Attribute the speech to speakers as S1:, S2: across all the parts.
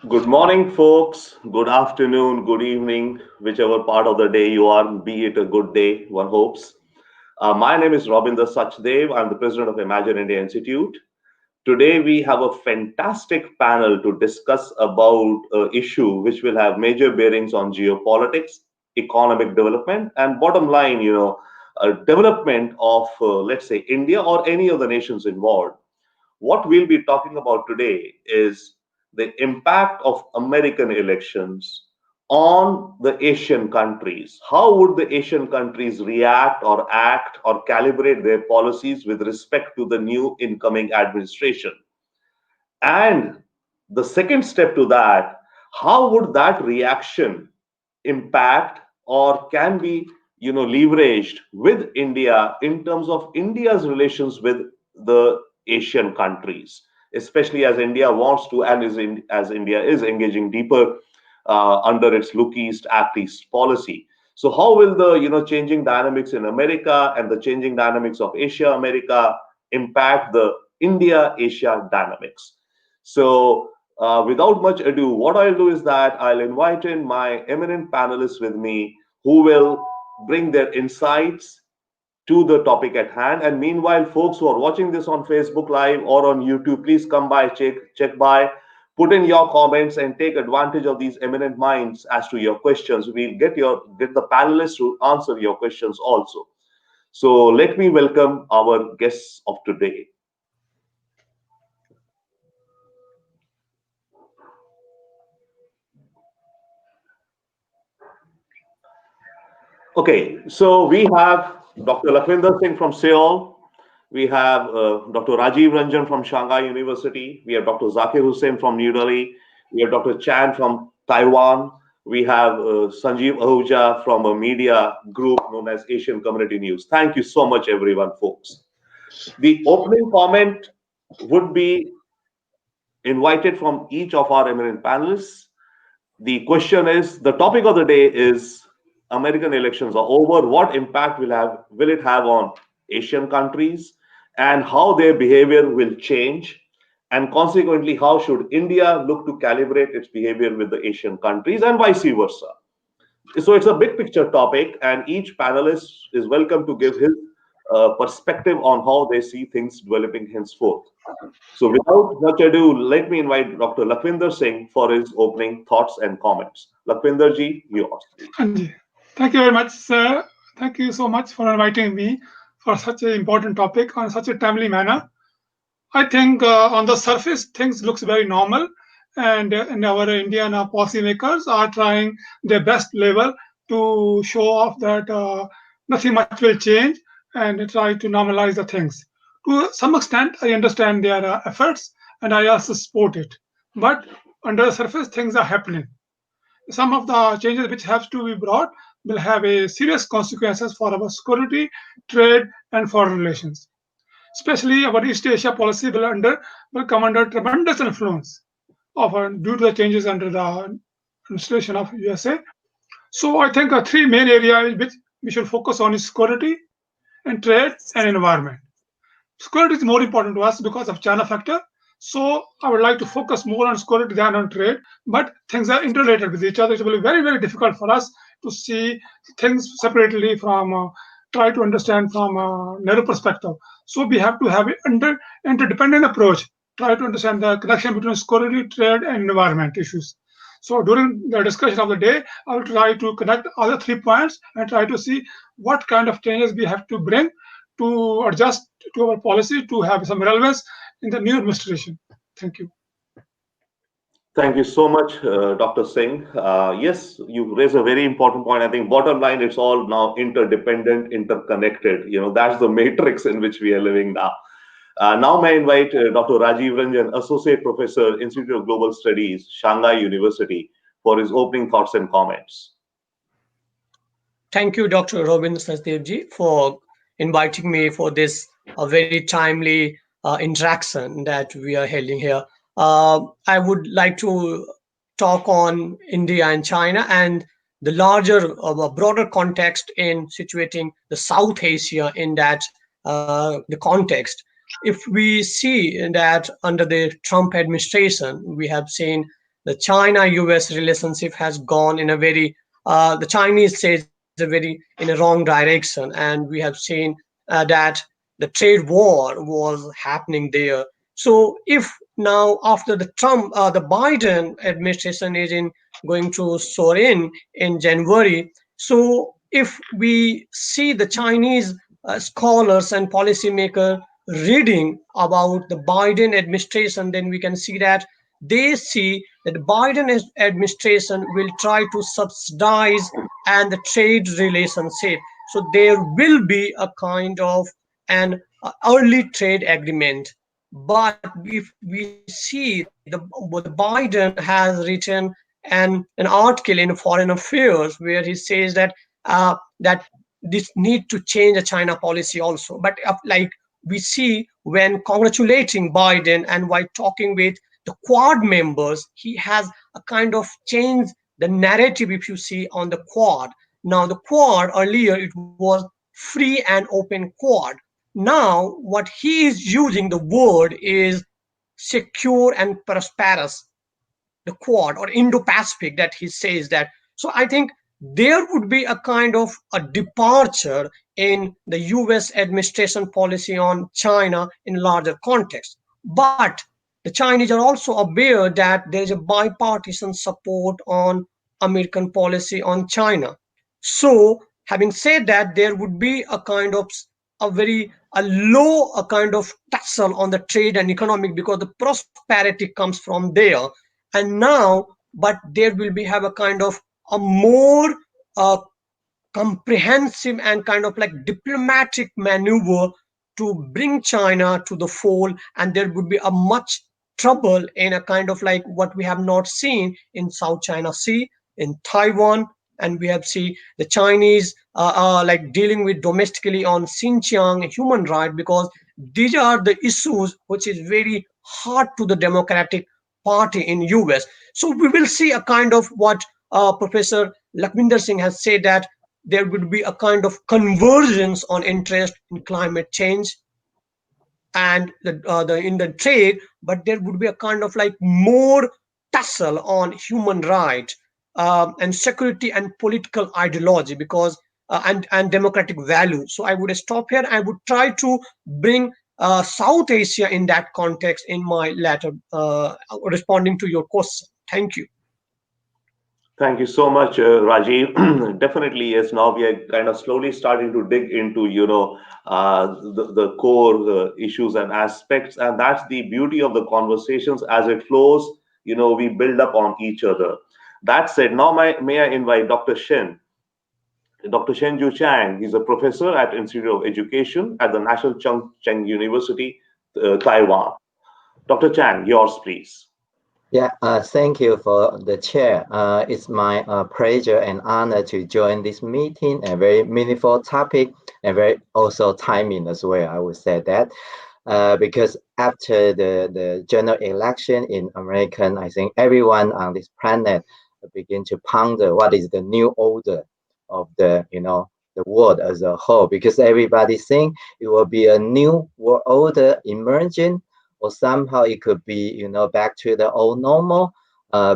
S1: Good morning, folks. Good afternoon, good evening, whichever part of the day you are, be it a good day, one hopes. My name is Robinder Sachdev. I'm the president of Imagindia Institute. Today, we have a fantastic panel to discuss about an issue which will have major bearings on geopolitics, economic development, and bottom line, development of, let's say, India or any of the nations involved. What we'll be talking about today is the impact of American elections on the Asian countries. How would the Asian countries react or act or calibrate their policies with respect to the new incoming administration? And the second step to that, how would that reaction impact or can be leveraged with India in terms of India's relations with the Asian countries, especially as India wants to and as India is engaging deeper under its Look East Act East policy. So how will the changing dynamics in America and the changing dynamics of Asia America impact the India Asia dynamics? So without much ado, what I'll do is that I'll invite in my eminent panelists with me who will bring their insights to the topic at hand. And meanwhile, folks who are watching this on Facebook Live or on YouTube, please come by, check by, put in your comments, and take advantage of these eminent minds as to your questions. We'll get the panelists to answer your questions also. So let me welcome our guests of today. Okay, so we have Dr. Lakhvinder Singh from Seoul. We have Dr. Rajiv Ranjan from Shanghai University. We have Dr. Zakir Hussain from New Delhi. We have Dr. Chan from Taiwan. We have Sanjeev Ahuja from a media group known as Asian Community News. Thank you so much, everyone, folks. The opening comment would be invited from each of our eminent panelists. The question is, the topic of the day is American elections are over. What impact will it have on Asian countries and how their behavior will change? And consequently, how should India look to calibrate its behavior with the Asian countries and vice versa? So it's a big picture topic, and each panelist is welcome to give his perspective on how they see things developing henceforth. So without much ado, let me invite Dr. Lakhvinder Singh for his opening thoughts and comments. Lakhvinder ji, yours, please.
S2: Anji, thank you very much, sir. Thank you so much for inviting me for such an important topic on such a timely manner. I think on the surface things looks very normal, and our Indian policymakers are trying their best level to show off that nothing much will change and try to normalize the things. To some extent, I understand their efforts and I also support it. But under the surface, things are happening. Some of the changes which have to be brought will have a serious consequences for our security, trade, and foreign relations. Especially our East Asia policy will come under tremendous influence of due to the changes under the administration of USA. So I think three main areas which we should focus on is security and trade and environment. Security is more important to us because of China factor. So I would like to focus more on security than on trade, but things are interrelated with each other. It will be very, very difficult for us to see things separately from try to understand from a narrow perspective. So we have to have an interdependent approach. Try to understand the connection between security, trade, and environment issues. So during the discussion of the day, I will try to connect other 3 points and try to see what kind of changes we have to bring to adjust to our policy to have some relevance in the new administration. Thank you.
S1: Thank you so much, Dr. Singh. Yes, you raise a very important point. I think bottom line, it's all now interdependent, interconnected. That's the matrix in which we are living now. Now, may I invite Dr. Rajiv Ranjan, Associate Professor, Institute of Global Studies, Shanghai University, for his opening thoughts and comments.
S3: Thank you, Dr. Robinder Sachdevji, for inviting me for this very timely interaction that we are holding here. I would like to talk on India and China and the larger, broader context in situating the South Asia in that the context. If we see that under the Trump administration, we have seen the China-US relationship has gone in a very, the Chinese says a very in a wrong direction, and we have seen that the trade war was happening there. So if now after the the Biden administration is in going to soar in January, so if we see the Chinese scholars and policymakers reading about the Biden administration, then we can see that they see that the Biden administration will try to subsidize and the trade relationship. So there will be a kind of an early trade agreement. But if we see the Biden has written an article in Foreign Affairs where he says that that this need to change a China policy also. But like we see when congratulating Biden and while talking with the Quad members, he has a kind of changed the narrative. If you see on the Quad, now the Quad earlier it was free and open Quad. Now what he is using the word is secure and prosperous, the Quad or Indo-Pacific, that he says that. So I think there would be a kind of a departure in the US administration policy on China in larger context. But the Chinese are also aware that there is a bipartisan support on American policy on China. So having said that, there would be a kind of a very a low a kind of tussle on the trade and economic because the prosperity comes from there. And now but there will be have a kind of a more uh, comprehensive and kind of like diplomatic maneuver to bring China to the fold, and there would be a much trouble in a kind of like what we have not seen in South China Sea, in Taiwan, and we have seen the Chinese like dealing with domestically on Xinjiang human right, because these are the issues which is very hard to the Democratic Party in US. So we will see a kind of what Professor Lakwinder Singh has said, that there would be a kind of convergence on interest in climate change and the in the trade, but there would be a kind of like more tussle on human rights and security and political ideology because and democratic values. So I would stop here. I would try to bring South Asia in that context in my latter responding to your question. Thank you.
S1: Thank you so much, Rajiv. Definitely, yes. Now we are kind of slowly starting to dig into, the core issues and aspects, and that's the beauty of the conversations as it flows. We build up on each other. That said, now may I invite Dr. Shenju Chang. He's a professor at Institute of Education at the National Chung Cheng University, Taiwan. Dr. Chang, yours, please.
S4: Yeah, thank you for the chair. It's my pleasure and honor to join this meeting, a very meaningful topic and very also timing as well, I would say that. Because after the general election in American, I think everyone on this planet begin to ponder what is the new order of the world as a whole, because everybody think it will be a new world order emerging, or somehow it could be back to the old normal,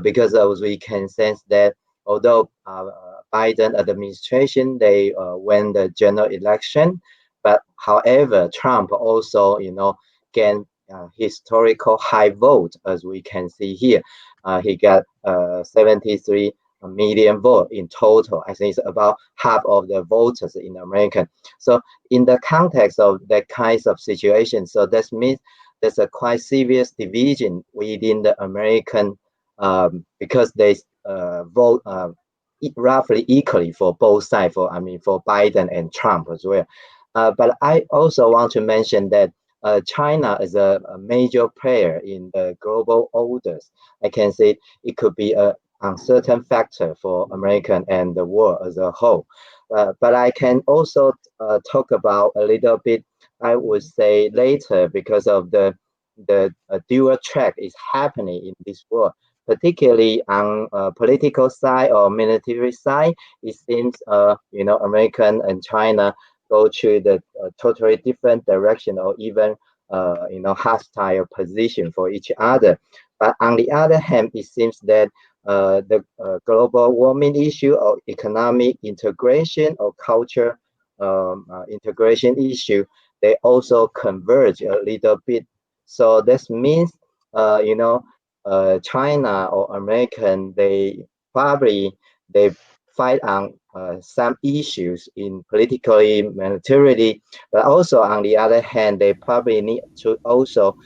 S4: because as we can sense that although Biden administration they won the general election, but however Trump also gained historical high vote, as we can see here. He got 73 million vote in total. I think it's about half of the voters in America. So in the context of that kinds of situation, so that means there's a quite serious division within the American, because they vote roughly equally for both sides, for Biden and Trump as well. But I also want to mention that China is a major player in the global orders. I can say it could be a uncertain factor for American and the world as a whole. But I can also talk about a little bit, I would say later, because of the dual track is happening in this world, particularly on political side or military side. It seems American and China go to the totally different direction, or even hostile position for each other. But on the other hand, it seems that the global warming issue or economic integration or culture integration issue, they also converge a little bit. So this means, China or American, they fight on some issues in politically, militarily, but also on the other hand, they probably need to also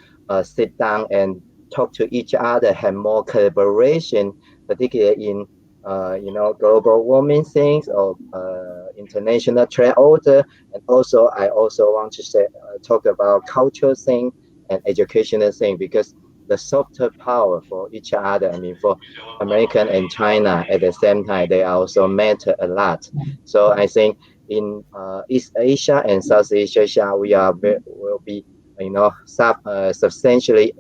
S4: sit down and talk to each other, have more collaboration, particularly in global warming things or international trade order. And also, I also want to say talk about cultural thing and educational thing, because the softer power for each other. I mean, for American and China at the same time, they also matter a lot. So I think in East Asia and South Asia, will be substantially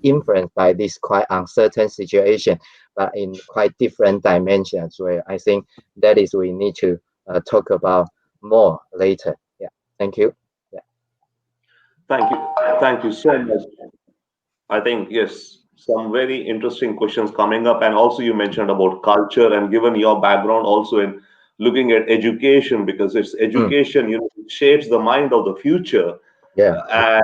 S4: influenced by this quite uncertain situation, but in quite different dimensions. Where I think that is we need to talk about more later. Yeah. Thank you. Yeah.
S1: Thank you. Thank you so much. I think, yes, some very interesting questions coming up. And also, you mentioned about culture, and given your background also in looking at education, because it's
S4: Mm,
S1: education, it shapes the mind of the future.
S4: yeah.
S1: And,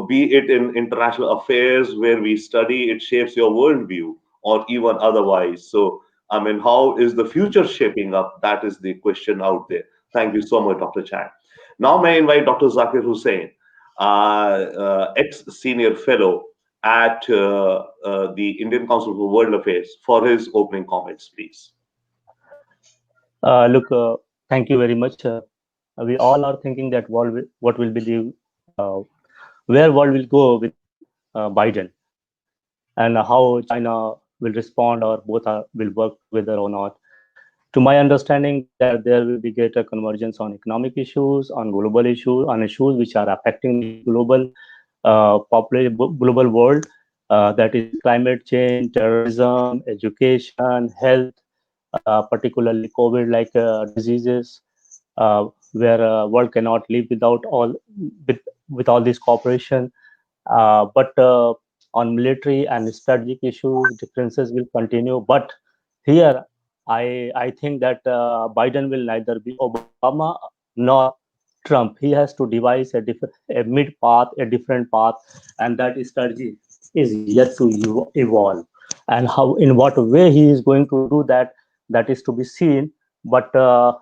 S1: be it in international affairs where we study, it shapes your worldview or even otherwise. So, I mean, how is the future shaping up? That is the question out there. Thank you so much, Dr. Chan. Now, may I invite Dr. Zakir Hussain, ex senior fellow at the Indian Council for World Affairs, for his opening comments, please.
S5: Look, thank you very much. We all are thinking that what will be the where world will go with Biden, and how China will respond, or both will work together or not. To my understanding, that there will be greater convergence on economic issues, on global issues, on issues which are affecting the global world. That is climate change, terrorism, education, health, particularly COVID-like diseases, where world cannot live without with, with all this cooperation. But on military and strategic issues, differences will continue. But here, I think that Biden will neither be Obama nor Trump. He has to devise a mid path, a different path, and that strategy is yet to evolve. And how, in what way he is going to do that, that is to be seen. But uh,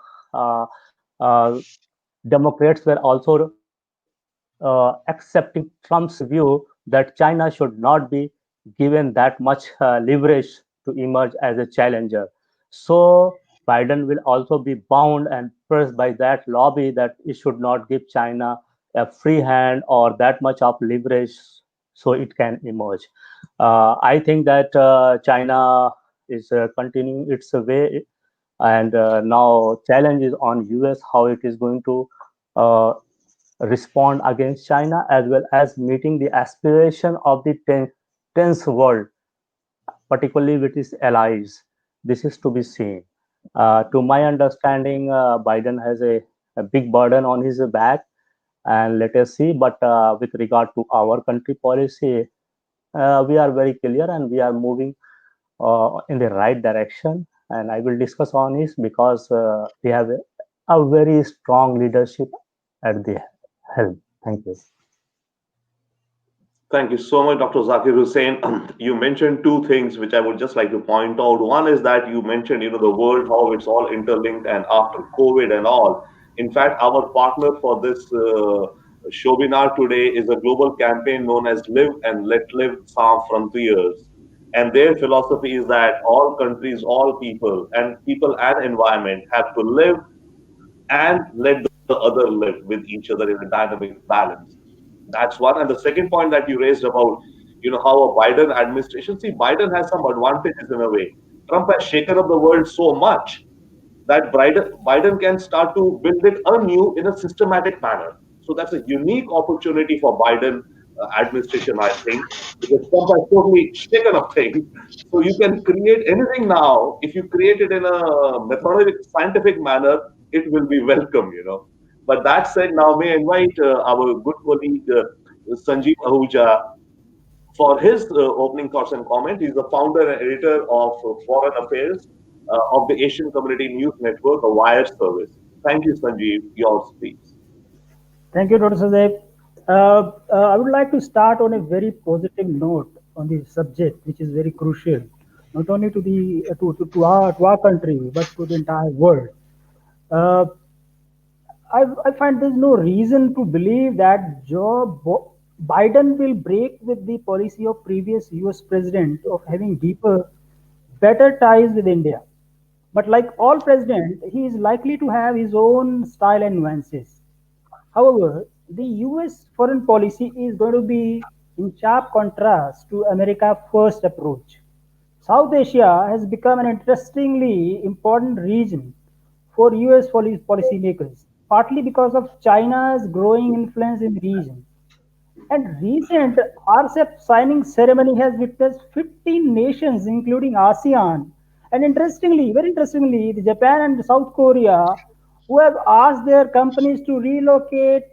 S5: uh, Democrats were also accepting Trump's view that China should not be given that much leverage to emerge as a challenger. So Biden will also be bound and pressed by that lobby that it should not give China a free hand or that much of leverage so it can emerge. I think that China is continuing its way, and now challenge is on US how it is going to uh, respond against China, as well as meeting the aspiration of the tense world, particularly with its allies. This is to be seen. To my understanding, Biden has a big burden on his back, and let us see. But with regard to our country policy, we are very clear and we are moving in the right direction. And I will discuss on this because we have a very strong leadership at the helm. Thank you.
S1: Thank you so much, Dr. Zakir Hussain. You mentioned two things which I would just like to point out. One is that you mentioned, the world, how it's all interlinked, and after COVID and all. In fact, our partner for this webinar today is a global campaign known as Live and Let Live Sans Frontiers. And their philosophy is that all countries, all people and environment have to live and let the other live with each other in a dynamic balance. That's one. And the second point that you raised about, how a Biden administration, see, Biden has some advantages in a way. Trump has shaken up the world so much that Biden can start to build it anew in a systematic manner. So that's a unique opportunity for Biden administration, I think, because Trump has totally shaken up things. So you can create anything now. If you create it in a methodic, scientific manner, it will be welcome. But that said, now may I invite our good colleague Sanjeev Ahuja for his opening thoughts and comment. He's the founder and editor of Foreign Affairs of the Asian Community News Network, a wire service. Thank you, Sanjeev. Yours, please.
S6: Thank you, Dr. Sachdev. I would like to start on a very positive note on the subject, which is very crucial, not only to the to our country but to the entire world. Uh, I find there's no reason to believe that Biden will break with the policy of previous U.S. president of having deeper, better ties with India. But like all presidents, he is likely to have his own style and nuances. However, the US foreign policy is going to be in sharp contrast to America's first approach. South Asia has become an interestingly important region for US policymakers, partly because of China's growing influence in the region. And recent RCEP signing ceremony has witnessed 15 nations, including ASEAN, and very interestingly, the Japan and South Korea, who have asked their companies to relocate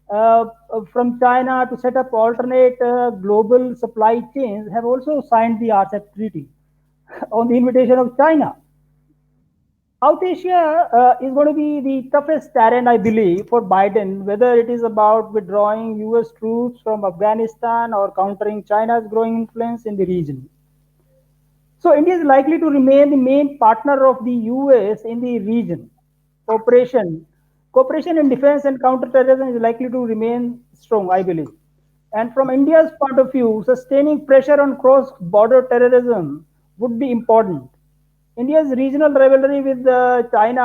S6: from China to set up alternate global supply chains, have also signed the RCEP treaty on the invitation of China. South Asia is going to be the toughest terrain, I believe, for Biden, whether it is about withdrawing US troops from Afghanistan or countering China's growing influence in the region. So, India is likely to remain the main partner of the US in the region. Cooperation, Cooperation in defense and counterterrorism is likely to remain strong, I believe. And from India's point of view, sustaining pressure on cross border terrorism would be important. India's regional rivalry with China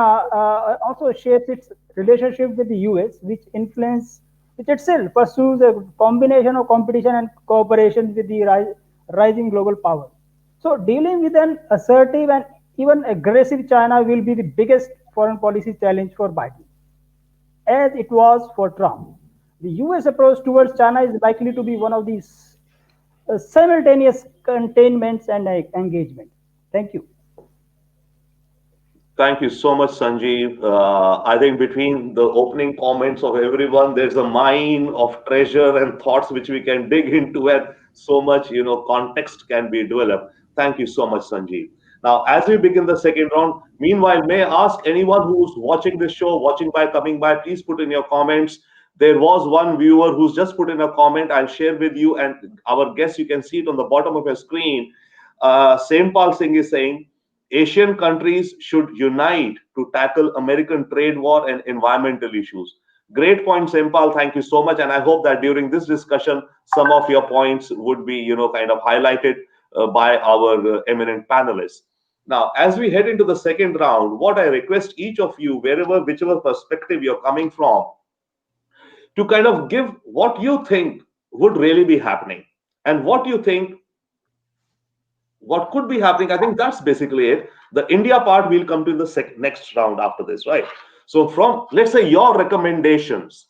S6: also shapes its relationship with the US, which itself pursues a combination of competition and cooperation with the rising global power. So, dealing with an assertive and even aggressive China will be the biggest foreign policy challenge for Biden, as it was for Trump. The US approach towards China is likely to be one of these simultaneous containments and engagement. Thank you.
S1: Thank you so much, Sanjeev. I think between the opening comments of everyone, there's a mine of treasure and thoughts which we can dig into, and so much, context can be developed. Thank you so much, Sanjeev. Now, as we begin the second round, meanwhile, may I ask anyone who's watching this show, watching by, coming by, please put in your comments. There was one viewer who's just put in a comment. I'll share with you and our guests. You can see it on the bottom of your screen. Same Singh is saying, Asian countries should unite to tackle American trade war and environmental issues. Great point, Sempal. Thank you so much. And I hope that during this discussion, some of your points would be, kind of highlighted by our eminent panelists. Now, as we head into the second round, what I request each of you, whichever perspective you're coming from, to kind of give what you think would really be happening and what you think what could be happening. I think that's basically it. The India part we'll come to in the next round after this, right? So from, let's say, your recommendations,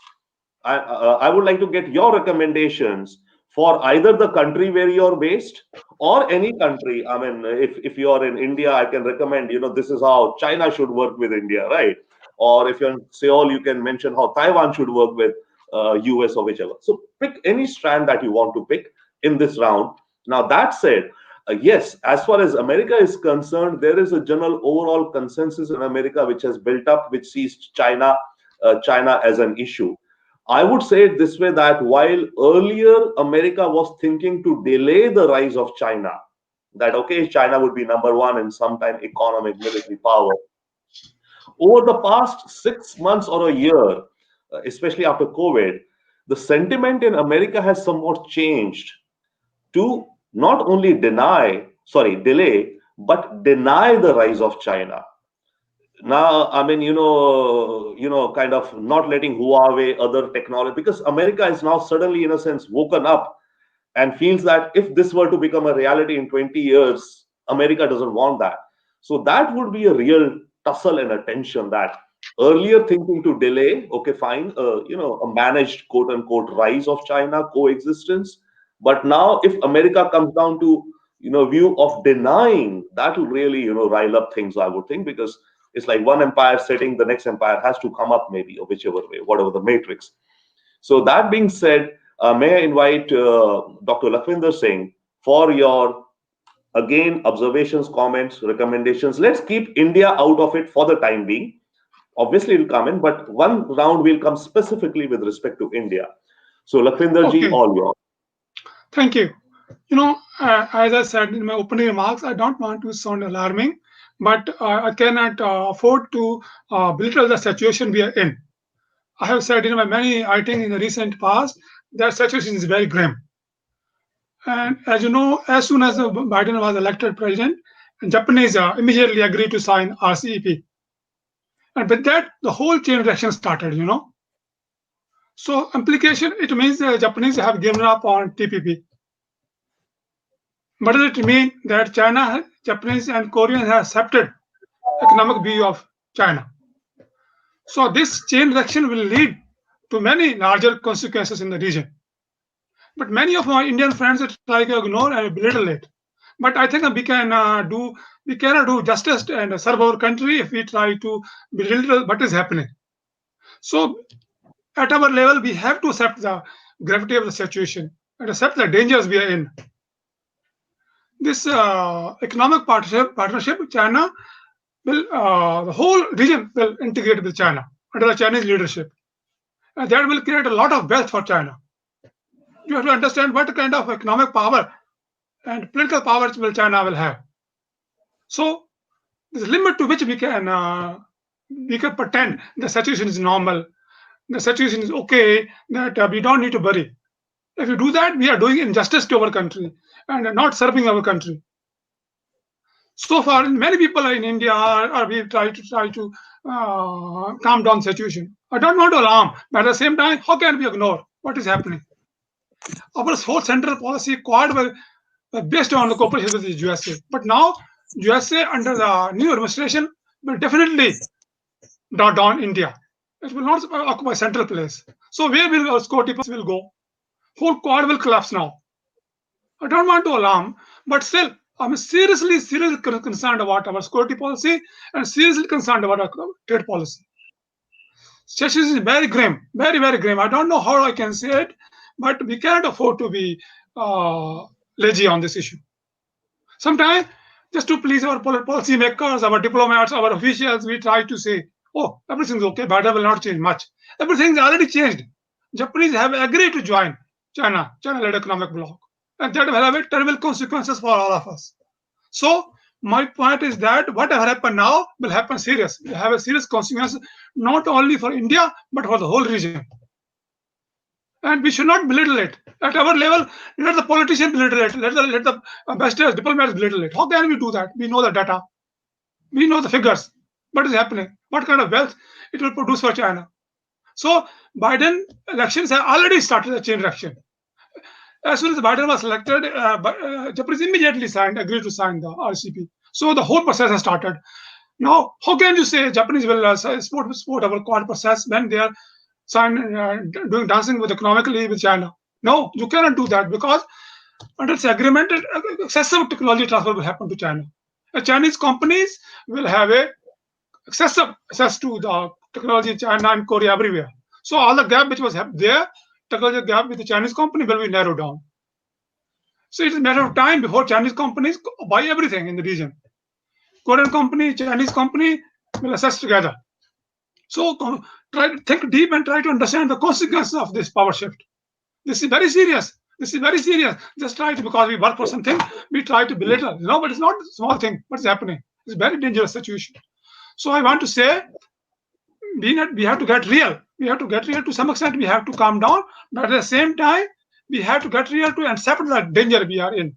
S1: I would like to get your recommendations for either the country where you're based or any country. I mean, if you are in India, I can recommend, this is how China should work with India, right? Or if you're in Seoul, you can mention how Taiwan should work with US or whichever. So pick any strand that you want to pick in this round. Now, that said, yes, as far as America is concerned, there is a general overall consensus in America which has built up, which sees China as an issue. I would say it this way, that while earlier America was thinking to delay the rise of China, that okay, China would be number one in sometime economic military power. Over the past 6 months or a year, especially after COVID, the sentiment in America has somewhat changed to not only delay, but deny the rise of China. Now, I mean, kind of not letting Huawei, other technology, because America is now suddenly, in a sense, woken up and feels that if this were to become a reality in 20 years, America doesn't want that. So that would be a real tussle and a tension, that earlier thinking to delay, okay, fine, a managed quote unquote rise of China, coexistence. But now if America comes down to, view of denying, that will really, rile up things, I would think, because it's like one empire setting, the next empire has to come up maybe, or whichever way, whatever the matrix. So that being said, May I invite Dr. Lakhvinder Singh for your again observations, comments, recommendations. Let's keep India out of it for the time being. Obviously, it will come in, but one round will come specifically with respect to India. So, Lakhvinder ji,
S2: Okay,
S1: all yours.
S2: thank you. As I said in my opening remarks, I don't want to sound alarming, but I cannot afford to belittle the situation we are in. I have said in my many writing in the recent past that situation is very grim. And as you know, as soon as Biden was elected president, Japanese immediately agreed to sign RCEP. And with that, the whole chain reaction started. So implication, it means the Japanese have given up on TPP. But does it mean that China, Japanese, and Koreans have accepted economic view of China? So this chain reaction will lead to many larger consequences in the region. But many of my Indian friends try to ignore and belittle it. But I think we cannot do justice and serve our country if we try to belittle what is happening. So at our level, we have to accept the gravity of the situation and accept the dangers we are in. This economic partnership with China will the whole region will integrate with China under the Chinese leadership, and that will create a lot of wealth for China. You have to understand what kind of economic power and political powers will China will have. So there's a limit to which we can pretend the situation is normal, the situation is okay, that we don't need to worry. If you do that, we are doing injustice to our country and not serving our country. So far, many people in India are we try to calm down the situation. I don't want to alarm, but at the same time, how can we ignore what is happening? Our whole central policy quad were based on the cooperation with the USA, but now USA under the new administration will definitely dot down India. It will not occupy central place. So where will our security policy will go? Whole quad will collapse now. I don't want to alarm, but still, I'm seriously concerned about our security policy and seriously concerned about our trade policy. Situation is very grim, very grim. I don't know how I can say it, but we cannot afford to be lazy on this issue. Sometimes, just to please our policy makers, our diplomats, our officials, we try to say, "Oh, everything's okay. Biden will not change much." Everything's already changed. Japanese have agreed to join China-led economic bloc, and that will have terrible consequences for all of us. So my point is that whatever happen now will happen serious. Will have a serious consequence not only for India but for the whole region. And we should not belittle it. At our level, let the politicians belittle it. Let the ambassadors, diplomats belittle it. How can we do that? We know the data. We know the figures. What is happening? What kind of wealth it will produce for China? So Biden elections have already started a chain reaction. As soon as Biden was elected, Japanese immediately agreed to sign the RCP. So the whole process has started. Now, how can you say Japanese will support our Quad process when they are doing dancing with economically with China? No, you cannot do that because under this agreement, excessive technology transfer will happen to China. Chinese companies will have a excessive access to the technology in China and Korea everywhere. So all the gap which was there, technology gap with the Chinese company will be narrowed down. So it's a matter of time before Chinese companies buy everything in the region. Korean company, Chinese company will assess together. So try to think deep and try to understand the consequences of this power shift. This is very serious. This is very serious. Just try to, because we work for something, we try to belittle. No, but it's not a small thing. What's happening? It's a very dangerous situation. So I want to say, we have to get real. We have to get real to some extent. We have to calm down, but at the same time, we have to get real to accept the danger we are in.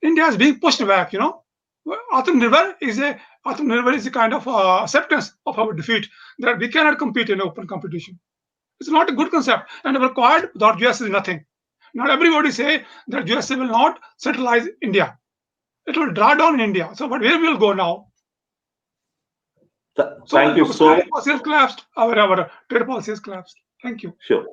S2: India is being pushed back. Atmanirbhar is a kind of acceptance of our defeat that we cannot compete in open competition. It's not a good concept, and our quad without US is nothing. Not everybody say that USA will not centralize India. It will draw down India. So, but where we will go now?
S1: Thank you so much.
S2: Policy has collapsed. Our trade policy has collapsed. Thank you.
S1: Sure.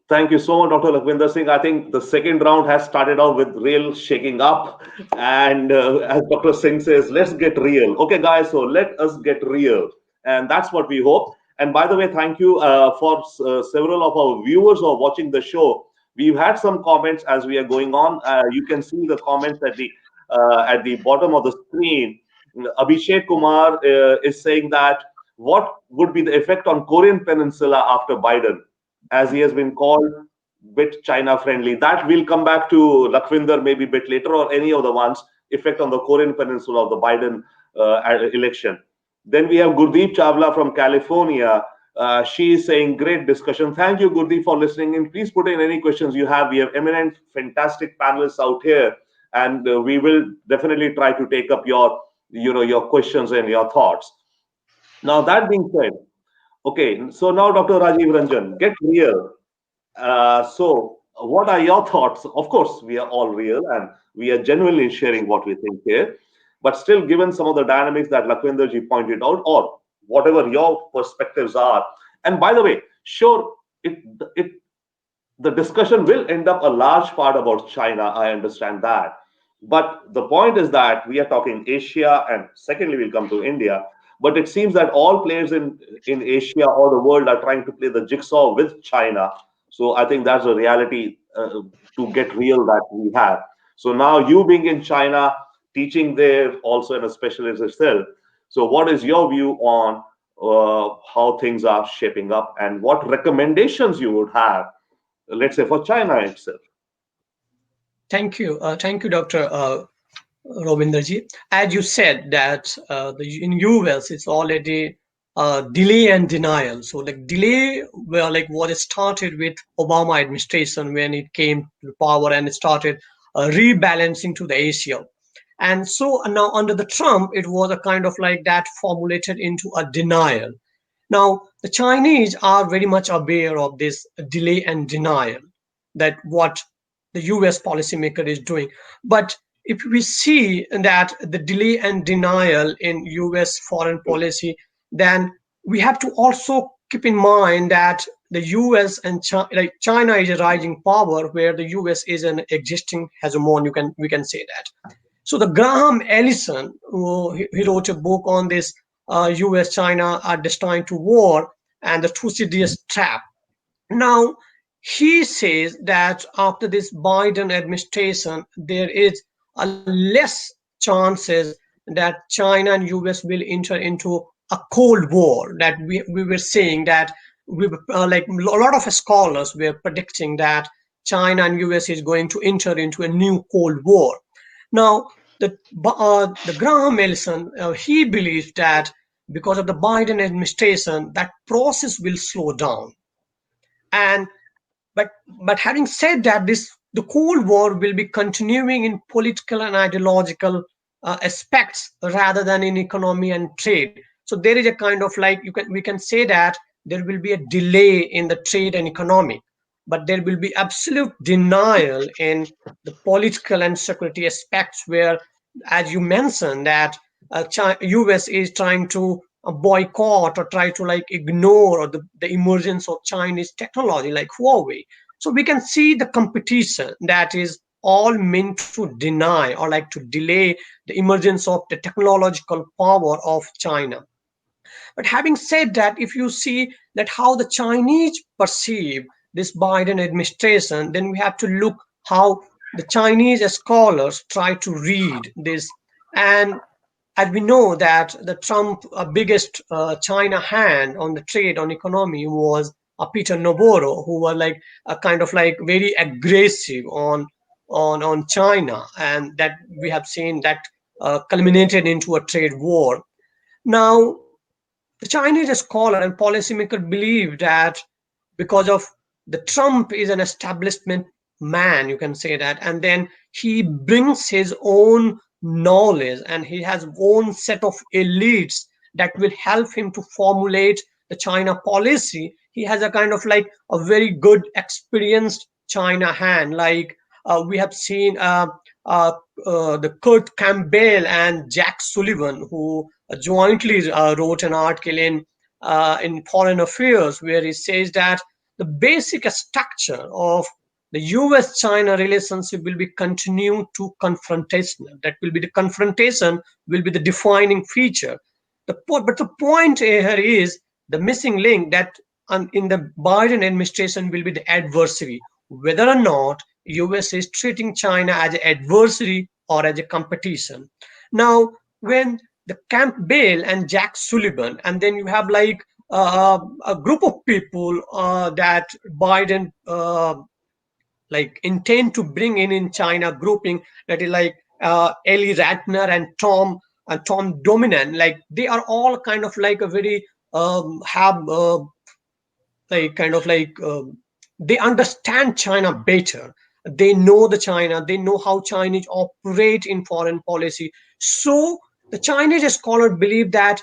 S1: Thank you so much, Dr. Lakhvinder Singh. I think the second round has started off with real shaking up. And as Dr. Singh says, let's get real. Okay, guys, so let us get real. And that's what we hope. And by the way, thank you for several of our viewers who are watching the show. We've had some comments as we are going on. You can see the comments at the bottom of the screen. Abhishek Kumar is saying that what would be the effect on Korean Peninsula after Biden, as he has been called bit China friendly. That will come back to Lakhvinder maybe a bit later, or any of the ones effect on the Korean Peninsula of the Biden election. Then we have Gurdeep Chawla from California. She is saying, great discussion. Thank you, Gurdeep, for listening in. Please put in any questions you have. We have eminent, fantastic panelists out here, and we will definitely try to take up your questions and your thoughts. Now, that being said, okay, so now Dr. Rajiv Ranjan, get real. So, what are your thoughts? Of course, we are all real and we are genuinely sharing what we think here. But still, given some of the dynamics that Lakhvinderji pointed out, or whatever your perspectives are, and by the way, sure, it the discussion will end up a large part about China. I understand that. But the point is that we are talking Asia, and secondly, we'll come to India. But it seems that all players in Asia or the world are trying to play the jigsaw with China. So I think that's a reality to get real that we have. So now you being in China, teaching there, also in a specialist itself. So what is your view on how things are shaping up, and what recommendations you would have, let's say, for China itself?
S3: Thank you, Dr. Robinderji. As you said that in US it's already delay and denial. So like delay, well, like what it started with Obama administration when it came to power and it started rebalancing to the Asia. And so now under the Trump, it was a kind of like that formulated into a denial. Now, the Chinese are very much aware of this delay and denial, that what the US policymaker is doing. But if we see that the delay and denial in US foreign policy, then we have to also keep in mind that the US and China, like China is a rising power where the US is an existing hegemon. We can say that. So the Graham Allison, who he wrote a book on this U.S. China are destined to war and the Thucydides trap. Now he says that after this Biden administration, there is a less chances that China and U.S. will enter into a cold war. That we were saying that we like a lot of scholars were predicting that China and U.S. is going to enter into a new cold war. Now, the Graham Allison, he believes that because of the Biden administration, that process will slow down. And but having said that, this the Cold War will be continuing in political and ideological aspects rather than in economy and trade. So there is a kind of like we can say that there will be a delay in the trade and economy, but there will be absolute denial in the political and security aspects where, as you mentioned, that US is trying to boycott or try to like ignore the emergence of Chinese technology like Huawei. So we can see the competition that is all meant to deny or like to delay the emergence of the technological power of China. But having said that, if you see that how the Chinese perceive this Biden administration, then we have to look how the Chinese scholars try to read this. And as we know that the Trump biggest China hand on the trade on economy was Peter Navarro, who was like a kind of like very aggressive on China, and that we have seen that culminated into a trade war. Now, the Chinese scholar and policymaker believe that because of the Trump is an establishment man, you can say that, and then he brings his own knowledge and he has own set of elites that will help him to formulate the China policy. He has a kind of like a very good experienced China hand, like we have seen the Kurt Campbell and Jack Sullivan, who jointly wrote an article in Foreign Affairs where he says that the basic structure of the US-China relationship will be continued to confrontational. That will be the confrontation will be the defining feature. But the point here is the missing link that in the Biden administration will be the adversary, whether or not US is treating China as an adversary or as a competition. Now, when the Campbell and Jack Sullivan, and then you have like a group of people that Biden like intend to bring in China grouping, that is like Eli Ratner and Tom Dominan, like they are all kind of like a very have like kind of like they understand China better. They know the China, they know how Chinese operate in foreign policy. So the Chinese scholar believe that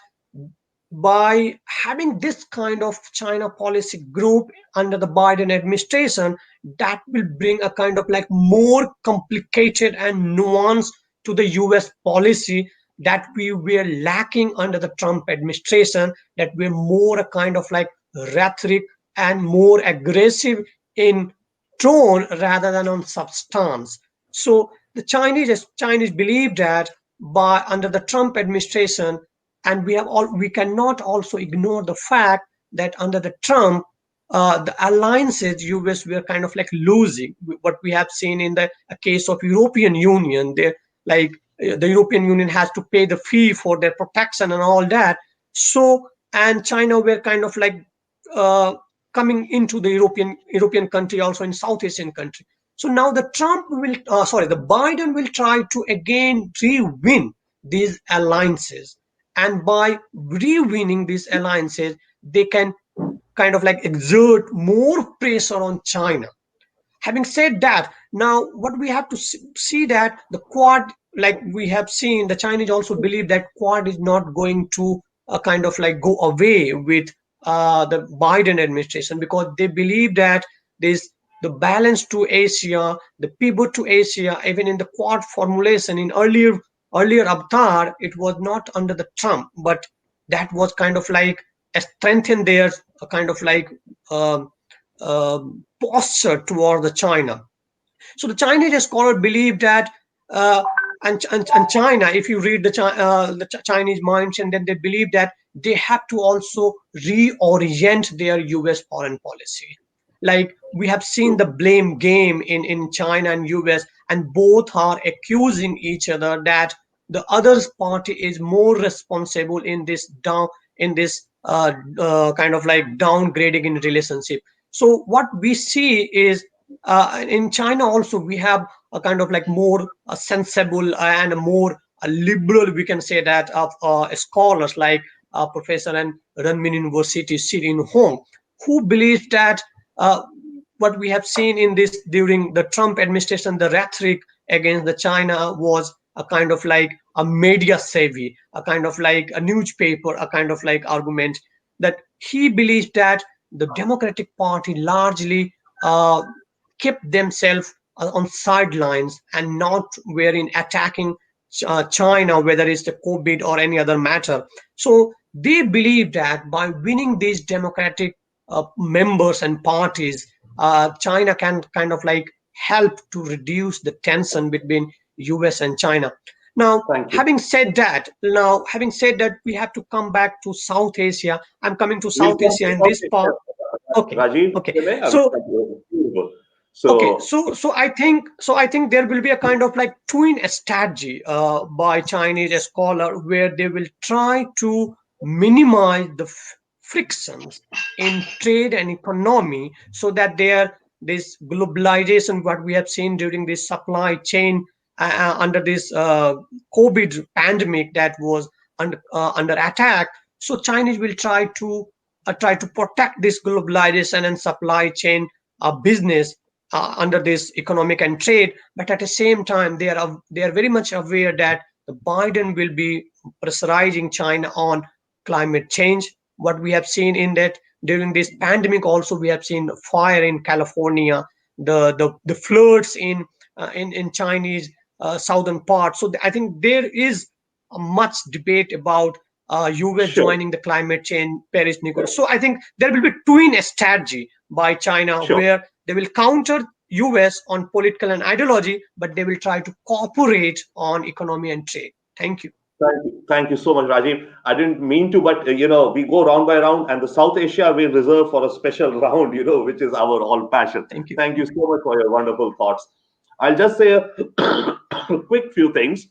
S3: by having this kind of China policy group under the Biden administration, that will bring a kind of like more complicated and nuance to the US policy that we were lacking under the Trump administration, that we're more a kind of like rhetoric and more aggressive in tone rather than on substance. So the Chinese believe that by under the Trump administration, and we cannot also ignore the fact that under the Trump, the alliances US were kind of like losing. What we have seen in the case of European Union, they like the European Union has to pay the fee for their protection and all that. So and China were kind of like uh, coming into the European country, also in South Asian country. So now the the Biden will try to again re-win these alliances, and by re-winning these alliances, they can kind of like exert more pressure on China. Having said that, now what we have to see that the Quad, like we have seen, the Chinese also believe that Quad is not going to kind of like go away with the Biden administration, because they believe that this the balance to Asia, the pivot to Asia, even in the Quad formulation in earlier avatar, it was not under the Trump, but that was kind of like a strengthen their kind of like um, posture toward the China. So the Chinese scholar believe that, uh, and China, if you read the Chinese minds, and then they believe that they have to also reorient their U.S. foreign policy. Like we have seen the blame game in China and U.S., and both are accusing each other that the other party is more responsible in this kind of like downgrading in relationship. So what we see is in China also we have a kind of like more sensible and a more liberal, we can say that, of scholars like Professor and Renmin University Sirin Hong, who believes that uh, what we have seen in this during the Trump administration, the rhetoric against the China was a kind of like a media savvy, a kind of like a newspaper, a kind of like argument, that he believes that the Democratic Party largely uh, kept themselves on sidelines and not were in attacking China, whether it's the COVID or any other matter. So they believe that by winning these democratic members and parties, China can kind of like help to reduce the tension between US and China. Now,
S1: Thank you.
S3: having said that, we have to come back to South Asia. I'm coming to
S1: We'll
S3: South
S1: come
S3: Asia
S1: to
S3: in
S1: South
S3: this part.
S1: Asia.
S3: Okay,
S1: Rajiv,
S3: okay.
S1: can I?
S3: So
S1: Beautiful.
S3: okay,
S1: So,
S3: so I think there will be a kind of like twin strategy by Chinese scholar, where they will try to minimize the frictions in trade and economy, so that this globalization, what we have seen during this supply chain under this COVID pandemic that was under attack. So Chinese will try to protect this globalization and supply chain business under this economic and trade, but at the same time they are very much aware that the Biden will be pressurizing China on climate change. What we have seen in that during this pandemic, also we have seen fire in California, the floods in Chinese southern part. So I think there is a much debate about US
S1: sure,
S3: joining the climate change Paris negotiation. So I think there will be twin strategy by China,
S1: sure.
S3: where they will counter US on political and ideology, but they will try to cooperate on economy and trade. Thank you.
S1: Thank you so much, Rajiv. I didn't mean to, but we go round by round, and the South Asia we reserve for a special round, which is our all passion.
S3: Thank you.
S1: Thank you so much for your wonderful thoughts. I'll just say a quick few things.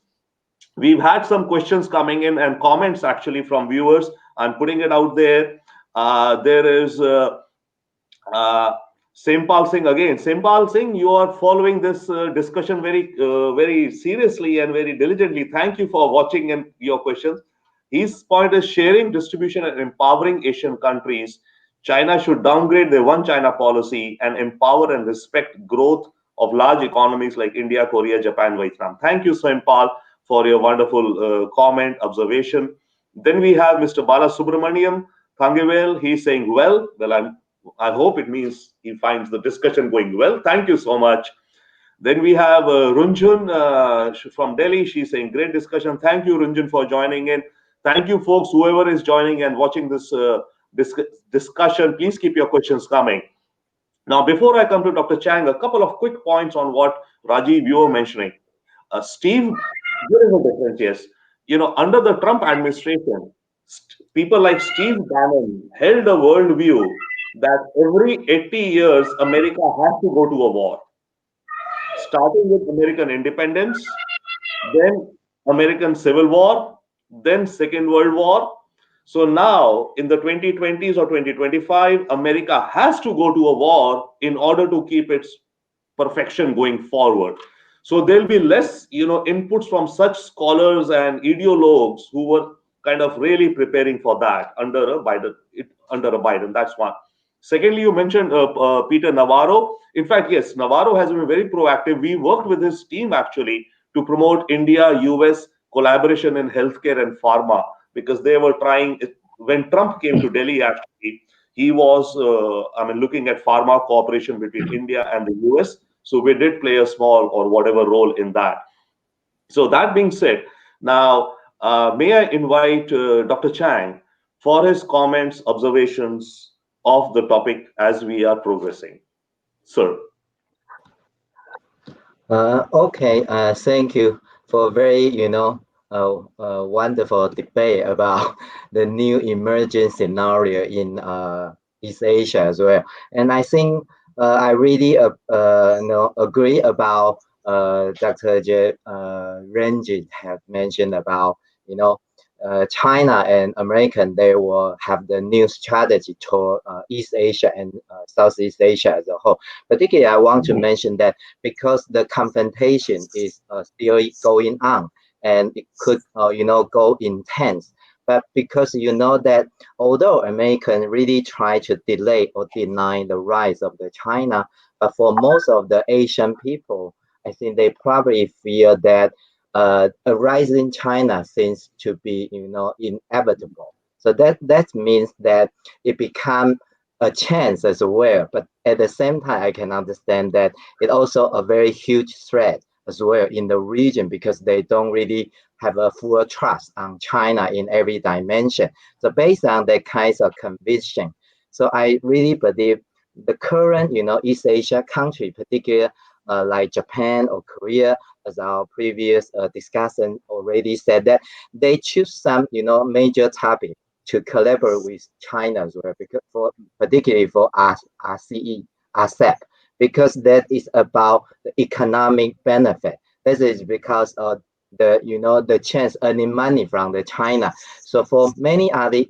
S1: We've had some questions coming in and comments actually from viewers. I'm putting it out there. There is uh, Sempal Singh again. Sempal Singh, you are following this discussion very seriously and very diligently. Thank you for watching and your questions. His point is sharing, distribution, and empowering Asian countries. China should downgrade their one China policy and empower and respect growth of large economies like India, Korea, Japan, Vietnam. Thank you, Sempal, for your wonderful comment, observation. Then we have Mr. Bala Subramaniam Thangewell. He's saying, I hope it means he finds the discussion going well. Thank you so much. Then we have Runjun from Delhi. She's saying, great discussion. Thank you, Runjun, for joining in. Thank you, folks, whoever is joining and watching this discussion. Please keep your questions coming. Now, before I come to Dr. Chang, a couple of quick points on what Rajiv, you were mentioning. Steve, there is a difference, yes. Under the Trump administration, people like Steve Bannon held a worldview that every 80 years, America has to go to a war, starting with American independence, then American Civil War, then Second World War. So now, in the 2020s or 2025, America has to go to a war in order to keep its perfection going forward. So there'll be less, inputs from such scholars and ideologues who were kind of really preparing for that under a Biden. That's one. Secondly, you mentioned Peter Navarro. In fact, yes, Navarro has been very proactive. We worked with his team actually to promote India-US collaboration in healthcare and pharma because they were trying. When Trump came to Delhi, actually, he was, looking at pharma cooperation between India and the US. So we did play a small or whatever role in that. So that being said, now may I invite Dr. Chang for his comments, observations of the topic as we are progressing. Sir.
S4: Okay, thank you for very, wonderful debate about the new emerging scenario in East Asia as well. And I think I really, agree about Dr. Ranjit have mentioned about, China and American, they will have the new strategy toward East Asia and Southeast Asia as a whole. Particularly, I want to mention that because the confrontation is still going on and it could, go intense. But because you know that although American really try to delay or deny the rise of the China, but for most of the Asian people, I think they probably feel that a rising China seems to be, inevitable. So that means that it becomes a chance as well. But at the same time, I can understand that it also a very huge threat as well in the region because they don't really have a full trust on China in every dimension. So based on that kinds of conviction, so I really believe the current, East Asia country, particularly like Japan or Korea, as our previous discussion already said, that they choose some, major topic to collaborate with China as well, because particularly for RCE, RCEP, because that is about the economic benefit. This is because of the chance earning money from the China. So for many other,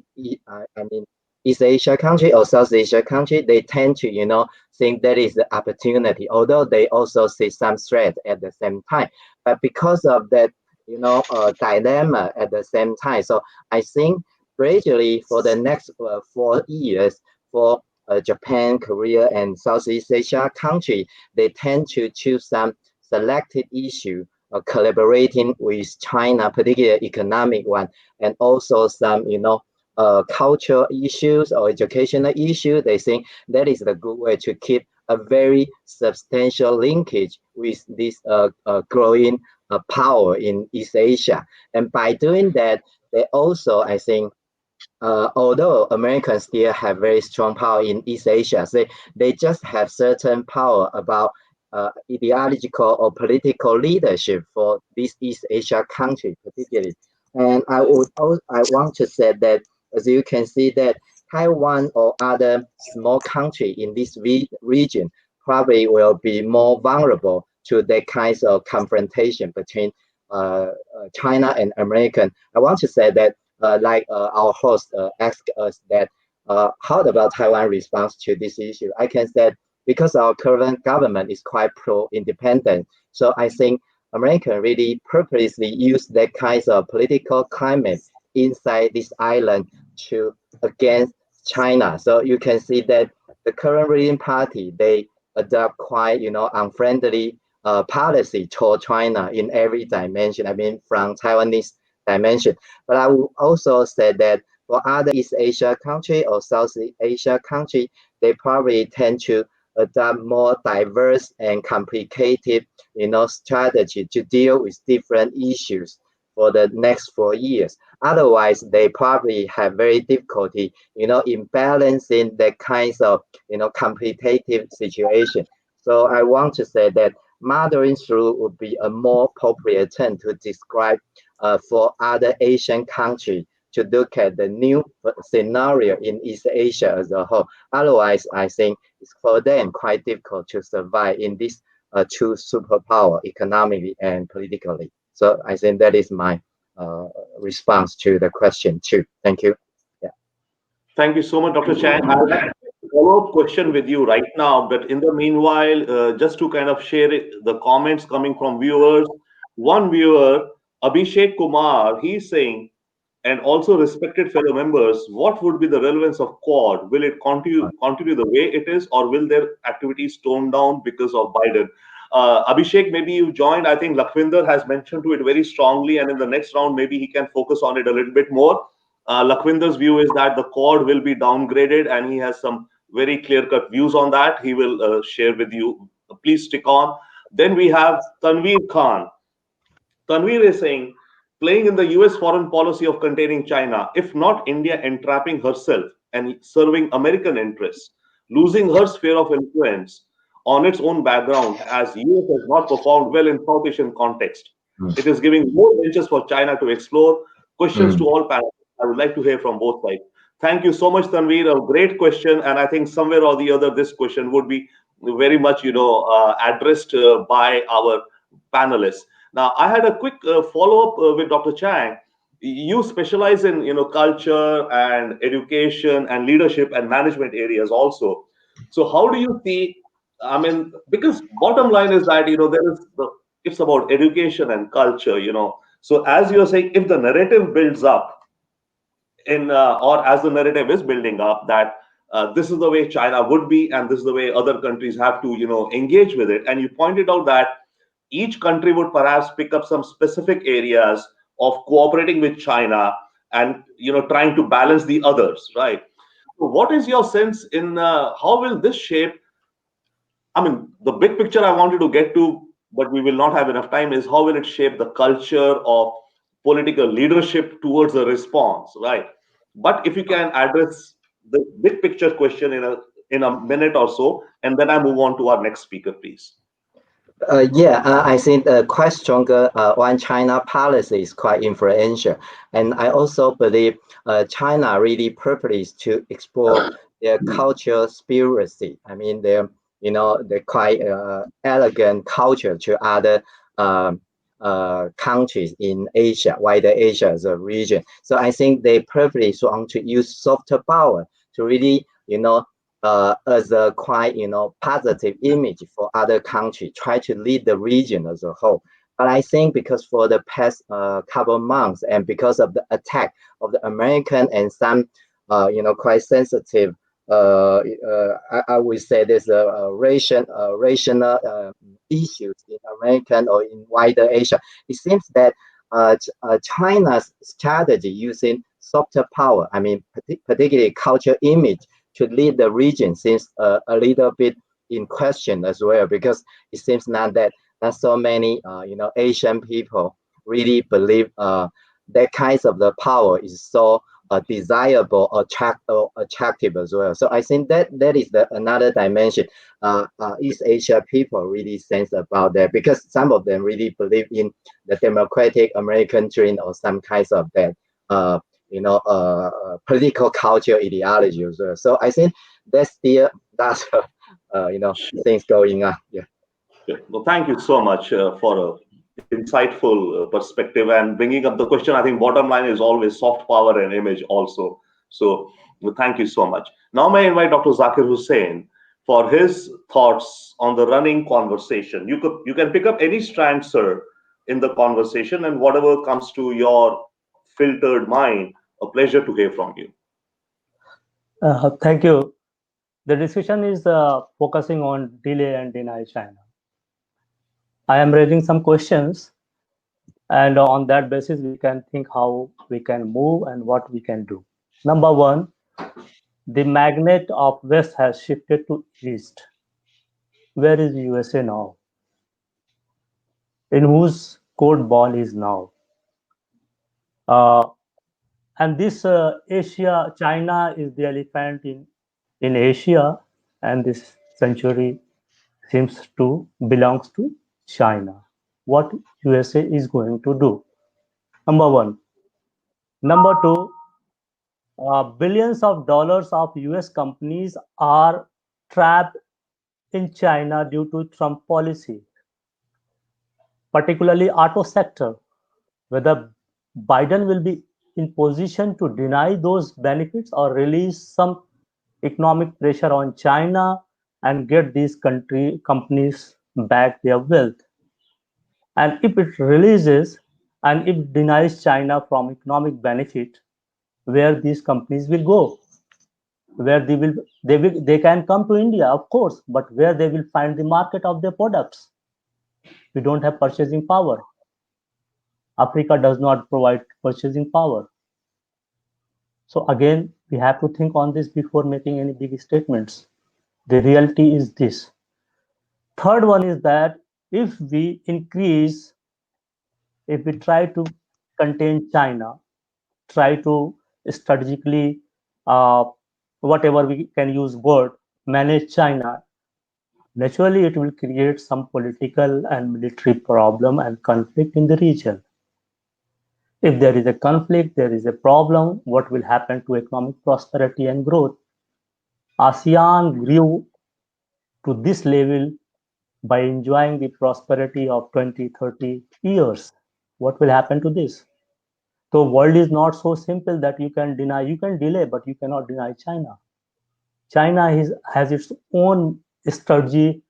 S4: East Asia country or South Asia country, they tend to, think that is the opportunity, although they also see some threat at the same time. But because of that, dilemma at the same time, so I think gradually for the next 4 years, for Japan, Korea, and Southeast Asia country, they tend to choose some selected issue collaborating with China, particularly economic one, and also some, cultural issues or educational issue. They think that is the good way to keep a very substantial linkage with this growing power in East Asia. And by doing that, they also, I think, although Americans still have very strong power in East Asia, they just have certain power about ideological or political leadership for this East Asia country, particularly And I want to say that, as you can see, that Taiwan or other small country in this region probably will be more vulnerable to that kinds of confrontation between China and American. I want to say that, our host asked us that, how about Taiwan response to this issue? I can say because our current government is quite pro-independent, so I think America really purposely use that kinds of political climate inside this island to against China. So you can see that the current ruling party, they adopt quite, unfriendly policy toward China in every dimension. I mean, from Taiwanese dimension. But I will also say that for other East Asia country or Southeast Asia country, they probably tend to adopt more diverse and complicated, strategy to deal with different issues for the next 4 years. Otherwise, they probably have very difficulty, in balancing that kinds of, complicated situation. So I want to say that mothering through would be a more appropriate term to describe for other Asian countries to look at the new scenario in East Asia as a whole. Otherwise, I think it's for them quite difficult to survive in this two superpower economically and politically. So I think that is my response to the question too. Thank you. Yeah.
S1: Thank you so much, Dr. Chang. I'll have a follow-up question with you right now, but in the meanwhile, just to kind of share the comments coming from viewers, one viewer, Abhishek Kumar, he's saying, and also respected fellow members, what would be the relevance of Quad? Will it continue the way it is, or will their activities tone down because of Biden? Abhishek, maybe you joined. I think Lakhvinder has mentioned to it very strongly, and in the next round, maybe he can focus on it a little bit more. Lakhvinder's view is that the Quad will be downgraded, and he has some very clear-cut views on that. He will share with you. Please stick on. Then we have Tanveer Khan. Tanveer is saying, playing in the US foreign policy of containing China, if not India entrapping herself and serving American interests, losing her sphere of influence on its own background, as US has not performed well in South Asian context.
S4: Mm.
S1: It is giving more benches for China to explore. Questions to
S4: Mm.
S1: all panelists. I would like to hear from both sides. Thank you so much, Tanveer. A great question, and I think somewhere or the other, this question would be very much, addressed by our panelists. Now, I had a quick follow-up with Dr. Chang. You specialize in, culture and education and leadership and management areas also. So, how do you see? I mean, because bottom line is that it's about education and culture. So, as you're saying, if the narrative builds up or as the narrative is building up that this is the way China would be, and this is the way other countries have to, engage with it. And you pointed out that each country would perhaps pick up some specific areas of cooperating with China and trying to balance the others, right? So what is your sense in how will this shape? I mean, the big picture I wanted to get to, but we will not have enough time, is how will it shape the culture of political leadership towards a response, right? But if you can address the big picture question in a minute or so, and then I move on to our next speaker, please.
S4: I think quite stronger One China policy is quite influential, and I also believe China really purpose to explore their cultural spirituality. I mean, their quite elegant culture to other countries in Asia, wider Asia as a region. So I think they purposely want to use soft power to really, as a quite positive image for other countries, try to lead the region as a whole. But I think because for the past couple of months and because of the attack of the American and some quite sensitive I would say there's a rational issues in American or in wider Asia. It seems that China's strategy using soft power, I mean particularly culture image, to lead the region seems a little bit in question as well, because it seems not so many Asian people really believe that kinds of the power is so desirable, attractive as well. So I think that is another dimension. East Asia people really sense about that, because some of them really believe in the democratic American dream or some kinds of that, political culture ideology as well. So I think that's things going on. Yeah.
S1: Yeah. Well, thank you so much for a insightful perspective and bringing up the question. I think bottom line is always soft power and image also. So well, thank you so much. Now may I invite Dr. Zakir Hussain for his thoughts on the running conversation. You can pick up any strand, sir, in the conversation, and whatever comes to your filtered mind, a pleasure to hear from you.
S5: Thank you. The discussion is focusing on delay and deny China. I am raising some questions, and on that basis, we can think how we can move and what we can do. Number one, the magnet of West has shifted to East. Where is USA now? In whose court ball is now? Uh, and this Asia, China is the elephant in Asia, and this century seems to belongs to China. What USA is going to do? Number one. Number two, billions of dollars of US companies are trapped in China due to Trump policy, particularly auto sector. Whether Biden will be in position to deny those benefits or release some economic pressure on China and get these country companies back their wealth. And if it releases and if denies China from economic benefit, where these companies will go, where they can come to India, of course, but where they will find the market of their products. We don't have purchasing power. Africa does not provide purchasing power. So again, we have to think on this before making any big statements. The reality is this. Third one is that if we increase, if we try to contain China, try to strategically, uh, whatever we can use word, manage China, naturally it will create some political and military problem and conflict in the region. If there is a conflict, there is a problem, what will happen to economic prosperity and growth? ASEAN grew to this level by enjoying the prosperity of 20, 30 years. What will happen to this? So world is not so simple that you can deny, you can delay, but you cannot deny China. China has its own strategy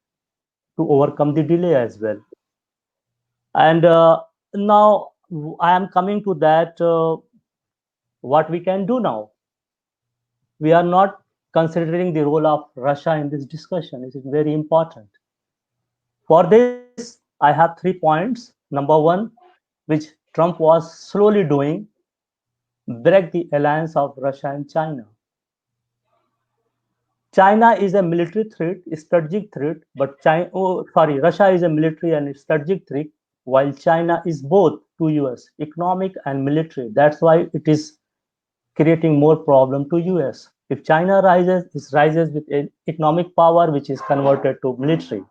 S5: to overcome the delay as well. And now I am coming to that, what we can do now. We are not considering the role of Russia in this discussion. It is very important. For this, I have 3 points. Number one, which Trump was slowly doing, break the alliance of Russia and China. China is a military threat, strategic threat, but Russia is a military and strategic threat, while China is both to US, economic and military. That's why it is creating more problem to US. If China rises, it rises with economic power, which is converted to military.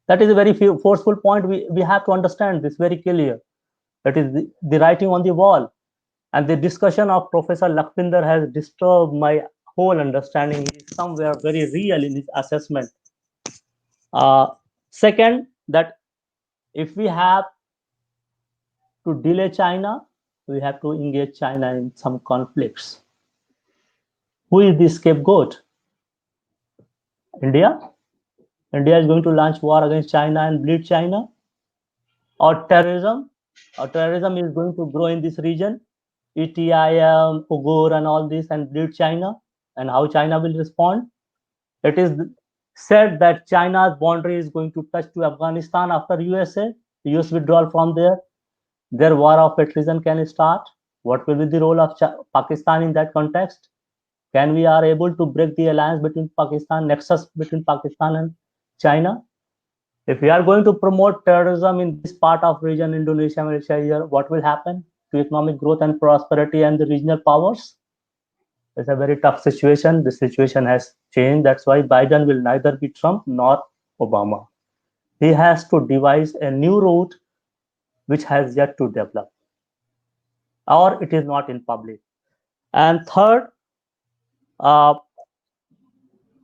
S5: That is a very forceful point. We have to understand this very clear. That is the writing on the wall. And the discussion of Professor Lakhvinder has disturbed my whole understanding. He is somewhere very real in his assessment. Second, that if we have to delay China, we have to engage China in some conflicts. Who is the scapegoat? India? India is going to launch war against China and bleed China? Or terrorism? Or terrorism is going to grow in this region? ETIM, Uyghur, and all this, and bleed China? And how China will respond? It is said that China's boundary is going to touch to Afghanistan after USA, US withdrawal from there. Their war of attrition can start. What will be the role of Pakistan in that context? Can we are able to break the alliance between Pakistan, nexus between Pakistan and China? If we are going to promote terrorism in this part of region, Indonesia, Malaysia, here, what will happen? to economic growth and prosperity and the regional powers. It's a very tough situation. The situation has changed. That's why Biden will neither be Trump nor Obama. He has to devise a new route which has yet to develop, or it is not in public. And third, uh,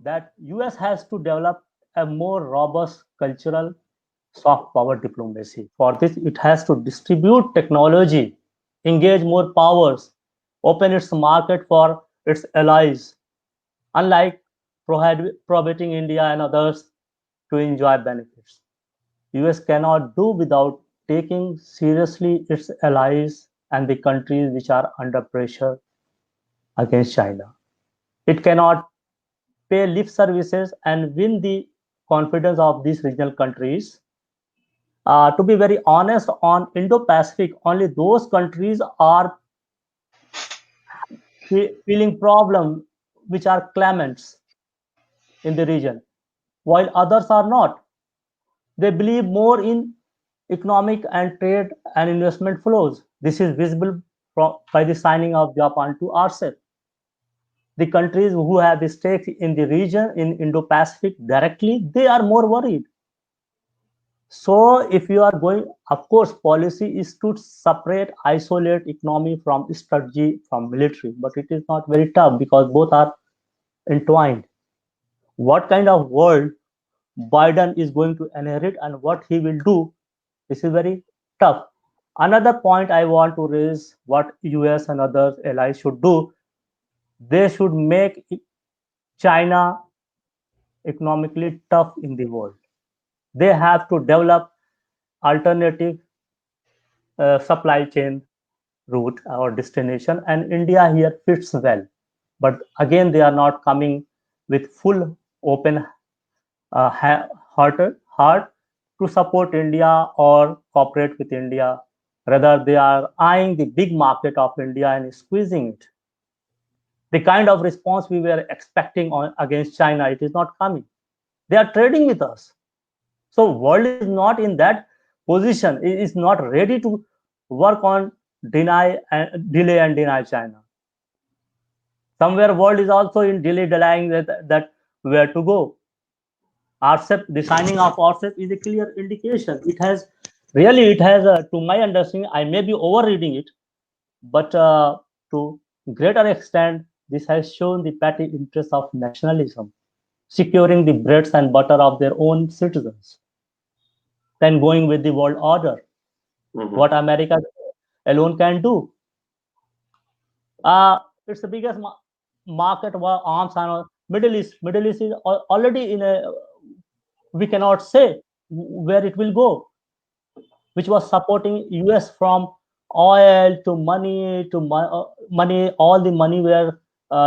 S5: that US has to develop a more robust cultural soft power diplomacy. For this, it has to distribute technology, engage more powers, open its market for its allies, unlike prohibiting India and others to enjoy benefits. US cannot do without taking seriously its allies and the countries which are under pressure against China. It cannot pay lip services and win the confidence of these regional countries. To be very honest, on Indo-Pacific, only those countries are feeling problems which are claimants in the region, while others are not. They believe more in economic and trade and investment flows. This is visible by the signing of Japan to RCEP. The countries who have the stakes in the region, in Indo-Pacific directly, they are more worried. So if you are going, of course, policy is to separate, isolate economy from strategy, from military, but it is not very tough because both are entwined. What kind of world Biden is going to inherit and what he will do, this is very tough. Another point I want to raise, what US and other allies should do, they should make China economically tough in the world. They have to develop alternative supply chain route or destination, and India here fits well. But again, they are not coming with full open heart to support India or cooperate with India. Rather, they are eyeing the big market of India and squeezing it. The kind of response we were expecting against China, it is not coming. They are trading with us. So world is not in that position. It is not ready to work on delay and deny China. Somewhere world is also in delaying that where to go. RCEP, the signing of RCEP is a clear indication. It has, to my understanding, I may be overreading it, but to greater extent, this has shown the petty interest of nationalism, securing the bread and butter of their own citizens, than going with the world order. What America alone can do. It's the biggest market for arms and Middle East. Middle East is already in a, we cannot say where it will go, which was supporting US from oil to money money. All the money were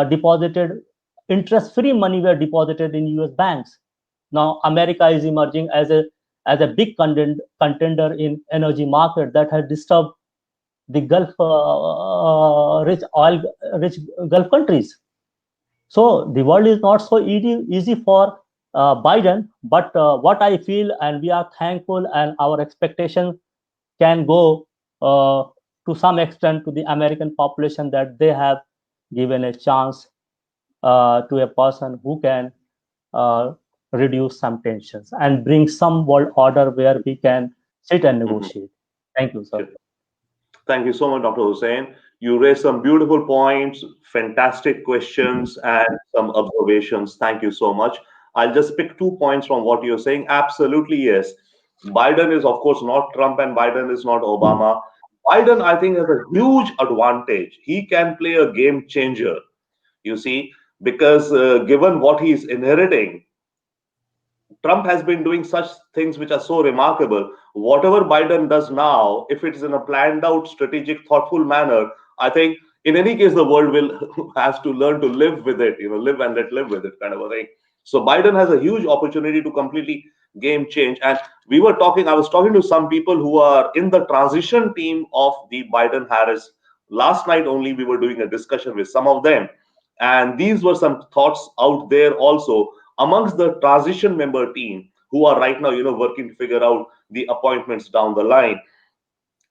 S5: deposited, interest-free money were deposited in US banks. Now America is emerging as a big contender in energy market that has disturbed the Gulf rich Gulf countries. So the world is not so easy for Biden, but what I feel, and we are thankful, and our expectation can go to some extent to the American population that they have given a chance to a person who can uh, reduce some tensions and bring some world order where we can sit and negotiate. Thank you, sir.
S1: Thank you so much, Dr. Hussain. You raised some beautiful points, fantastic questions, and some observations. Thank you so much. I'll just pick 2 points from what you're saying. Absolutely, yes. Biden is, of course, not Trump, and Biden is not Obama. Biden, I think, has a huge advantage. He can play a game changer, you see, because given what he's inheriting, Trump has been doing such things which are so remarkable. Whatever Biden does now, if it is in a planned out, strategic, thoughtful manner, I think in any case the world will has to learn to live with it, live and let live with it, kind of a thing. So Biden has a huge opportunity to completely game change. And I was talking to some people who are in the transition team of the Biden Harris. Last night only we were doing a discussion with some of them. And these were some thoughts out there also amongst the transition member team who are right now, working to figure out the appointments down the line.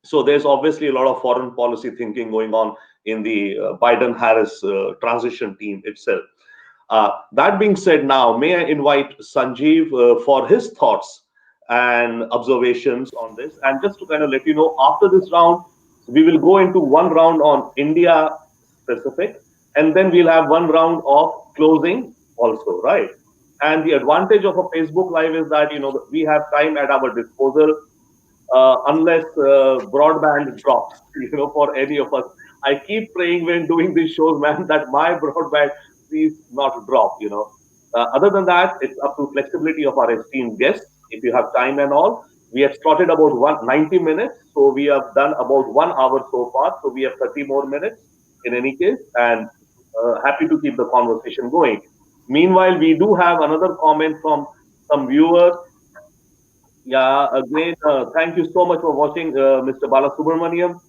S1: So there's obviously a lot of foreign policy thinking going on in the Biden-Harris transition team itself. That being said, now may I invite Sanjeev for his thoughts and observations on this. And just to kind of let you know, after this round, we will go into one round on India specific, and then we'll have one round of closing also, right? And the advantage of a Facebook Live is that we have time at our disposal, unless broadband drops, for any of us. I keep praying when doing these shows, man, that my broadband please not drop. Other than that, it's up to flexibility of our esteemed guests. If you have time and all, we have started about 90 minutes, so we have done about 1 hour so far. So we have 30 more minutes in any case, and happy to keep the conversation going. Meanwhile, we do have another comment from some viewers. Yeah, again, thank you so much for watching, Mr. Balasubramaniam.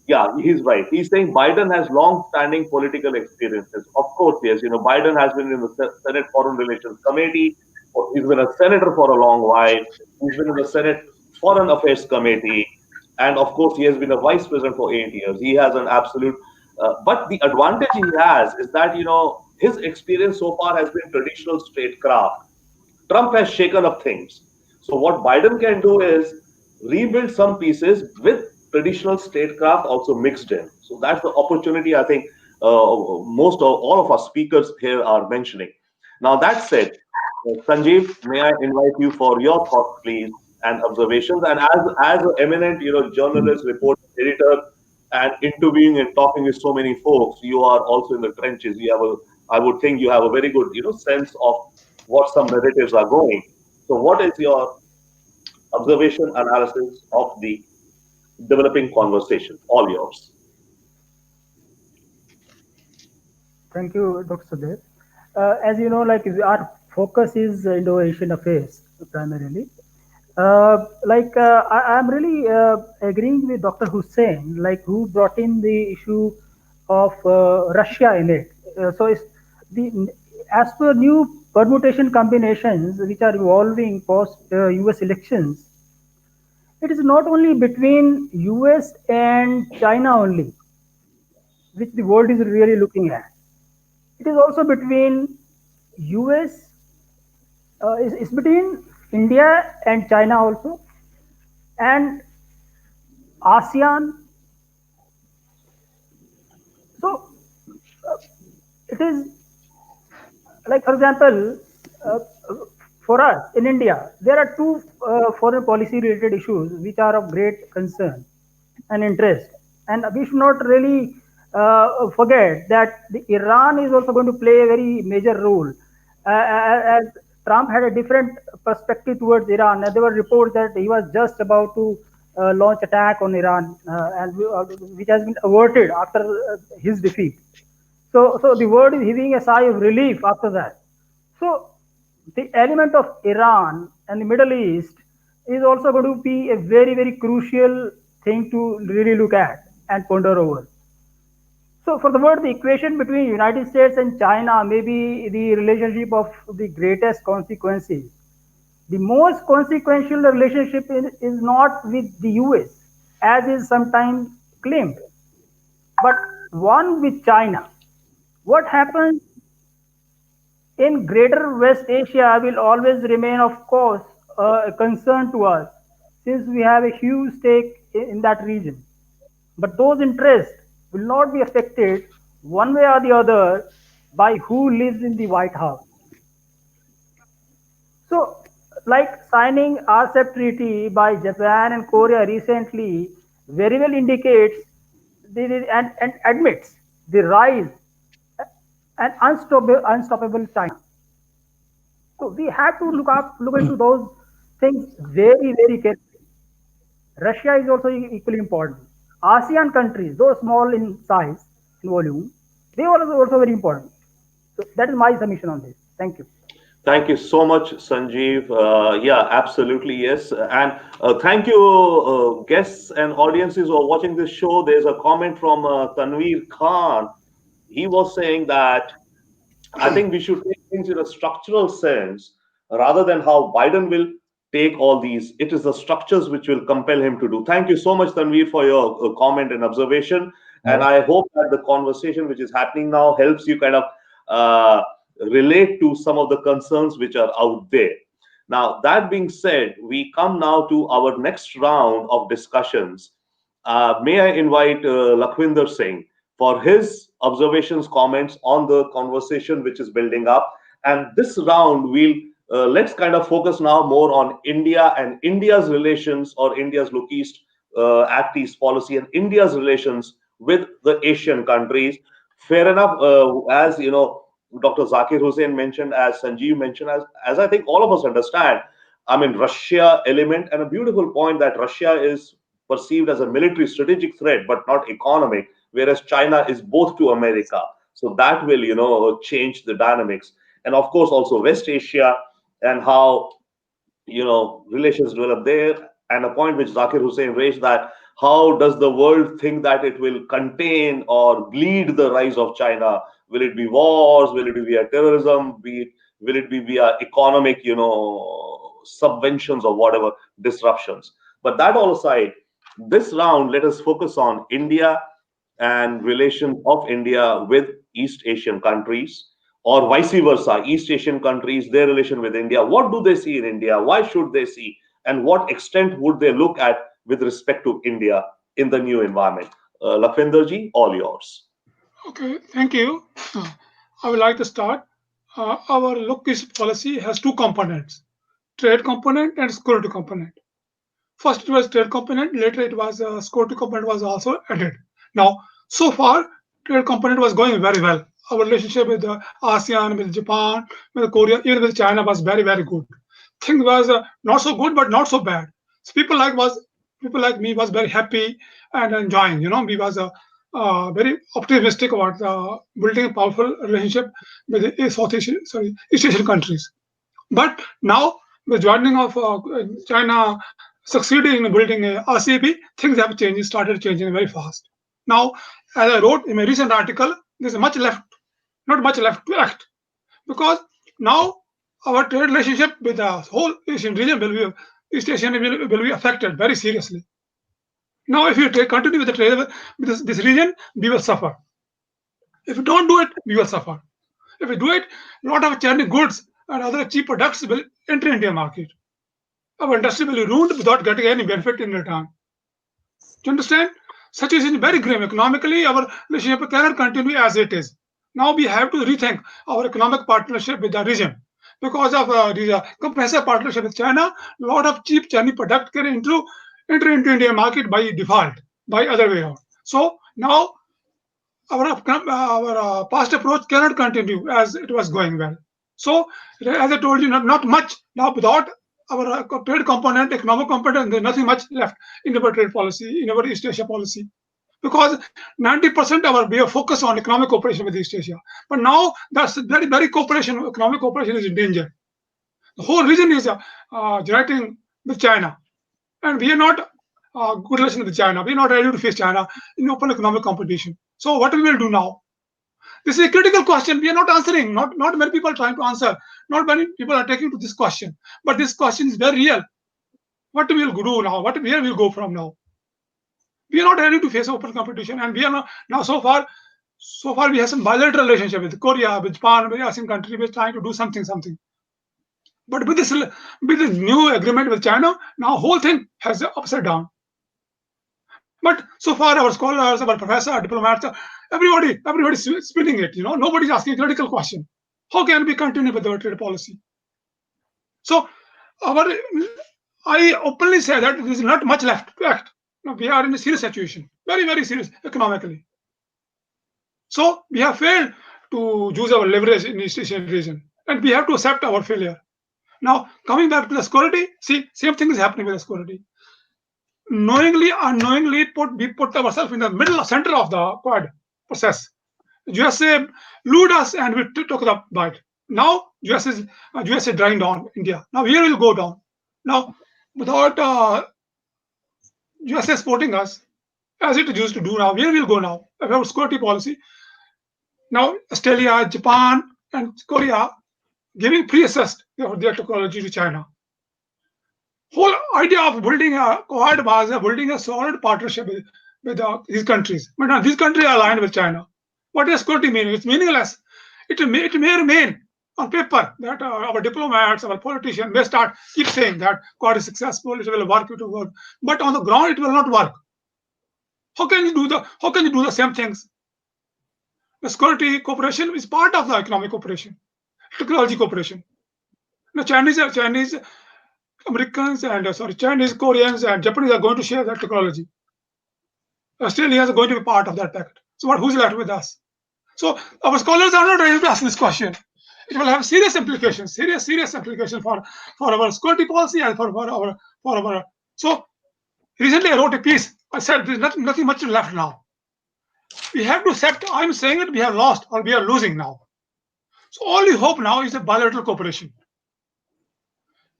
S1: Yeah, he's right. He's saying Biden has long-standing political experiences. Of course, yes. Biden has been in the Senate Foreign Relations Committee. He's been a senator for a long while. He's been in the Senate Foreign Affairs Committee, and of course, he has been a vice president for 8 years. He has an absolute. But the advantage he has is that his experience so far has been traditional statecraft. Trump has shaken up things. So what Biden can do is rebuild some pieces with traditional statecraft also mixed in. So that's the opportunity I think most of all of our speakers here are mentioning. Now that said, Sanjeev, may I invite you for your thoughts, please, and observations? And as an eminent, journalist, reporter, editor, and interviewing and talking with so many folks, you are also in the trenches. I would think you have a very good, sense of what some narratives are going. So, what is your observation, analysis of the developing conversation? All yours.
S6: Thank you, Dr. Sachdev. As you know, like our focus is Indo-Asian affairs primarily. I'm really agreeing with Dr. Hussain, like who brought in the issue of Russia in it. So it's the as per new permutation combinations which are evolving post U.S. elections, it is not only between US and China only, which the world is really looking at. It is also between US, it's between India and China also, and ASEAN. So it is like, for example, uh, for us in India, there are two foreign policy related issues which are of great concern and interest. And we should not really forget that the Iran is also going to play a very major role. As Trump had a different perspective towards Iran, and there were reports that he was just about to launch attack on Iran, which has been averted after his defeat. So the world is heaving a sigh of relief after that. So the element of Iran and the Middle East is also going to be a very, very crucial thing to really look at and ponder over. So for the world, the equation between United States and China may be the relationship of the greatest consequences. The most consequential relationship is not with the US, as is sometimes claimed, but one with China. What happens in greater West Asia will always remain, of course, a concern to us since we have a huge stake in that region. But those interests will not be affected one way or the other by who lives in the White House. So, like signing RCEP treaty by Japan and Korea recently very well indicates and admits the rise and unstoppable China. So we have to look into those things very, very carefully. Russia is also equally important. ASEAN countries, though small in size, in volume, they are also very important. So that is my submission on this. Thank you.
S1: Thank you so much, Sanjeev. Yeah, absolutely, yes. And thank you, guests and audiences who are watching this show. There's a comment from Tanveer Khan. He was saying that I think we should take things in a structural sense rather than how Biden will take all these. It is the structures which will compel him to do. Thank you so much, Tanveer, for your comment and observation. And I hope that the conversation which is happening now helps you kind of uh, relate to some of the concerns which are out there. Now, that being said, we come now to our next round of discussions. May I invite Lakhvinder Singh for his observations, comments on the conversation which is building up. And this round, let's kind of focus now more on India and India's relations, or India's look east, act east policy, and India's relations with the Asian countries. Fair enough, as you know, Dr. Zakir Hussain mentioned, as Sanjeev mentioned, as I think all of us understand. I mean, Russia element, and a beautiful point that Russia is perceived as a military strategic threat, but not economic, whereas China is both to America. So that will, change the dynamics. And of course, also West Asia and how, relations develop there. And a point which Zakir Hussain raised, that how does the world think that it will contain or lead the rise of China? Will it be wars? Will it be via terrorism? Will it be via economic, subventions or whatever disruptions? But that all aside, this round, let us focus on India and relation of India with East Asian countries, or vice versa, East Asian countries, their relation with India. What do they see in India? Why should they see? And what extent would they look at with respect to India in the new environment? Lakwinder all yours.
S2: Okay, thank you. I would like to start. Our look east policy has two components: trade component and security component. First it was trade component, later it was security component was also added. Now, so far, trade component was going very well. Our relationship with ASEAN, with Japan, with Korea, even with China was very, very good. Things was not so good, but not so bad. So people like me was very happy and enjoying. We was very optimistic about building a powerful relationship with the South Asian, sorry, East Asian countries. But now, with joining of China succeeding in building a RCEP, things have changed, started changing very fast. Now, as I wrote in my recent article, there's much left, not much left to act, because now our trade relationship with the whole Asian region East Asian will be affected very seriously. Now, if you continue with the trade with this region, we will suffer. If you don't do it, we will suffer. If we do it, a lot of Chinese goods and other cheap products will enter Indian market. Our industry will be ruined without getting any benefit in return. Do you understand? Such is very grim. Economically, our relationship cannot continue as it is. Now we have to rethink our economic partnership with the region. Because of the comprehensive partnership with China, a lot of cheap Chinese product can enter into Indian market by default, by other way around. So now our past approach cannot continue as it was going well. So, as I told you, not much now without our trade component, economic component, there's nothing much left in our trade policy, in our East Asia policy. Because 90% of our we are focused on economic cooperation with East Asia. But now that's very economic cooperation is in danger. The whole region is uniting with China. And we are not good relation with China. We are not ready to face China in open economic competition. So what we will do now? This is a critical question. We are not answering. Not many people are trying to answer. Not many people are taking to this question. But this question is very real. What we will do now? Where we will go from now? We are not ready to face open competition, and we are not now. So far we have some bilateral relationship with Korea, with Japan, with ASEAN country. We're trying to do something. But with this new agreement with China, now whole thing has upside down. But so far, our scholars, our professors, our diplomats, everybody's spinning it. Nobody's asking a critical question: how can we continue with our trade policy? So, I openly say that there is not much left to act. Now, we are in a serious situation, very, very serious economically. So we have failed to use our leverage in East Asian region, and we have to accept our failure. Now, coming back to the security, see, same thing is happening with the security. Knowingly, unknowingly, we put ourselves in the center of the Quad process. USA lured us, and we took the bite. Now, USA drying down India. Now, here will go down. Now, without USA supporting us, as it used to do now, where will go now? About security policy. Now, Australia, Japan, and Korea giving pre-assessed their technology to China. Whole idea of building a Quad was building a solid partnership with these countries. But now these countries are aligned with China. What does security mean? It's meaningless. It may remain on paper that our diplomats, our politicians may keep saying that Quad is successful, it will work, it will work. But on the ground, it will not work. How can you do the same things? The security cooperation is part of the economic cooperation, technology cooperation. The Chinese Americans and Chinese, Koreans, and Japanese are going to share that technology. Australia is going to be part of that pact. So who's left with us? So our scholars are not ready to ask this question. It will have serious implications, serious implications for our security policy and for our. So recently I wrote a piece. I said there's nothing much left now. We have to accept. I'm saying that we have lost or we are losing now. So all we hope now is a bilateral cooperation.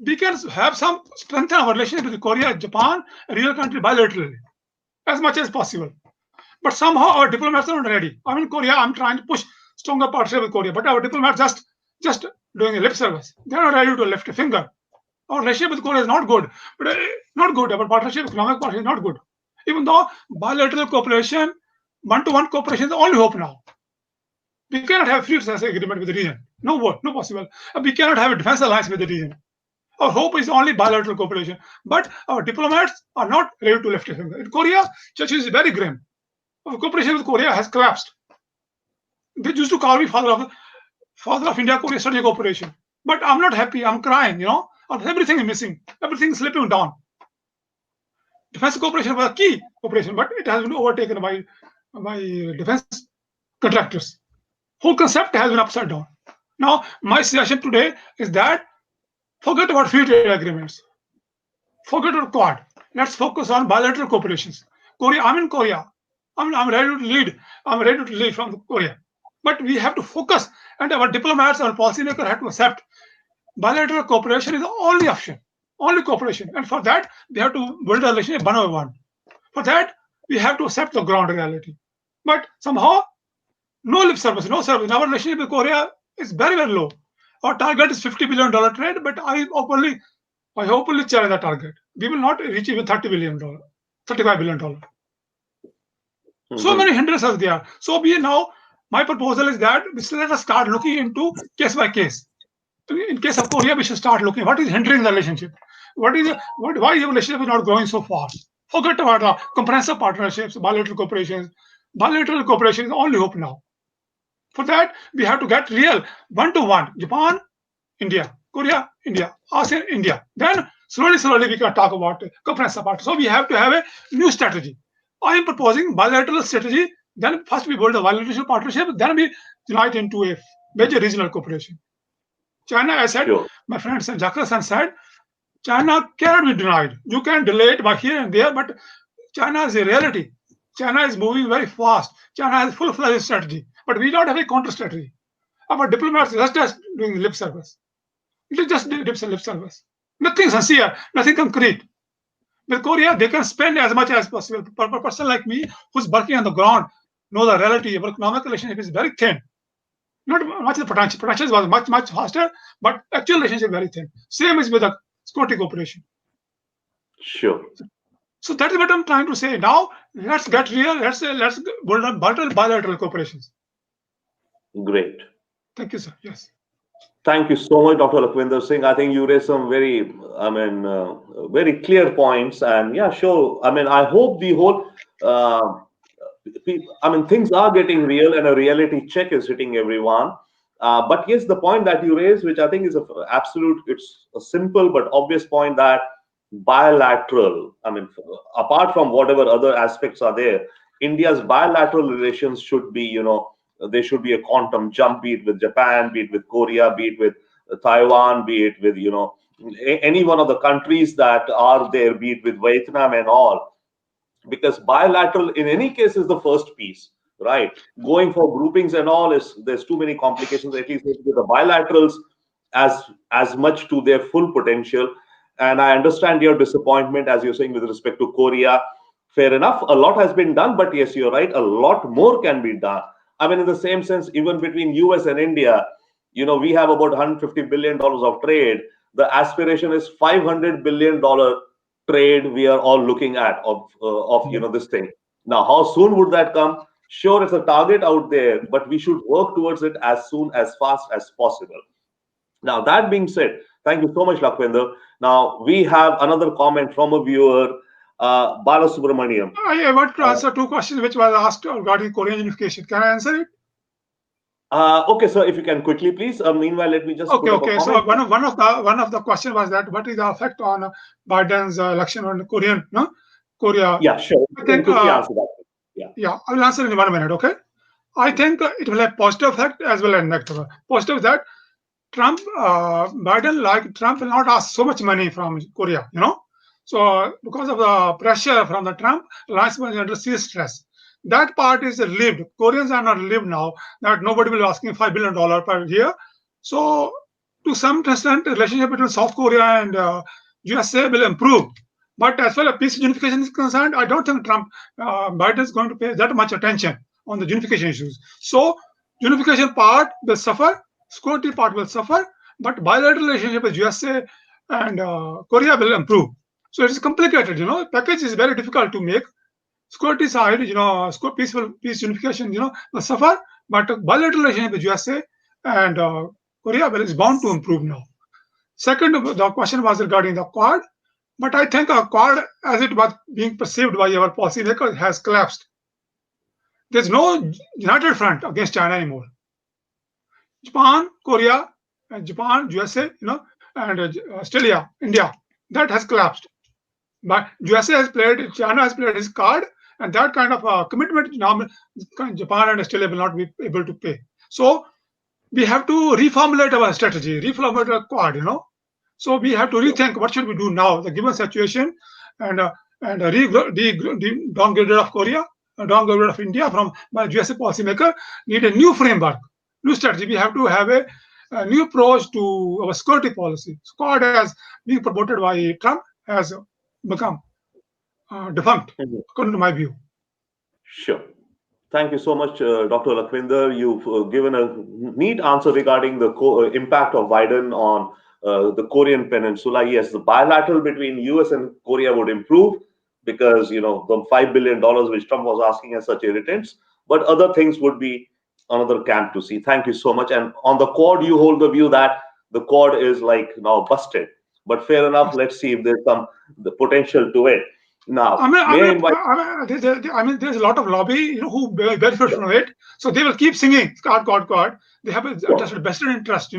S2: We can have some strengthen our relationship with Korea, Japan, a real country bilaterally, as much as possible. But somehow our diplomats are not ready. I mean, Korea, I'm trying to push stronger partnership with Korea, but our diplomats just doing a lip service. They're not ready to lift a finger. Our relationship with Korea is not good, but not good. Our partnership, economic partnership, is not good. Even though bilateral cooperation, one-to-one cooperation is the only hope now. We cannot have free trade agreement with the region. No possible. We cannot have a defense alliance with the region. Our hope is only bilateral cooperation. But our diplomats are not ready to lift a finger. In Korea, situation is very grim. Our cooperation with Korea has collapsed. They used to call me father of India-Korea strategic cooperation. But I'm not happy. I'm crying. Everything is missing. Everything is slipping down. Defense cooperation was a key cooperation, but it has been overtaken by defense contractors. Whole concept has been upside down. Now, my suggestion today is that forget about free trade agreements. Forget about Quad. Let's focus on bilateral cooperations. Korea, I'm in Korea. I'm ready to lead. I'm ready to lead from Korea. But we have to focus, and our diplomats, our policymakers have to accept bilateral cooperation is the only option, only cooperation. And for that, we have to build a relationship one by one. For that, we have to accept the ground reality. But somehow, no lip service, no service. Our relationship with Korea is very, very low. Our target is $50 billion trade, but I hopefully challenge that target. We will not reach even $30 billion, $35 billion. So many hindrances there. So my proposal is that let us start looking into case by case. In case of Korea, we should start looking what is hindering the relationship. Why the relationship is not growing so fast? Forget about the comprehensive partnerships, bilateral cooperations. Bilateral cooperation is the only hope now. For that, we have to get real one-to-one. Japan, India, Korea, India, ASEAN, India. Then slowly we can talk about comprehensive partnership. So we have to have a new strategy. I am proposing bilateral strategy. Then first we build a bilateral partnership. Then we unite into a major regional cooperation. China, I said, my friend Jakarta said, China cannot be denied. You can delay it by here and there, but China is a reality. China is moving very fast. China has full-fledged strategy, but we don't have a counter strategy. Our diplomats are just doing lip service. It is just lip service. Nothing sincere, nothing concrete. With Korea, they can spend as much as possible. But a person like me who's working on the ground know the reality. Our economic relationship is very thin. Not much of the potential. Potential was much faster, but actual relationship very thin. Same is with the security cooperation.
S1: Sure.
S2: So that is what I'm trying to say. Now let's get real. Let's build on bilateral cooperations.
S1: Great.
S2: Thank you, sir. Yes.
S1: Thank you so much, Dr. Lakwinder Singh. I think you raised some very, very clear points. And yeah, sure. I hope the whole, things are getting real and a reality check is hitting everyone. But yes, the point that you raised, which I think is it's a simple but obvious point that bilateral, apart from whatever other aspects are there, India's bilateral relations should be, there should be a quantum jump, be it with Japan, be it with Korea, be it with Taiwan, be it with, any one of the countries that are there, be it with Vietnam and all. Because bilateral, in any case, is the first piece, right? Going for groupings and all there's too many complications. At least with the bilaterals as much to their full potential. And I understand your disappointment, as you're saying, with respect to Korea. Fair enough. A lot has been done, but yes, you're right. A lot more can be done. In the same sense, even between US and India, We have about $150 billion of trade. The aspiration is $500 billion trade we are all looking at of this thing. Now, how soon would that come? Sure, it's a target out there, but we should work towards it as soon as fast as possible. Now, that being said, thank you so much, Lakwinder. Now, we have another comment from a viewer, Bala Subramaniam.
S2: I want to answer two questions which was asked regarding Korean unification. Can I answer it?
S1: Okay, so if you can quickly, please. Meanwhile, let me just
S2: Okay,
S1: put up a
S2: okay. So
S1: comment.
S2: one of the question was that what is the effect on Biden's election on Korea?
S1: Yeah, sure.
S2: I
S1: You can
S2: think
S1: quickly answer that.
S2: yeah, I will answer in 1 minute. Okay. I think it will have positive effect as well as negative. Positive is that Biden, like Trump, will not ask so much money from Korea. So because of the pressure from the Trump, alliance was under serious stress. That part is relieved. Koreans are not relieved now that nobody will be asking $5 billion per year. So to some extent, the relationship between South Korea and USA will improve. But as far as peace unification is concerned, I don't think Biden is going to pay that much attention on the unification issues. So unification part will suffer, security part will suffer, but bilateral relationship with USA and Korea will improve. So it is complicated. Package is very difficult to make. Security side, peace unification, will suffer, but bilateral relationship with USA and Korea is bound to improve now. Second, the question was regarding the Quad, but I think a Quad, as it was being perceived by our policymakers, has collapsed. There's no united front against China anymore. Japan, Korea, and Japan, USA, and Australia, India, that has collapsed. But USA has played, China has played his card, and that kind of commitment now Japan and Australia will not be able to pay. So we have to reformulate our strategy, reformulate our Quad. So we have to rethink what should we do now, the given situation, and downgrade of Korea, downgrade of India from by USA policymaker need a new framework, new strategy. We have to have a new approach to our security policy. Squad as being promoted by Trump has become defunct,
S1: Mhm.
S2: according to my view.
S1: Sure. Thank you so much, Dr. Lakwinder. You've given a neat answer regarding the impact of Biden on the Korean Peninsula. Yes, the bilateral between US and Korea would improve because, the $5 billion which Trump was asking as such irritants, but other things would be another camp to see. Thank you so much. And on the Quad, you hold the view that the Quad is like now busted. But fair enough. Let's see if there's some the potential to it. Now,
S2: I mean, I
S1: may I
S2: mean,
S1: invite?
S2: there's a lot of lobby, who benefit from it. So they will keep singing, God, God, God. They have a vested interest.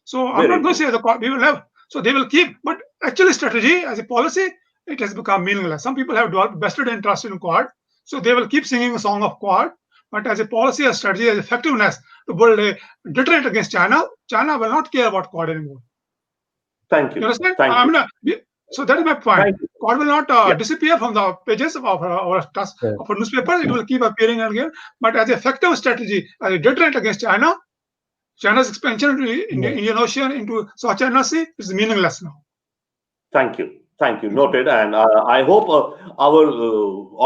S2: So I'm
S1: Very
S2: not going to
S1: true.
S2: say the God we will have. So they will keep, but actually, strategy as a policy, it has become meaningless. Some people have vested interest in Quad, so they will keep singing a song of Quad. But as a policy, a strategy, as effectiveness to build a deterrent against China, China will not care about Quad anymore.
S1: Thank
S2: You
S1: you.
S2: understand?
S1: Thank you.
S2: So that is my point.
S1: Thank you.
S2: God will not
S1: Yeah.
S2: disappear from the pages of our newspaper. It will keep appearing again. But as an effective strategy, as a deterrent against China, China's expansion into Indian Ocean, into South China Sea is meaningless now.
S1: Thank you. Thank you. Noted. And I hope our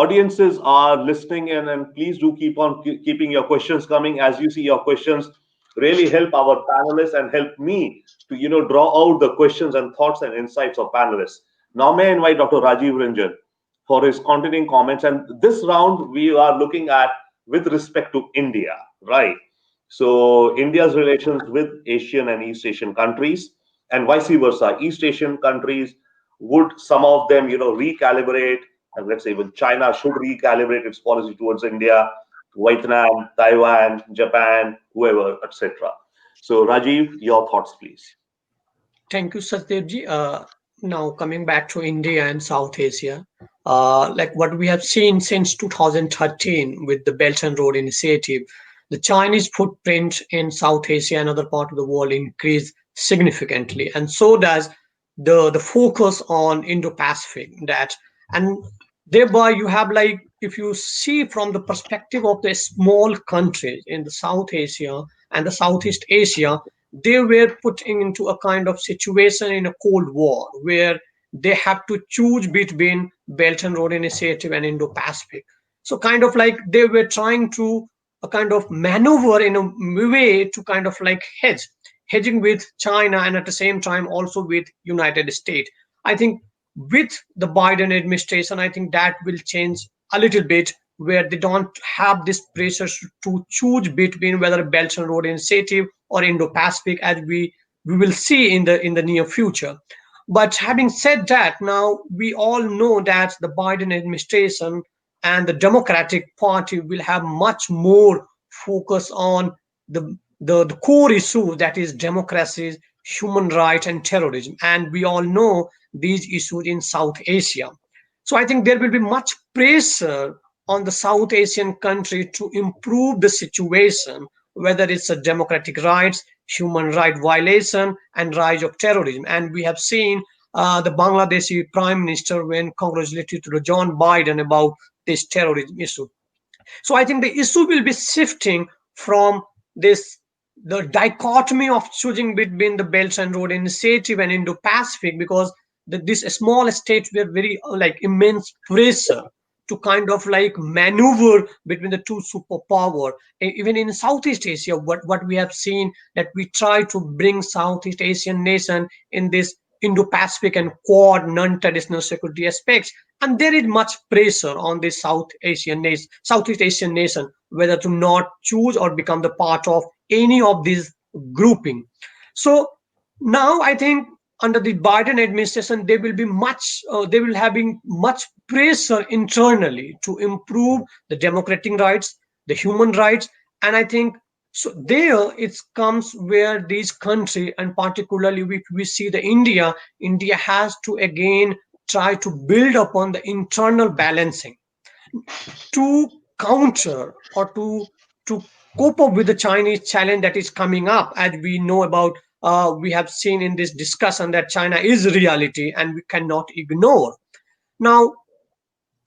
S1: audiences are listening in, and please do keep on keeping your questions coming. As you see, your questions really help our panelists and help me to draw out the questions and thoughts and insights of panelists. Now, may I invite Dr. Rajiv Ranjan for his continuing comments. And this round we are looking at with respect to India, right? So India's relations with Asian and East Asian countries, and vice versa. East Asian countries, would some of them, recalibrate, and let's say even China should recalibrate its policy towards India, Vietnam, Taiwan, Japan, whoever, etc. So Rajiv, your thoughts, please.
S3: Thank you, Satyaji. Now coming back to India and South Asia, like what we have seen since 2013 with the Belt and Road Initiative, the Chinese footprint in South Asia and other part of the world increased significantly, and so does the focus on Indo-Pacific. That and thereby you have, like, if you see from the perspective of the small countries in the South Asia and the Southeast Asia, they were put into a kind of situation in a Cold War where they have to choose between Belt and Road Initiative and Indo-Pacific. So kind of like they were trying to a kind of maneuver in a way to kind of like hedging with China and at the same time also with United States. I think with the Biden administration, I think that will change a little bit, where they don't have this pressure to choose between whether Belt and Road Initiative or Indo-Pacific, as we will see in the near future. But having said that, now we all know that the Biden administration and the Democratic Party will have much more focus on the core issue, that is democracy, human rights, and terrorism. And we all know these issues in South Asia. So I think there will be much pressure on the South Asian country to improve the situation, whether it's a democratic rights, human right violation, and rise of terrorism. And we have seen the Bangladeshi Prime Minister when congratulated to the John Biden about this terrorism issue. So I think the issue will be shifting from this the dichotomy of choosing between the Belt and Road Initiative and Indo-Pacific, because this small states were very like immense pressure to kind of like maneuver between the two superpower. Even in Southeast Asia, what we have seen, that we try to bring Southeast Asian nation in this Indo-Pacific and Quad non-traditional security aspects, and there is much pressure on the Southeast Asian nation, whether to not choose or become the part of any of these grouping. So now I think under the Biden administration, they will having much pressure internally to improve the democratic rights, the human rights. And I think so there it comes where these country, and particularly we see the India has to again try to build upon the internal balancing to counter or to cope up with the Chinese challenge that is coming up. As we know about, we have seen in this discussion that China is reality and we cannot ignore. Now,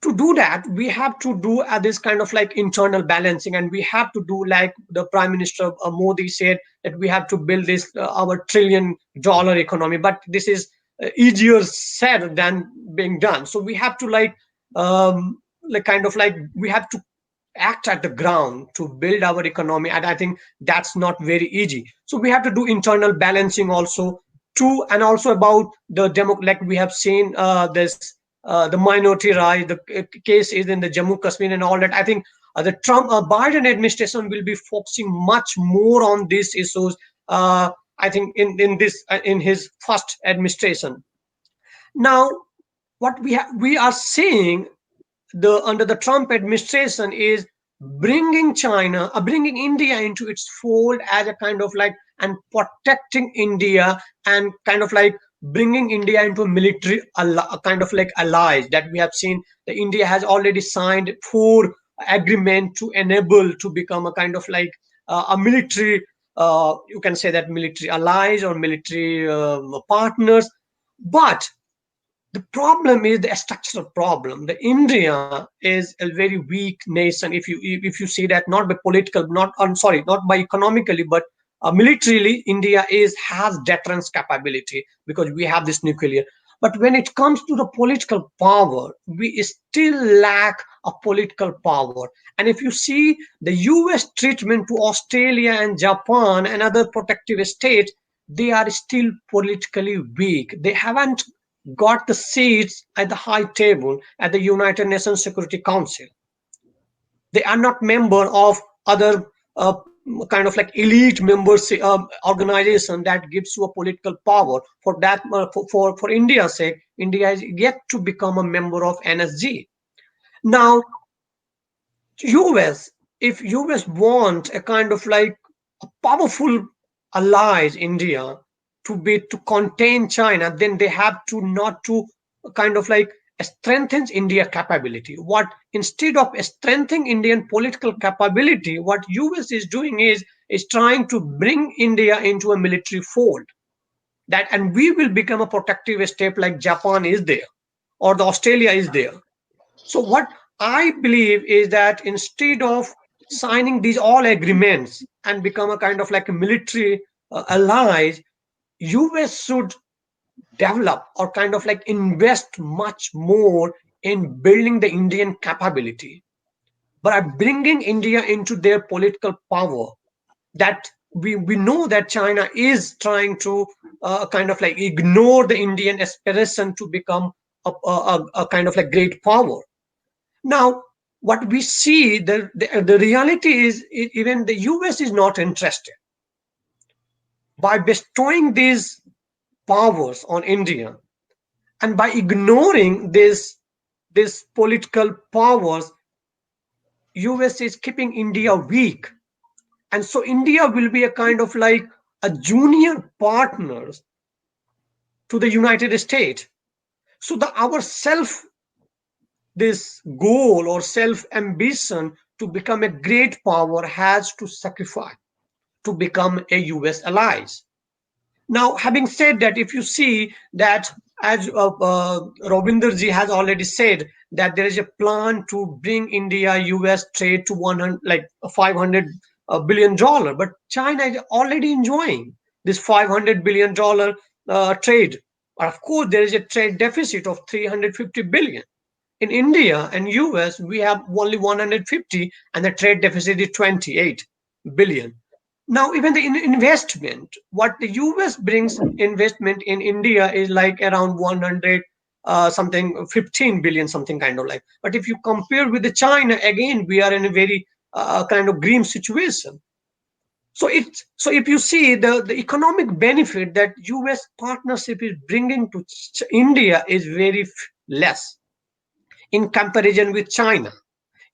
S3: to do that, we have to do this kind of like internal balancing, and we have to do like the Prime Minister Modi said, that we have to build this our $1 trillion economy. But this is easier said than being done. So we have to like kind of like we have to act at the ground to build our economy, and I think that's not very easy. So we have to do internal balancing also too, and also about the demo, like we have seen this the minority right, the case is in the Jammu Kashmir and all that. I think the Trump Biden administration will be focusing much more on these issues, I think in this in his first administration. Now what we are seeing the under the Trump administration is bringing India into its fold as a kind of like, and protecting India, and kind of like bringing India into a military a kind of like allies, that we have seen that India has already signed 4 agreement to enable to become a kind of like a military, you can say that military allies or military partners. But the problem is the structural problem. The India is a very weak nation. If you see that, not by political, not I'm sorry, not by economically, but militarily, India is has deterrence capability because we have this nuclear. But when it comes to the political power, we still lack a political power. And if you see the US treatment to Australia and Japan and other protective states, they are still politically weak. They haven't got the seats at the high table at the United Nations Security Council. They are not member of other kind of like elite members organization that gives you a political power. For that, for India's sake, India is yet to become a member of NSG. Now, US, if US want a kind of like a powerful allies India to contain China, then they have to not to kind of like strengthens India capability. What instead of strengthening Indian political capability, what US is doing is trying to bring India into a military fold. That, and we will become a protective state like Japan is there or the Australia is there. So what I believe is that instead of signing these all agreements and become a kind of like a military allies, US should develop or kind of like invest much more in building the Indian capability. by bringing India into their political power. That we know that China is trying to kind of like ignore the Indian aspiration to become a kind of like great power. Now, what we see, the reality is even the US is not interested. By bestowing these powers on India and by ignoring this political powers, US is keeping India weak. And so India will be a kind of like a junior partner to the United States. So our self, this goal or self ambition to become a great power has to sacrifice to become a US allies. Now, having said that, if you see that, as Robinder ji has already said, that there is a plan to bring India-US trade to 100, like $500 billion, but China is already enjoying this $500 billion trade. Of course, there is a trade deficit of 350 billion. In India and US, we have only 150, and the trade deficit is 28 billion. Now, even the investment, what the US brings investment in India is like around 100 something 15 billion, something kind of like. But if you compare with the China, again, we are in a very kind of grim situation. So if you see the economic benefit that US partnership is bringing to India is very less in comparison with China.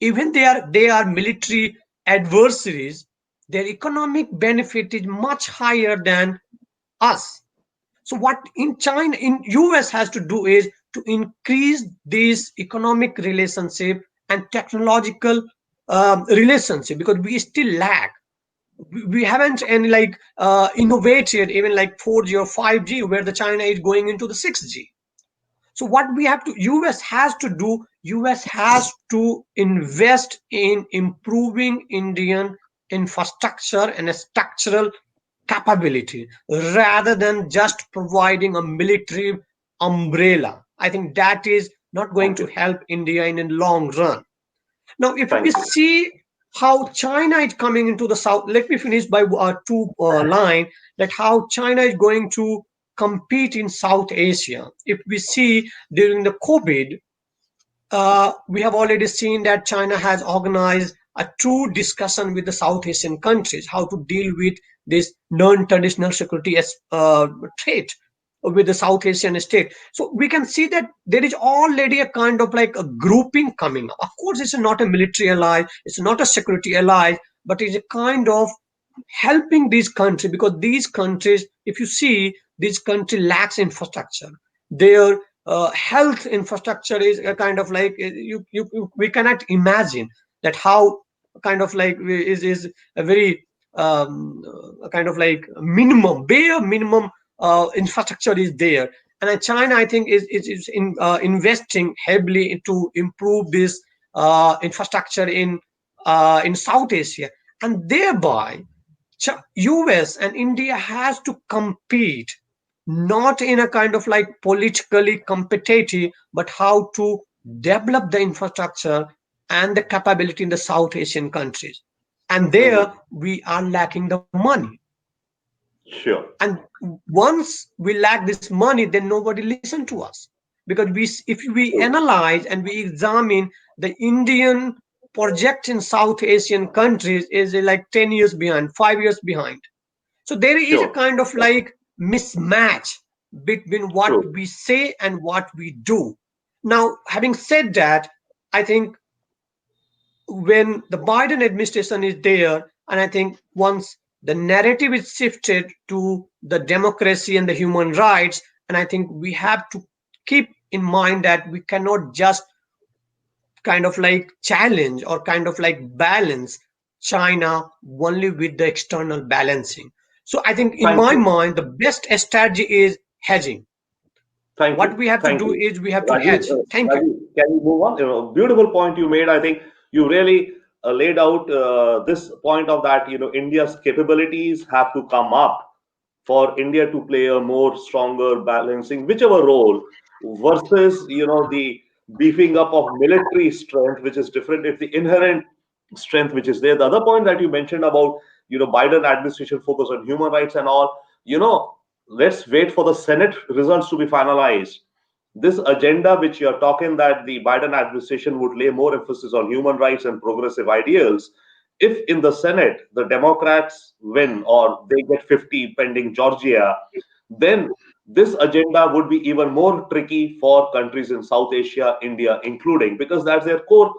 S3: Even they are military adversaries, their economic benefit is much higher than us. So what in China, in US has to do is to increase this economic relationship and technological relationship, because we still lack. We haven't any like innovated even like 4G or 5G, where the China is going into the 6G. So what we have to US has to do, US has to invest in improving Indian infrastructure and a structural capability rather than just providing a military umbrella. I think that is not going
S1: Thank
S3: to
S1: you.
S3: help India in a long run. Now, if we
S1: Thank you.
S3: see how China is coming into the south, let me finish by two line, that how China is going to compete in South Asia. If we see during the COVID, we have already seen that China has organized a true discussion with the South Asian countries how to deal with this non-traditional security threat with the South Asian state. So we can see that there is already a kind of like a grouping coming up. Of course, it's not a military ally, it's not a security ally, but it's a kind of helping these countries, because these countries, if you see, these country lacks infrastructure. Their health infrastructure is a kind of like we cannot imagine that how kind of like is a very a kind of like minimum bare minimum infrastructure is there. And China, I think, is investing heavily to improve this infrastructure in South Asia, and thereby US and India has to compete not in a kind of like politically competitive, but how to develop the infrastructure and the capability in the South Asian countries. And there
S1: Mhm.
S3: we are lacking the money.
S1: Sure.
S3: And once we lack this money, then nobody listen to us, because if we
S1: True.
S3: analyze and we examine the Indian project in South Asian countries is like 10 years behind, 5 years behind. So there is a
S1: Sure.
S3: kind of like mismatch between what
S1: True.
S3: we say and what we do. Now, having said that, I think when the Biden administration is there, and I think once the narrative is shifted to the democracy and the human rights, and I think we have to keep in mind that we cannot just kind of like challenge or kind of like balance China only with the external balancing. So I think in
S1: Thank
S3: my
S1: you.
S3: mind, the best strategy is hedging.
S1: Thank
S3: What
S1: you.
S3: we have to
S1: Thank
S3: do
S1: you.
S3: is we have to
S1: Rajiv,
S3: hedge. Thank you.
S1: Rajiv, can you move on? Beautiful point you made. I think you really laid out this point of that, India's capabilities have to come up for India to play a more stronger balancing, whichever role, versus, the beefing up of military strength, which is different. If the inherent strength which is there. The other point that you mentioned about, Biden administration focus on human rights and all, let's wait for the Senate results to be finalized. This agenda which you're talking, that the Biden administration would lay more emphasis on human rights and progressive ideals, if in the Senate the Democrats win or they get 50 pending Georgia, then this agenda would be even more tricky for countries in South Asia, India including, because that's their core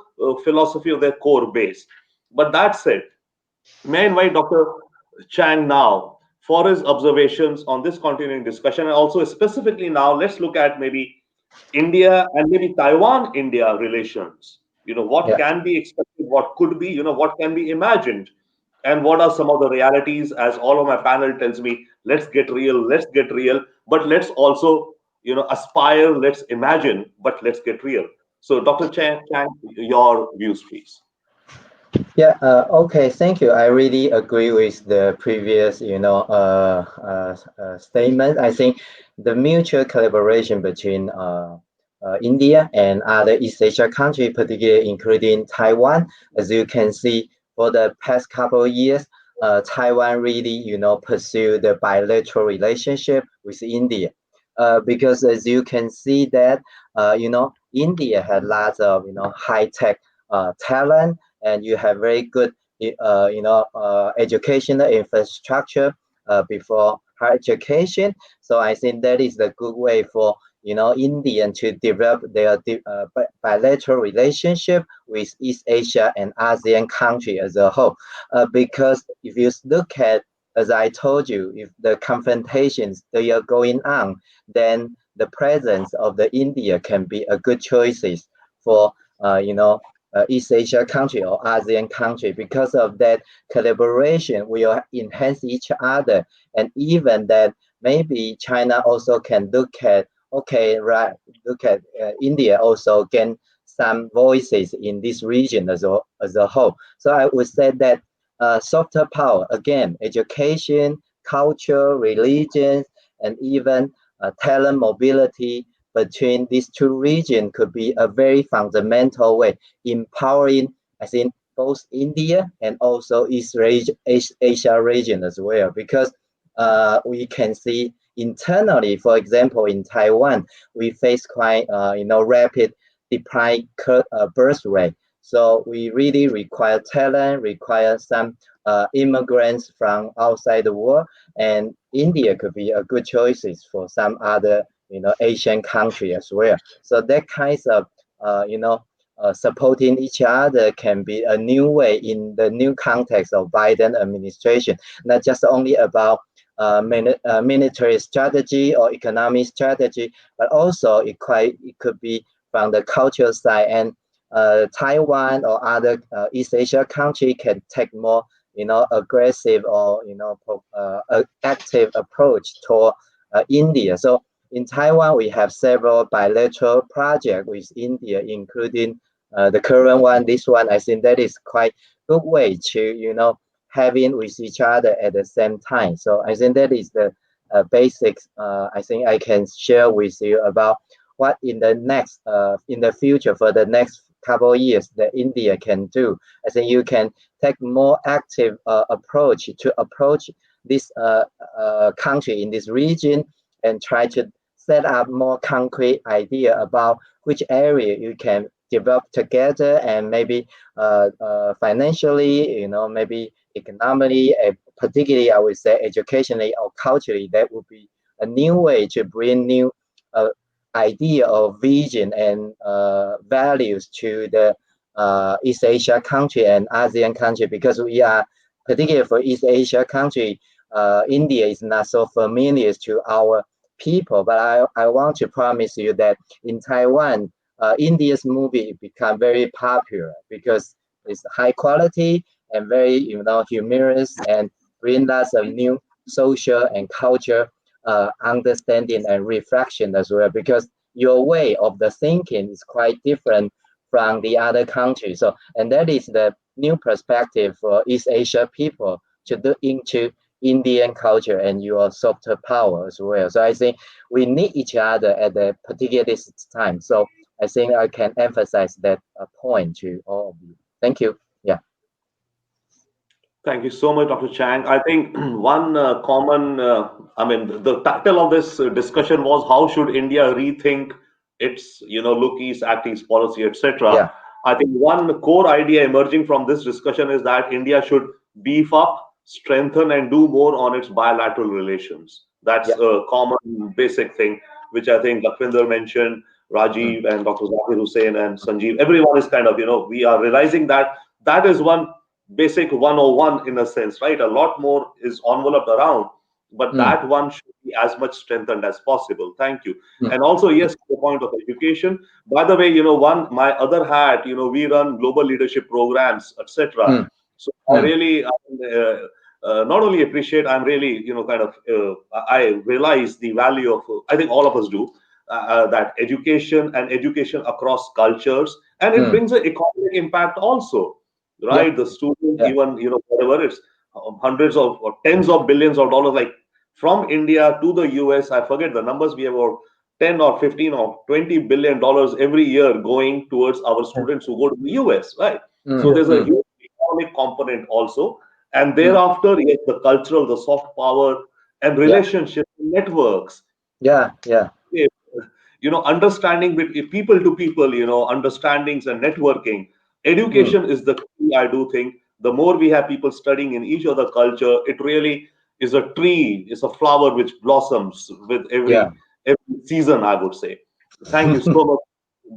S1: philosophy of their core base. But that said, may I invite Dr. Chang now for his observations on this continuing discussion, and also specifically now let's look at maybe India and maybe Taiwan India relations. What
S4: Yeah.
S1: can be expected, what could be, what can be imagined, and what are some of the realities, as all of my panel tells me, let's get real, let's get real, but let's also, aspire, let's imagine, but let's get real. So, Dr. Chang, your views, please.
S4: Yeah, okay, thank you. I really agree with the previous, statement. I think the mutual collaboration between India and other East Asia countries, particularly including Taiwan, as you can see, for the past couple of years, Taiwan really, pursue the bilateral relationship with India, because as you can see that, India had lots of, high tech talent, and you have very good educational infrastructure before higher education. So I think that is the good way for Indian to develop their bilateral relationship with East Asia and ASEAN country as a whole. Because if you look at, as I told you, if the confrontations that are going on, then the presence of the India can be a good choices for East Asia country or ASEAN country. Because of that collaboration, we will enhance each other, and even that maybe China also can look at, okay, right, look at India also gain some voices in this region as a whole. So I would say that softer power, again, education, culture, religions, and even talent mobility between these two regions could be a very fundamental way empowering, I think, both India and also East Asia region as well. Because we can see internally, for example, in Taiwan, we face quite rapid decline birth rate. So we really require talent, require some immigrants from outside the world, and India could be a good choices for some other Asian country as well. So that kinds of supporting each other can be a new way in the new context of Biden administration, not just only about military strategy or economic strategy, but also it could be from the cultural side. And Taiwan or other East Asia country can take more aggressive or active approach toward India. So in Taiwan, we have several bilateral projects with India, including the current one. This one, I think that is quite good way to having with each other at the same time. So I think that is the basics. I think I can share with you about what in the future for the next couple of years that India can do. I think you can take more active approach to approach this country in this region, and try to set up more concrete idea about which area you can develop together, and maybe financially, maybe economically, particularly I would say educationally or culturally. That would be a new way to bring new idea of vision and values to the East Asia country and ASEAN country, because we are, particularly for East Asia country, India is not so familiar to our people. But I want to promise you that in Taiwan, India's movie become very popular because it's high quality and very humorous, and bring lots of new social and culture understanding and reflection as well. Because your way of the thinking is quite different from the other countries. So, and that is the new perspective for East Asia people to look into Indian culture and your soft power as well. So I think we need each other at the particular time. So I think I can emphasize that point to all of you. Thank you. Yeah.
S1: Thank you so much, Dr. Chang. I think one common, I mean, the title of this discussion was how should India rethink its, look east, act east policy, etc.
S4: Yeah.
S1: I think one core idea emerging from this discussion is that India should beef up, strengthen, and do more on its bilateral relations. That's
S4: Yeah.
S1: a common basic thing, which I think Lakwinder mentioned,
S4: Mm,
S1: Rajiv and Dr. Zakir Hussain and Sanjeev. Everyone is kind of, we are realizing that that is one basic 101 in a sense, right? A lot more is enveloped around, but
S4: mm,
S1: that one should be as much strengthened as possible. Thank you.
S4: mm,
S1: And also, yes, the point of education. By the way, one my other hat, we run global leadership programs, etc.
S4: mm,
S1: So I
S4: mm,
S1: really not only appreciate, I'm really, kind of, I realize the value of, I think all of us do, that education and education across cultures, and it
S4: mm.
S1: brings an economic impact also,
S4: Yeah.
S1: right? The student,
S4: Yeah.
S1: even, whatever it's hundreds of or tens of billions of dollars, like from India to the US, I forget the numbers, we have about 10 or 15 or 20 billion dollars every year going towards our
S5: Yeah.
S1: students who go to the US, right? So
S4: Mm,
S5: Yes.
S1: there's a
S4: mm,
S1: huge economic component also. And
S4: mm.
S1: thereafter, yes, the cultural, the soft power, and
S4: Yeah.
S1: relationship networks,
S4: Yeah. Yeah.
S1: understanding with people to people, understandings and networking.
S4: Mm,
S1: Education is the key, I do think. The more we have people studying in each other culture, it really is a tree, is a flower which blossoms with
S4: yeah.
S1: every season, I would say. Thank you so much,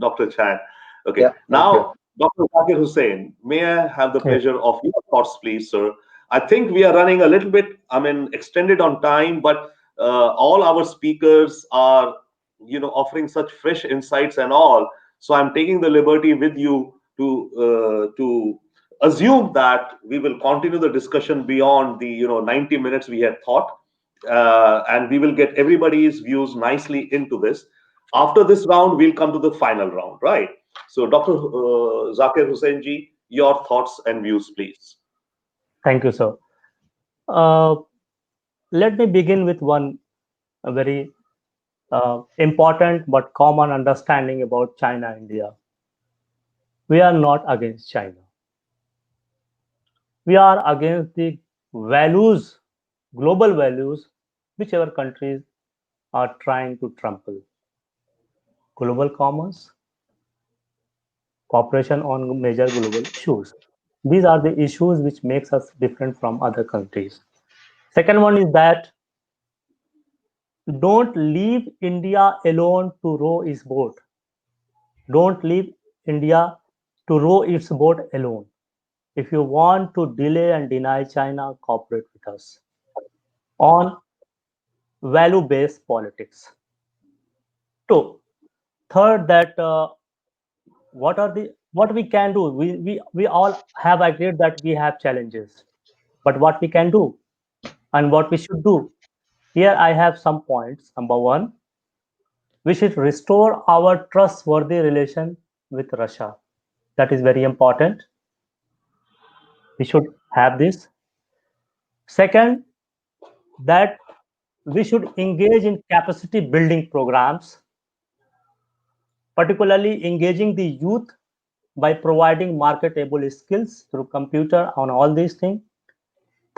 S1: Dr. Chan. Okay,
S4: Yeah. Thank you.
S1: now, Dr. Zakir Hussain, may I have the
S5: Yes.
S1: pleasure of your thoughts, please, sir? I think we are running a little bit, I mean, extended on time, but all our speakers are, offering such fresh insights and all. So I'm taking the liberty with you to assume that we will continue the discussion beyond the 90 minutes we had thought, and we will get everybody's views nicely into this. After this round, we'll come to the final round, right? So, Dr. Zakir Hussain ji, your thoughts and views, please.
S5: Thank you, sir. Uh, Let me begin with one very important but common understanding about China India. We are not against China. We are against the values, global values, which our countries are trying to trample. Global commerce, cooperation on major global issues. These are the issues which makes us different from other countries. Second one is that don't leave India alone to row its boat. Don't leave India to row its boat alone. If you want to delay and deny China, cooperate with us on value-based politics. Two, third, that what we can do. We all have agreed that we have challenges, but what we can do and what we should do. Here I have some points. Number one, we should restore our trustworthy relation with Russia. That is very important. We should have this. Second, that we should engage in capacity building programs, particularly engaging the youth by providing marketable skills through computer on all these things.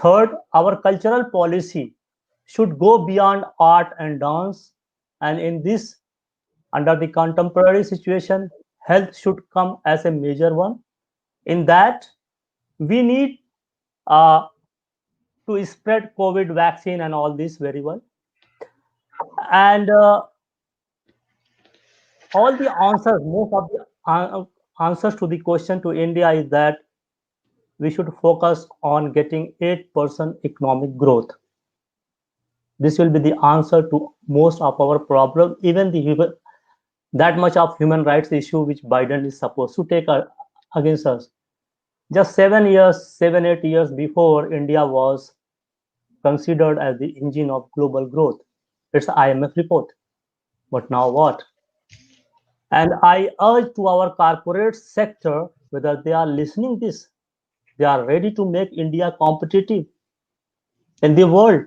S5: Third, our cultural policy should go beyond art and dance. And in this, under the contemporary situation, health should come as a major one. In that, we need uh, to spread COVID vaccine and all this very well. And all the answers, most of the answers to the question to India is that we should focus on getting 8% economic growth. This will be the answer to most of our problem, even the that much of human rights issue which Biden is supposed to take against us. Just 7 years, 8 years before, India was considered as the engine of global growth. It's IMF report. But now what? And I urge to our corporate sector whether they are listening this, they are ready to make India competitive in the world.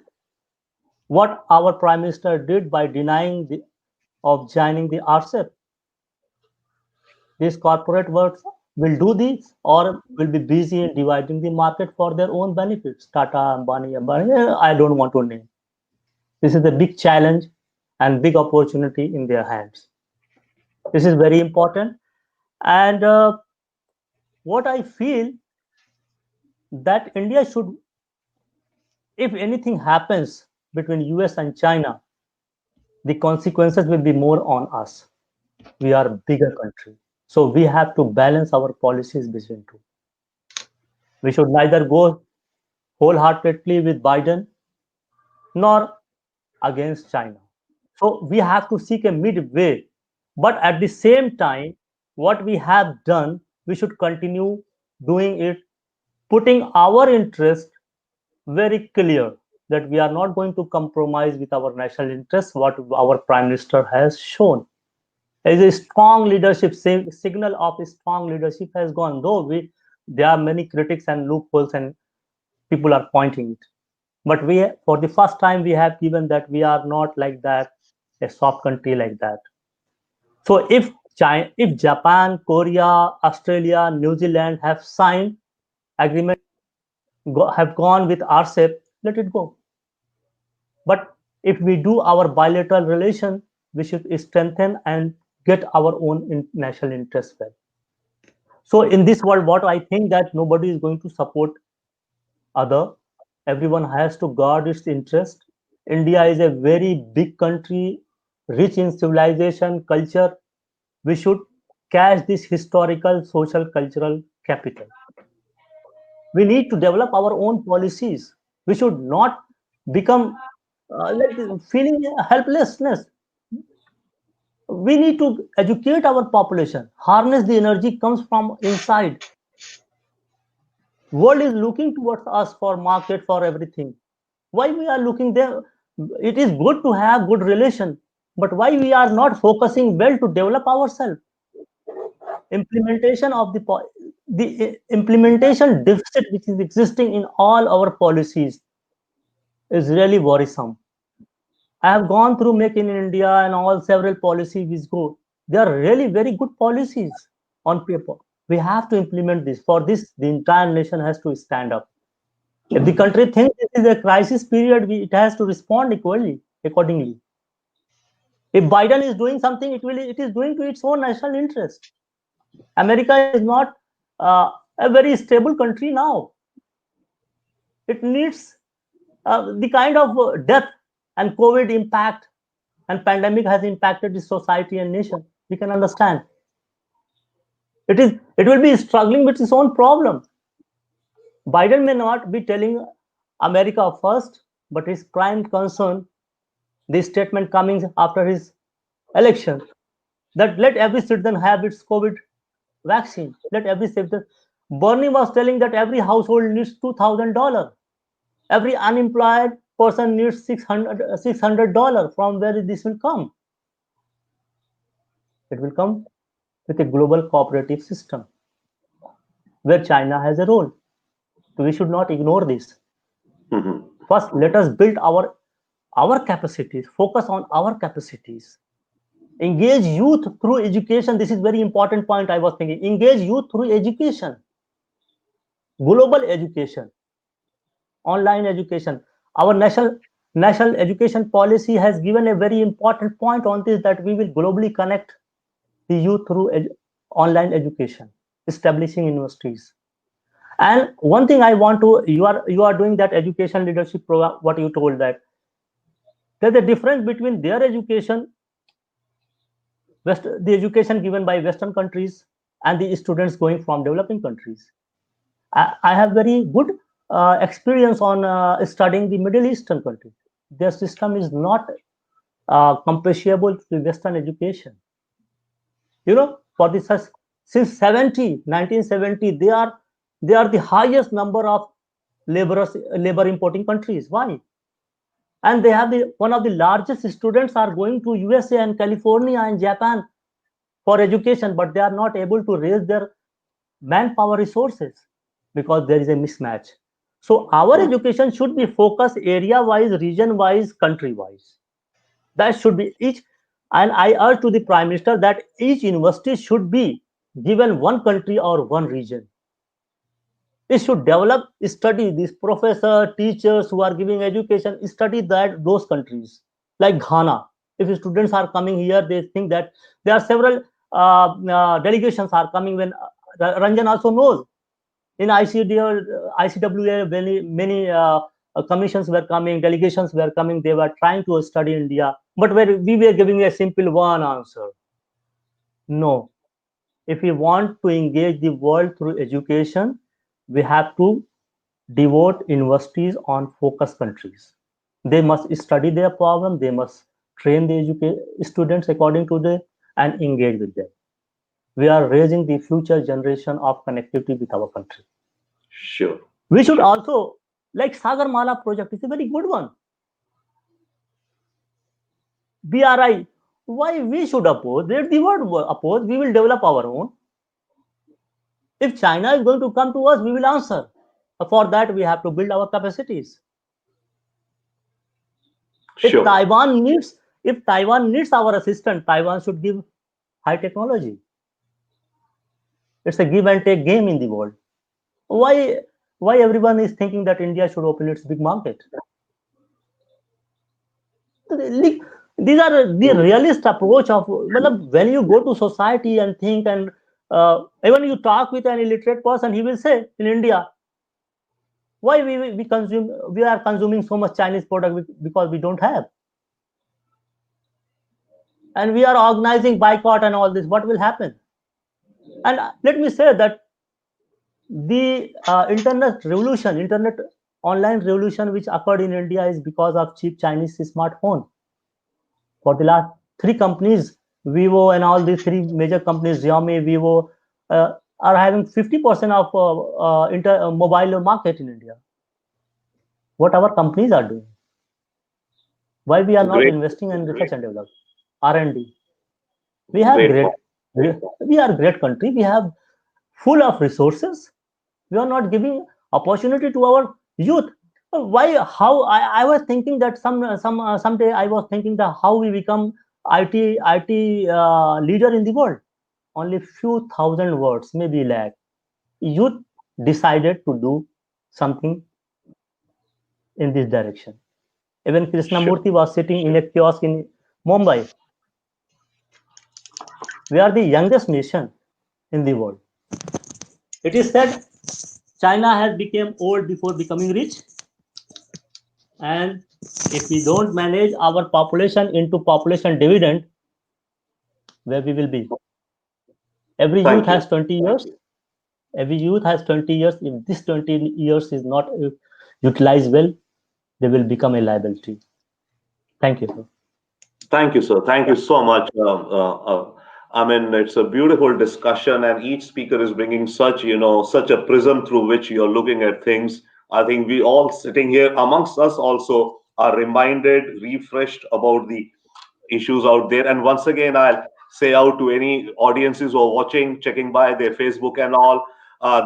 S5: What our Prime Minister did by denying of joining the RCEP. These corporate works will do this or will be busy in dividing the market for their own benefits. Tata, Ambani, I don't want to name. This is a big challenge and big opportunity in their hands. This is very important. And what I feel that India should, if anything happens between US and China, the consequences will be more on us. We are a bigger country. So we have to balance our policies between two. We should neither go wholeheartedly with Biden nor against China. So we have to seek a midway. But at the same time, what we have done, we should continue doing it, putting our interest very clear that we are not going to compromise with our national interests, what our Prime Minister has shown. As a strong leadership, signal of a strong leadership has gone, though there are many critics and loopholes and people are pointing it. But we, for the first time, we have given that we are not like that, a soft country like that. So if China, if Japan, Korea, Australia, New Zealand have signed agreement, have gone with RCEP, let it go. But if we do our bilateral relation, we should strengthen and get our own national interest well. So in this world, what I think that nobody is going to support other. Everyone has to guard its interest. India is a very big country, rich in civilization, culture. We should catch this historical, social, cultural capital. We need to develop our own policies. We should not become like feeling helplessness. We need to educate our population, harness the energy comes from inside. World is looking towards us for market, for everything. Why we are looking there? It is good to have good relation, but why we are not focusing well to develop ourselves? Implementation of the implementation deficit which is existing in all our policies is really worrisome. I have gone through Make in India and all several policies which go. They are really very good policies on paper. We have to implement this. For this, the entire nation has to stand up. If the country thinks this is a crisis period, it has to respond equally, accordingly. If Biden is doing something, it is doing to its own national interest. America is not a very stable country now. It needs the kind of death and COVID impact and pandemic has impacted the society and nation. We can understand. It will be struggling with its own problem. Biden may not be telling America first, but his prime concern, this statement coming after his election, that let every citizen have its COVID vaccine. Let every citizen. Bernie was telling that every household needs $2,000. Every unemployed person needs $600. From where this will come? It will come with a global cooperative system where China has a role. So we should not ignore this. First, let us build our capacities, focus on our capacities. Engage youth through education. This is very important point I was thinking. Engage youth through education, global education, online education. Our national education policy has given a very important point on this, that we will globally connect the youth through online education, establishing universities. And one thing I want to, you are doing that education leadership program, what you told, that there's a difference between their education, the education given by Western countries and the students going from developing countries. I have very good experience on studying the Middle Eastern countries. Their system is not comparable to Western education. You know, for this, since 1970, they are the highest number of labor importing countries. Why? And they have one of the largest students are going to USA and California and Japan for education, but they are not able to raise their manpower resources because there is a mismatch. So our education should be focused area wise, region wise, country wise. That should be each. And I urge to the Prime Minister that each university should be given one country or one region. It should develop, study these professor, teachers who are giving education, study that those countries like Ghana. If students are coming here, they think that there are several delegations are coming. When Ranjan also knows in ICD or ICWA, many commissions were coming, delegations were coming. They were trying to study India, but where we were giving a simple one answer: no. If we want to engage the world through education, we have to devote universities on focus countries. They must study their problem, they must train the students according to the and engage with them. We are raising the future generation of connectivity with our country.
S1: Sure.
S5: We should also, like Sagarmala project, is a very good one. BRI, why we should oppose? Let the word oppose, we will develop our own. If China is going to come to us, we will answer. For that, we have to build our capacities. If
S1: Sure.
S5: Taiwan needs our assistance, Taiwan should give high technology. It's a give and take game in the world. Why why everyone is thinking that India should open its big market? These are the realist approach of, well, when you go to society and think, and even you talk with an illiterate person, he will say in India, why we are consuming so much Chinese product because we don't have, and we are organizing boycott and all this. What will happen? And let me say that the internet online revolution which occurred in India is because of cheap Chinese smartphone. For the last three companies, Vivo and all these three major companies, Xiaomi, Vivo, are having 50% of mobile market in India. What our companies are doing? Why we are not
S1: Great.
S5: investing in research and development, R&D? We have
S1: Great
S5: great,
S1: point.
S5: we are a great country. We have full of resources. We are not giving opportunity to our youth. Why? How? I was thinking that someday I was thinking that how we become IT leader in the world. Only few thousand words, maybe lakh. Youth decided to do something in this direction. Even
S1: Sure.
S5: Krishnamurti was sitting in a kiosk in Mumbai. We are the youngest nation in the world. It is said China has become old before becoming rich, and if we don't manage our population into population dividend, where we will be? Every youth
S1: Thank you.
S5: has 20 years. Every youth has 20 years. If this 20 years is not utilized well, they will become a liability. Thank you, sir.
S1: Thank you, sir. Thank you so much. I mean, it's a beautiful discussion, and each speaker is bringing such a prism through which you're looking at things. I think we all sitting here amongst us also are reminded, refreshed about the issues out there. And once again, I'll say out to any audiences who are watching, checking by their Facebook and all.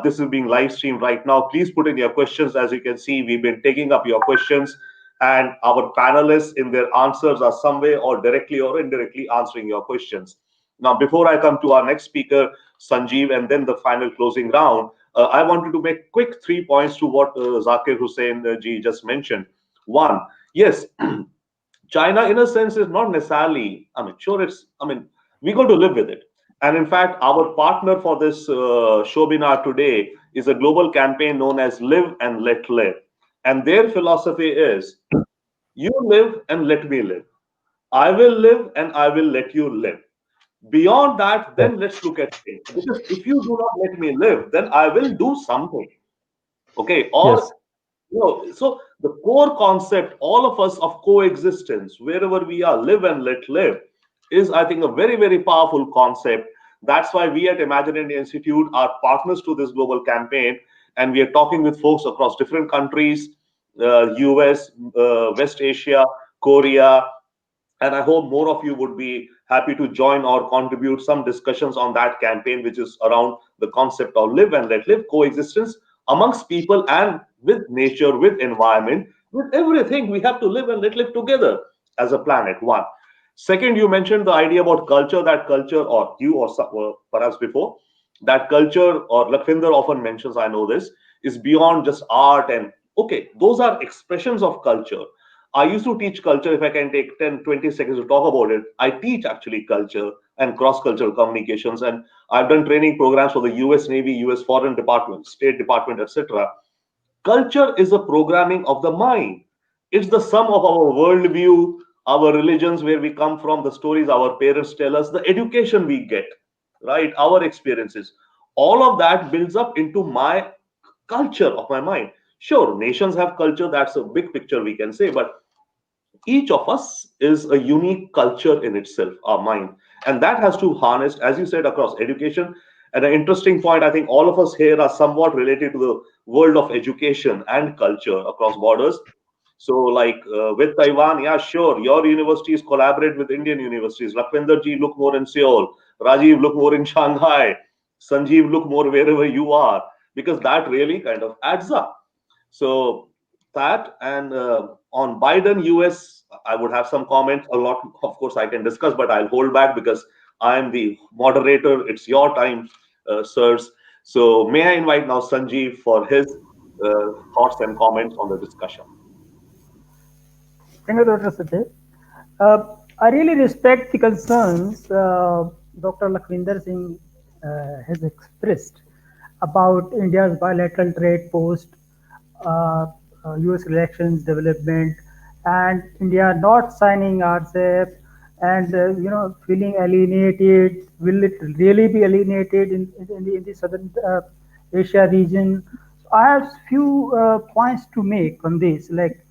S1: This is being live streamed right now. Please put in your questions. As you can see, we've been taking up your questions, and our panelists in their answers are some way or directly or indirectly answering your questions. Now, before I come to our next speaker, Sanjeev, and then the final closing round, I wanted to make quick 3 points to what Zakir Hussain ji just mentioned. One, yes, China, in a sense, is not necessarily, I mean, sure, we're going to live with it. And in fact, our partner for this webinar today is a global campaign known as Live and Let Live. And their philosophy is you live and let me live. I will live and I will let you live. Beyond that,
S5: Yes.
S1: then let's look at it. Because if you do not let me live, then I will do something. Okay. Or
S5: Yes.
S1: so the core concept, all of us, of coexistence, wherever we are, live and let live, is, I think, a very, very powerful concept. That's why we at Imagine India Institute are partners to this global campaign, and we are talking with folks across different countries, US, West Asia, Korea, and I hope more of you would be happy to join or contribute some discussions on that campaign, which is around the concept of live and let live, coexistence amongst people and with nature, with environment, with everything. We have to live and let live together as a planet. One. Second, you mentioned the idea about culture, that culture, or you or perhaps before, That culture, or Lakwinder often mentions, I know this, is beyond just art. And okay, those are expressions of culture. I used to teach culture. If I can take 10-20 seconds to talk about it, I teach actually culture and cross cultural communications. And I've done training programs for the US Navy, US Foreign Department, State Department, etc. Culture is a programming of the mind. It's the sum of our worldview, our religions, where we come from, the stories our parents tell us, the education we get, right? Our experiences. All of that builds up into my culture of my mind. Sure, nations have culture, that's a big picture we can say, but each of us is a unique culture in itself, our mind. And that has to harness, as you said, across education. And an interesting point, I think all of us here are somewhat related to the world of education and culture across borders. So, like with Taiwan, yeah, sure, your universities collaborate with Indian universities. Lakwinder ji, look more in Seoul. Rajiv, look more in Shanghai. Sanjeev, look more wherever you are, because that really kind of adds up. So that, and on Biden US, I would have some comments. A lot, of course, I can discuss, but I'll hold back because I am the moderator. It's your time, sirs. So may I invite now Sanjeev for his thoughts and comments on the discussion.
S6: Thank you, Dr. Sachdev. I really respect the concerns Dr. Lakwinder Singh has expressed about India's bilateral trade post uh, US elections development, and India not signing RCEP, and feeling alienated. Will it really be alienated in the southern Asia region? So I have few points to make on this. Like,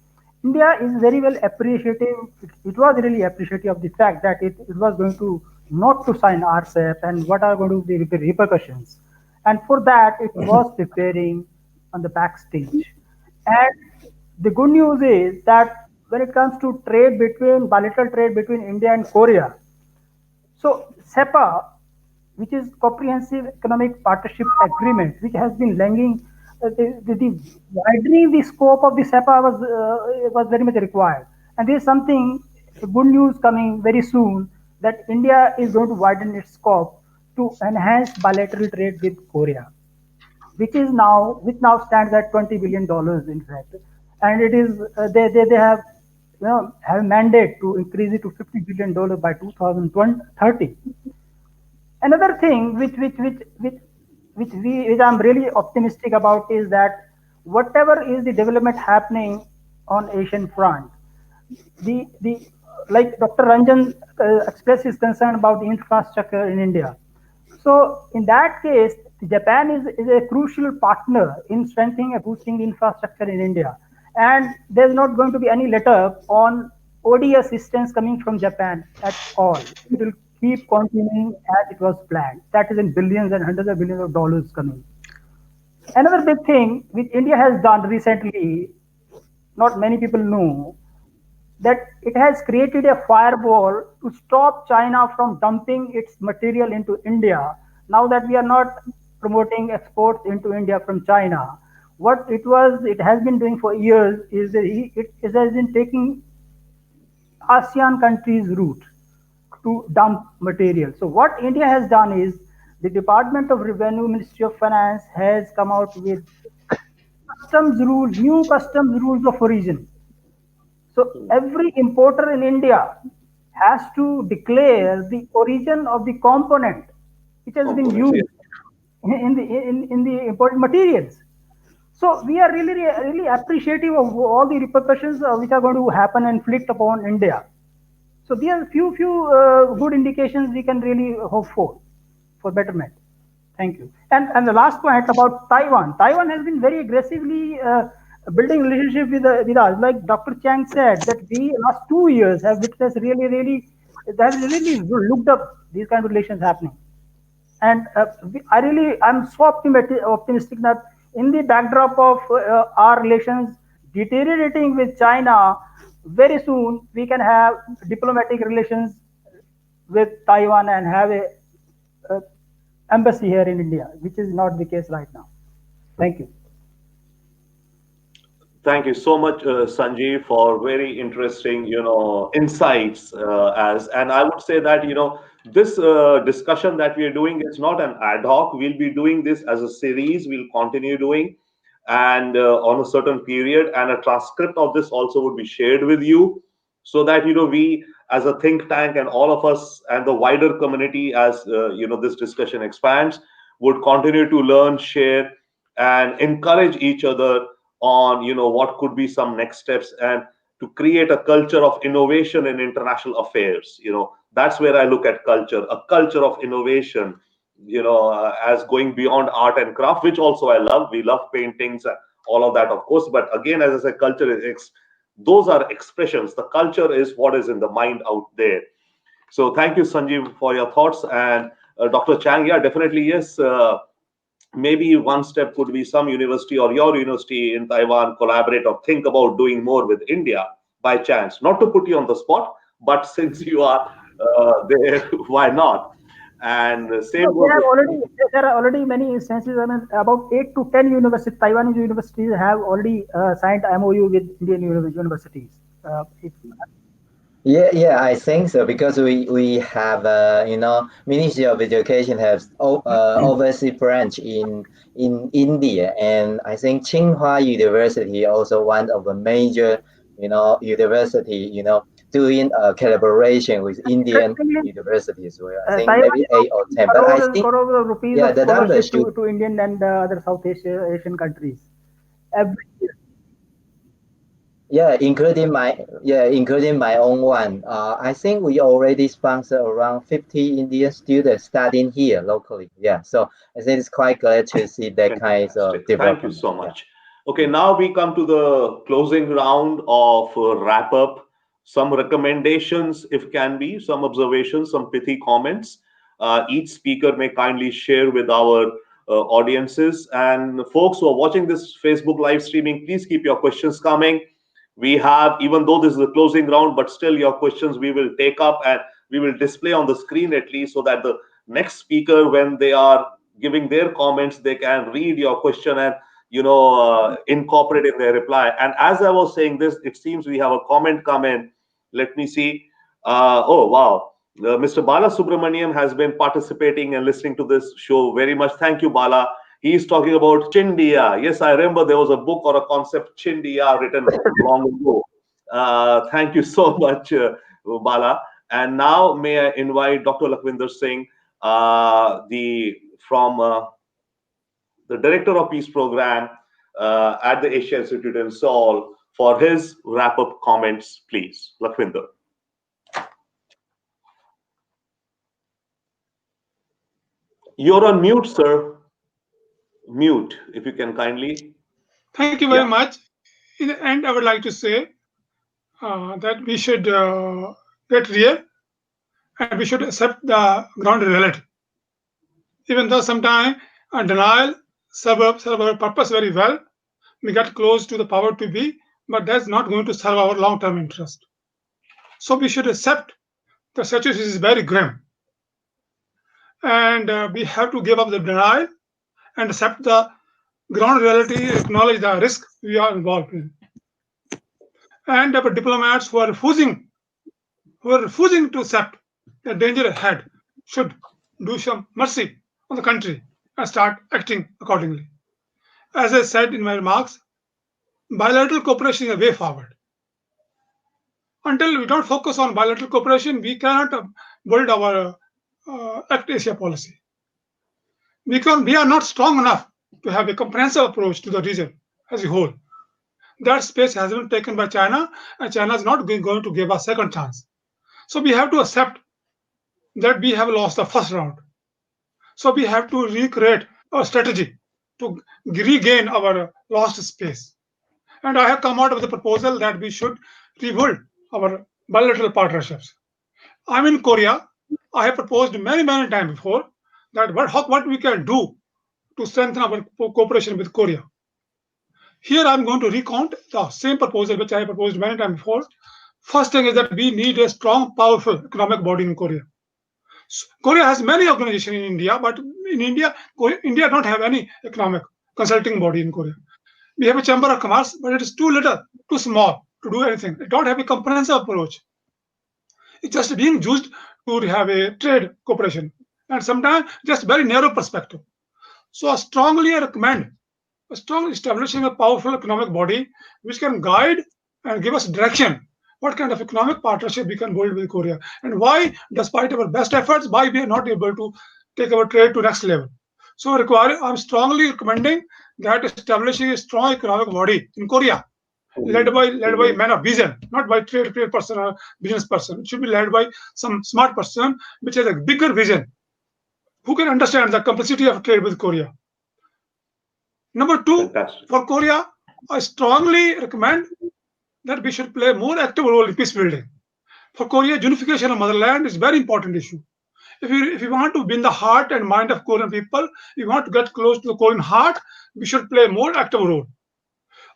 S6: India is very well appreciative. It was really appreciative of the fact that it was going to not to sign RCEP, and what are going to be the repercussions. And for that, it was preparing on the backstage. And the good news is that when it comes to trade between bilateral trade between India and Korea, so SEPA, which is Comprehensive Economic Partnership Agreement, which has been lagging, the widening the scope of the SEPA was very much required. And there is something good news coming very soon, that India is going to widen its scope to enhance bilateral trade with Korea, which now stands at $20 billion in fact, and it is they have have a mandate to increase it to $50 billion by 2030. Another thing which I'm really optimistic about is that whatever is the development happening on Asian front, the like Dr. Ranjan expressed his concern about the infrastructure in India. So in that case, Japan is a crucial partner in strengthening and boosting the infrastructure in India. And there's not going to be any let up on OD assistance coming from Japan at all. It will keep continuing as it was planned. That is in billions and hundreds of billions of dollars coming. Another big thing which India has done recently, not many people know, that it has created a firewall to stop China from dumping its material into India. Now that we are not promoting exports into India from China, what it has been doing for years is that it has been taking ASEAN countries' route to dump material. So what India has done is, the Department of Revenue, Ministry of Finance has come out with new customs rules of origin. So every importer in India has to declare the origin of the component which has been
S1: Components, yes.
S6: used in the imported materials. So we are really appreciative of all the repercussions which are going to happen and inflict upon India. So there are few good indications we can really hope for betterment. Thank you. And the last point about Taiwan. Taiwan has been very aggressively building relationship with us. Like Dr. Chang said, that we last 2 years have witnessed they have really looked up these kind of relations happening. And I'm so optimistic that in the backdrop of our relations deteriorating with China, very soon we can have diplomatic relations with Taiwan and have a embassy here in India, which is not the case right now. Thank you.
S1: Thank you so much, Sanjeev, for very interesting, insights. As and I would say that this discussion that we are doing is not an ad hoc. We'll be doing this as a series. We'll continue doing, and on a certain period, and a transcript of this also would be shared with you, so that we as a think tank and all of us and the wider community, as this discussion expands, would continue to learn, share, and encourage each other on what could be some next steps, and to create a culture of innovation in international affairs. That's where I look at culture, a culture of innovation, as going beyond art and craft, which also I love. We love paintings and all of that, of course. But again, as I said, culture is those are expressions. The culture is what is in the mind out there. So thank you, Sanjeev, for your thoughts. And Dr. Chang, yeah, definitely, yes. Maybe one step could be some university or your university in Taiwan collaborate or think about doing more with India by chance. Not to put you on the spot, but since you are there, why not? And
S6: No,
S1: same goes with
S6: there are already many instances. I mean, about 8 to 10 universities, Taiwanese universities have already signed MOU with Indian universities. If,
S4: Yeah, I think so because we have Ministry of Education has overseas branch in India, and I think Tsinghua University also one of the major university doing a collaboration with Indian
S6: interestingly,
S4: universities as well. I think
S6: Taiwan
S4: maybe
S6: is
S4: 8 or 10, but I
S6: offering
S4: think
S6: crore rupees
S4: yeah
S6: of
S4: the number
S6: scholarship
S4: should
S6: to Indian and other South Asian countries every year.
S4: including my own one. I think we already sponsor around 50 Indian students studying here locally. Yeah, so I think it's quite glad to see that kind of
S1: fantastic. Thank you
S4: development.
S1: so
S4: Yeah.
S1: much. Okay, now we come to the closing round of wrap up. Some recommendations, if can be, some observations, some pithy comments. Each speaker may kindly share with our audiences. And folks who are watching this Facebook live streaming, please keep your questions coming. We have, even though this is a closing round, but still your questions we will take up and we will display on the screen at least, so that the next speaker, when they are giving their comments, they can read your question and incorporate in their reply. And as I was saying this, it seems we have a comment come in. Let me see. Oh wow, Mr. Bala Subramaniam has been participating and listening to this show very much. Thank you, Bala. He is talking about Chindia. Yes, I remember there was a book or a concept, Chindia, written long ago. Thank you so much, Bala. And now may I invite Dr. Lakhvinder Singh, the from the director of peace program at the Asia Institute in Seoul, for his wrap up comments, please. Lakhvinder. You're on mute, sir. Mute, if you can kindly.
S2: Thank you very
S1: Yeah.
S2: much. In the end, I would like to say that we should get real and we should accept the ground reality. Even though sometimes denial serve our purpose very well, we get close to the power to be, but that's not going to serve our long-term interest. So we should accept the situation is very grim, and we have to give up the denial and accept the ground reality, acknowledge the risk we are involved in. And our diplomats who are refusing to accept the danger ahead should do some mercy on the country and start acting accordingly. As I said in my remarks, bilateral cooperation is a way forward. Until we don't focus on bilateral cooperation, we cannot build our Act Asia policy. We are not strong enough to have a comprehensive approach to the region as a whole. That space has been taken by China, and China is not going to give a second chance. So we have to accept that we have lost the first round. So we have to recreate a strategy to regain our lost space. And I have come out with the proposal that we should rebuild our bilateral partnerships. I'm in Korea. I have proposed many times before that what we can do to strengthen our cooperation with Korea. Here I'm going to recount the same proposal which I have proposed many times before. First thing is that we need a strong, powerful economic body in Korea. Korea has many organizations in India, but in India don't have any economic consulting body in Korea. We have a chamber of commerce, but it is too little, too small to do anything. It don't have a comprehensive approach. It's just being used to have a trade cooperation, and sometimes just very narrow perspective. So I strongly recommend strongly establishing a powerful economic body which can guide and give us direction. What kind of economic partnership we can build with Korea, and why, despite our best efforts, why we are not able to take our trade to next level. So I'm strongly recommending that establishing a strong economic body in Korea, led by
S1: Mhm.
S2: man of vision, not by trade person or business person. It should be led by some smart person which has a bigger vision, who can understand the complexity of trade with Korea. Number two,
S1: Fantastic.
S2: for Korea, I strongly recommend that we should play a more active role in peace building. For Korea, unification of motherland is a very important issue. If we want to win the heart and mind of Korean people, we want to get close to the Korean heart, we should play a more active role.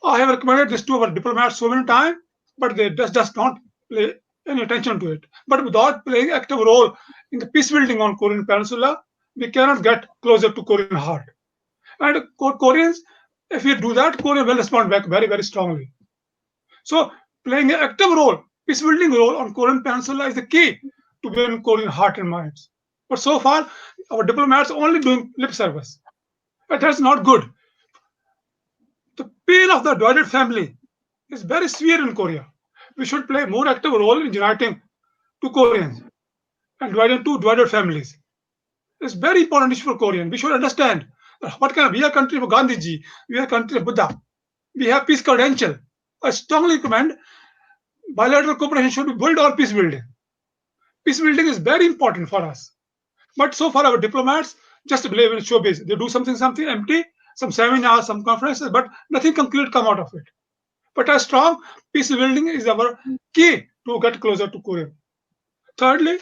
S2: I have recommended this to our diplomats so many times, but they just don't pay any attention to it. But without playing active role in the peace building on Korean Peninsula, we cannot get closer to Korean heart. And Koreans, if we do that, Korea will respond back very, very strongly. So playing an active role, peace building role on Korean Peninsula is the key to win Korean heart and minds. But so far, our diplomats are only doing lip service. But that's not good. The pain of the divided family is very severe in Korea. We should play a more active role in uniting two Koreans and dividing two divided families. It's very important issue for Korean. We should understand what kind of we are country of Gandhiji, we are country of Buddha. We have peace credential. I strongly recommend bilateral cooperation should be built on peace building. Peace building is very important for us. But so far, our diplomats just believe in showbiz. They do something empty, some seminars, some conferences, but nothing concrete come out of it. But a strong peace building is our key to get closer to Korea. Thirdly,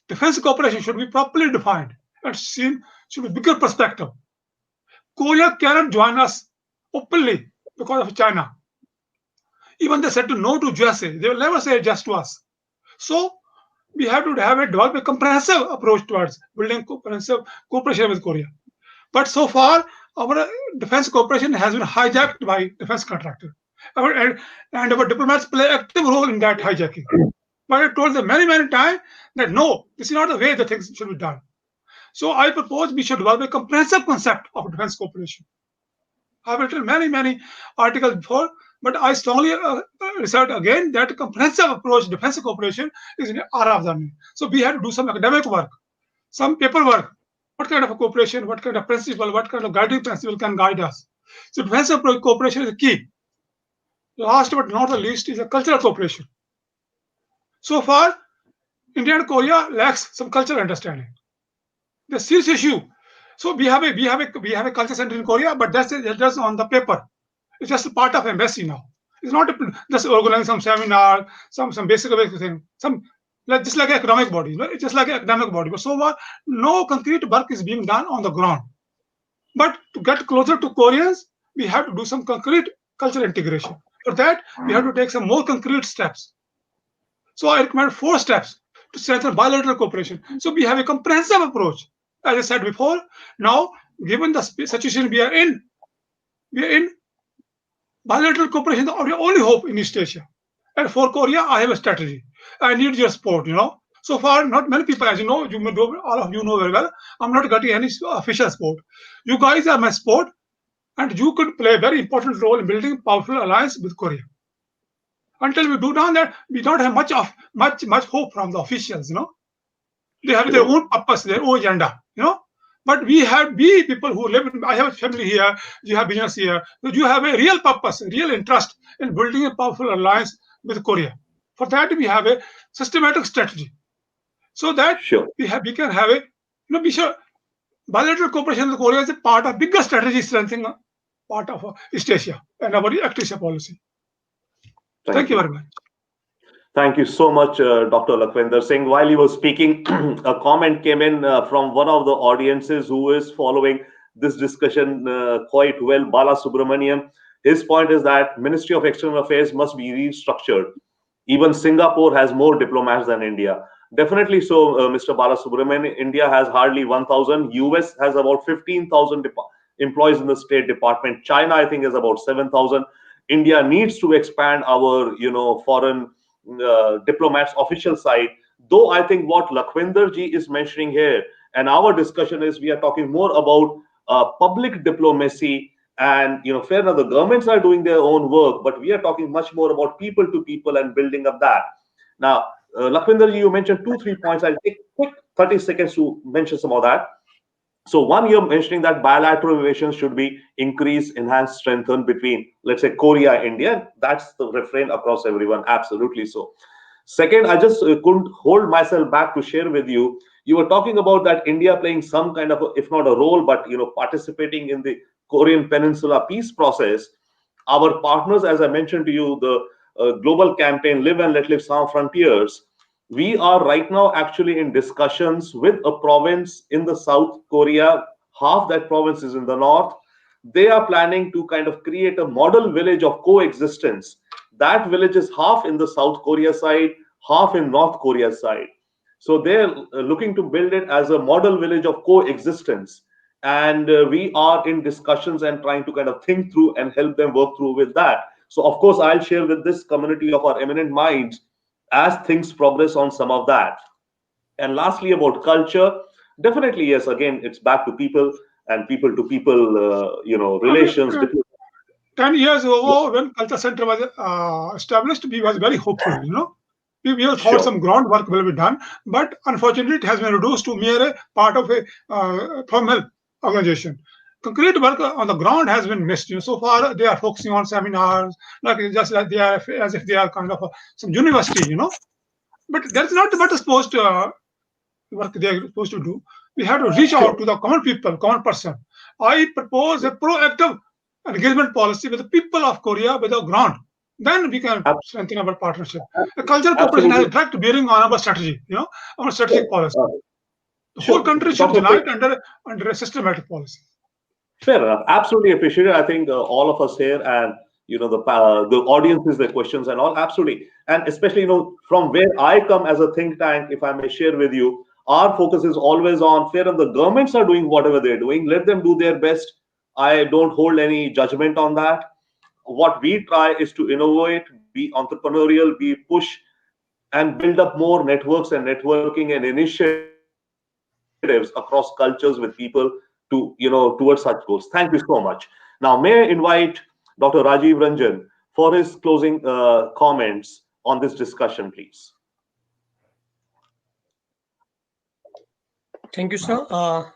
S2: defense cooperation should be properly defined and seen should be bigger perspective. Korea cannot join us openly because of China. Even they said to no to USA, they will never say yes to us. So we have to have a develop a comprehensive approach towards building comprehensive cooperation with Korea. But so far, our defense cooperation has been hijacked by defense contractor. And our diplomats play active role in that hijacking. But I told them many, many times that no, this is not the way the things should be done. So I propose we should develop a comprehensive concept of defense cooperation. I've written many, many articles before, but I strongly assert again that comprehensive approach defense cooperation is in our of the need. So we have to do some academic work, some paperwork. What kind of a cooperation, what kind of principle, what kind of guiding principle can guide us? So defensive cooperation is the key. Last but not the least is a cultural cooperation. So far, India and Korea lacks some cultural understanding. The serious issue. So we have a culture center in Korea, but that's just on the paper. It's just a part of embassy now. It's not just organizing some seminar, some basic thing, some like just like an economic body. It's just like an academic body. But so far, no concrete work is being done on the ground. But to get closer to Koreans, we have to do some concrete cultural integration. For that, we have to take some more concrete steps. So I recommend 4 steps to strengthen bilateral cooperation. So we have a comprehensive approach. As I said before, now given the situation we are in bilateral cooperation is the only hope in East Asia. And for Korea, I have a strategy. I need your support. So far, not many people, as you know, all of you know very well, I'm not getting any official support. You guys are my support, and you could play a very important role in building powerful alliance with Korea. Until we do that, we don't have much hope from the officials. They have their
S1: Sure.
S2: own purpose, their own agenda. But we people who live in, I have a family here, you have business here, so you have a real purpose, a real interest in building a powerful alliance with Korea. For that, we have a systematic strategy, so that
S1: Sure.
S2: we can have we should bilateral cooperation with Korea is a part of bigger strategy strengthening part of East Asia and our East Asia policy. Thank
S1: Thank
S2: you
S1: you.
S2: very much.
S1: Thank you so much, Dr. Lakhvinder Singh. While you were speaking, a comment came in from one of the audiences who is following this discussion quite well, Bala Subramaniam. His point is that Ministry of External Affairs must be restructured. Even Singapore has more diplomats than India. Definitely so, Mr. Bala Subramanian. India has hardly 1,000. US has about 15,000 employees in the State Department. China, I think, is about 7,000. India needs to expand our, foreign diplomats official side. Though I think what Lakhvinder ji is mentioning here, and our discussion is we are talking more about public diplomacy, and fair enough, the governments are doing their own work, but we are talking much more about people to people and building up that. Now, Lakhvinder ji, you mentioned two, 3 points. I'll take quick 30 seconds to mention some of that. So one, you're mentioning that bilateral relations should be increased, enhanced, strengthened between, let's say, Korea, India. That's the refrain across everyone. Absolutely so. Second, I just couldn't hold myself back to share with you. You were talking about that India playing some kind of, if not a role, but participating in the Korean Peninsula peace process. Our partners, as I mentioned to you, the global campaign Live and Let Live Sans Frontiers, we are right now actually in discussions with a province in the South Korea. Half that province is in the north. They are planning to kind of create a model village of coexistence. That village is half in the South Korea side, half in North Korea side. So they're looking to build it as a model village of coexistence. And we are in discussions and trying to kind of think through and help them work through with that. So, of course, I'll share with this community of our eminent minds as things progress on some of that. And lastly, about culture, definitely, yes, again, it's back to people and people to people,
S2: I mean,
S1: relations.
S2: 10 years
S1: Yeah,
S2: ago, when Culture Center was established, we was very hopeful, We thought
S1: sure.
S2: some groundwork will be done, but unfortunately, it has been reduced to mere a part of a formal organization. Concrete work on the ground has been missed. So far, they are focusing on seminars, like just like they are as if they are kind of some university, But that's not what is supposed to work they are supposed to do. We have to reach out
S1: Sure.
S2: to the common people, common person. I propose a proactive engagement policy with the people of Korea with the ground. Then we can
S1: Ab-
S2: strengthen our partnership. A cultural cooperation has
S1: Absolutely.
S2: a direct bearing on our strategy, our strategic policy.
S1: Uh,
S2: The whole
S1: sure.
S2: country should
S1: Dr.
S2: unite under a systematic policy.
S1: Fair enough. Absolutely appreciate it. I think all of us here and the audiences, the questions and all. Absolutely, and especially from where I come as a think tank, if I may share with you, our focus is always on fair enough. The governments are doing whatever they're doing. Let them do their best. I don't hold any judgment on that. What we try is to innovate, be entrepreneurial, be push and build up more networks and networking and initiatives across cultures with people towards such goals. Thank you so much. Now, may I invite Dr. Rajiv Ranjan for his closing comments on this discussion, please.
S3: Thank you, sir.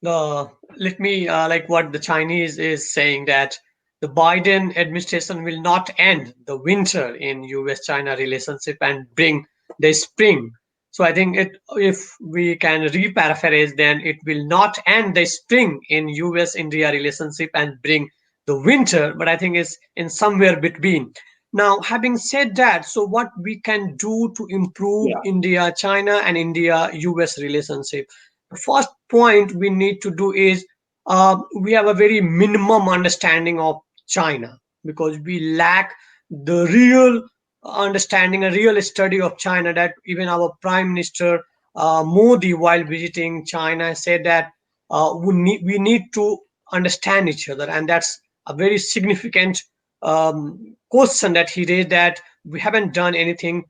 S3: Let me like what the Chinese is saying that the Biden administration will not end the winter in U.S.-China relationship and bring the spring. So I think if we can re-paraphrase, then it will not end the spring in U.S.-India relationship and bring the winter, but I think it's in somewhere between. Now, having said that, so what we can do to improve
S1: Yeah.
S3: India-China and India-US relationship? The first point we need to do is we have a very minimum understanding of China because we lack the real understanding, a real study of China. That even our Prime Minister Modi, while visiting China, said that we need to understand each other, and that's a very significant question that he raised. That we haven't done anything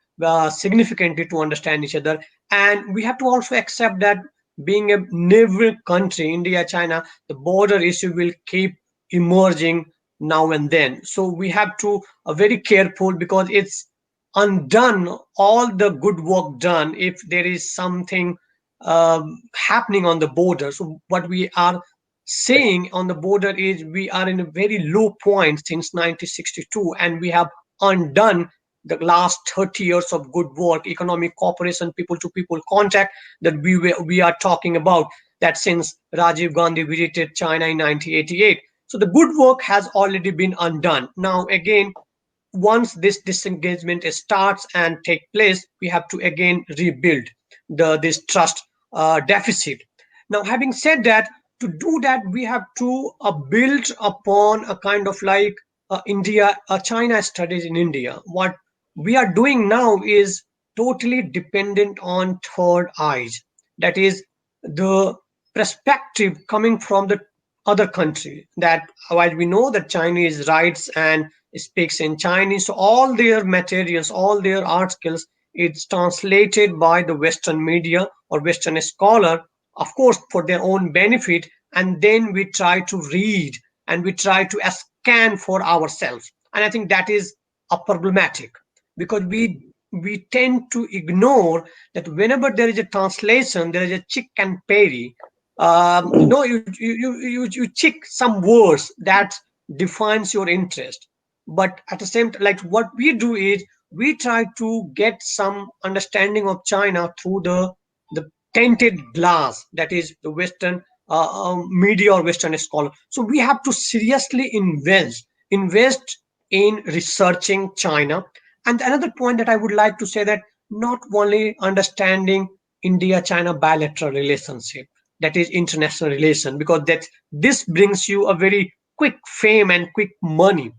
S3: significantly to understand each other, and we have to also accept that being a neighboring country, India, China, the border issue will keep emerging now and then. So we have to very careful because it's undone all the good work done if there is something happening on the border. So what we are saying on the border is we are in a very low point since 1962, and we have undone the last 30 years of good work, economic cooperation, people to people contact that we are talking about, that since Rajiv Gandhi visited China in 1988. So the good work has already been undone. Now again, once this disengagement starts and take place, we have to again rebuild this trust deficit. Now, having said that, to do that, we have to build upon a kind of like India, China studies in India. What we are doing now is totally dependent on third eyes. That is the perspective coming from the other country. That while we know that Chinese writes and speaks in Chinese, so all their materials, all their articles it's translated by the Western media or Western scholar, of course, for their own benefit, and then we try to read and we try to scan for ourselves. And I think that is a problematic, because we tend to ignore that whenever there is a translation, there is a chick and peri. You check some words that defines your interest, but at the same time, like what we do is we try to get some understanding of China through the tainted glass, that is the Western media or Western scholar. So we have to seriously invest in researching China. And another point that I would like to say, that not only understanding India China bilateral relationship, that is international relation, because that this brings you a very quick fame and quick money,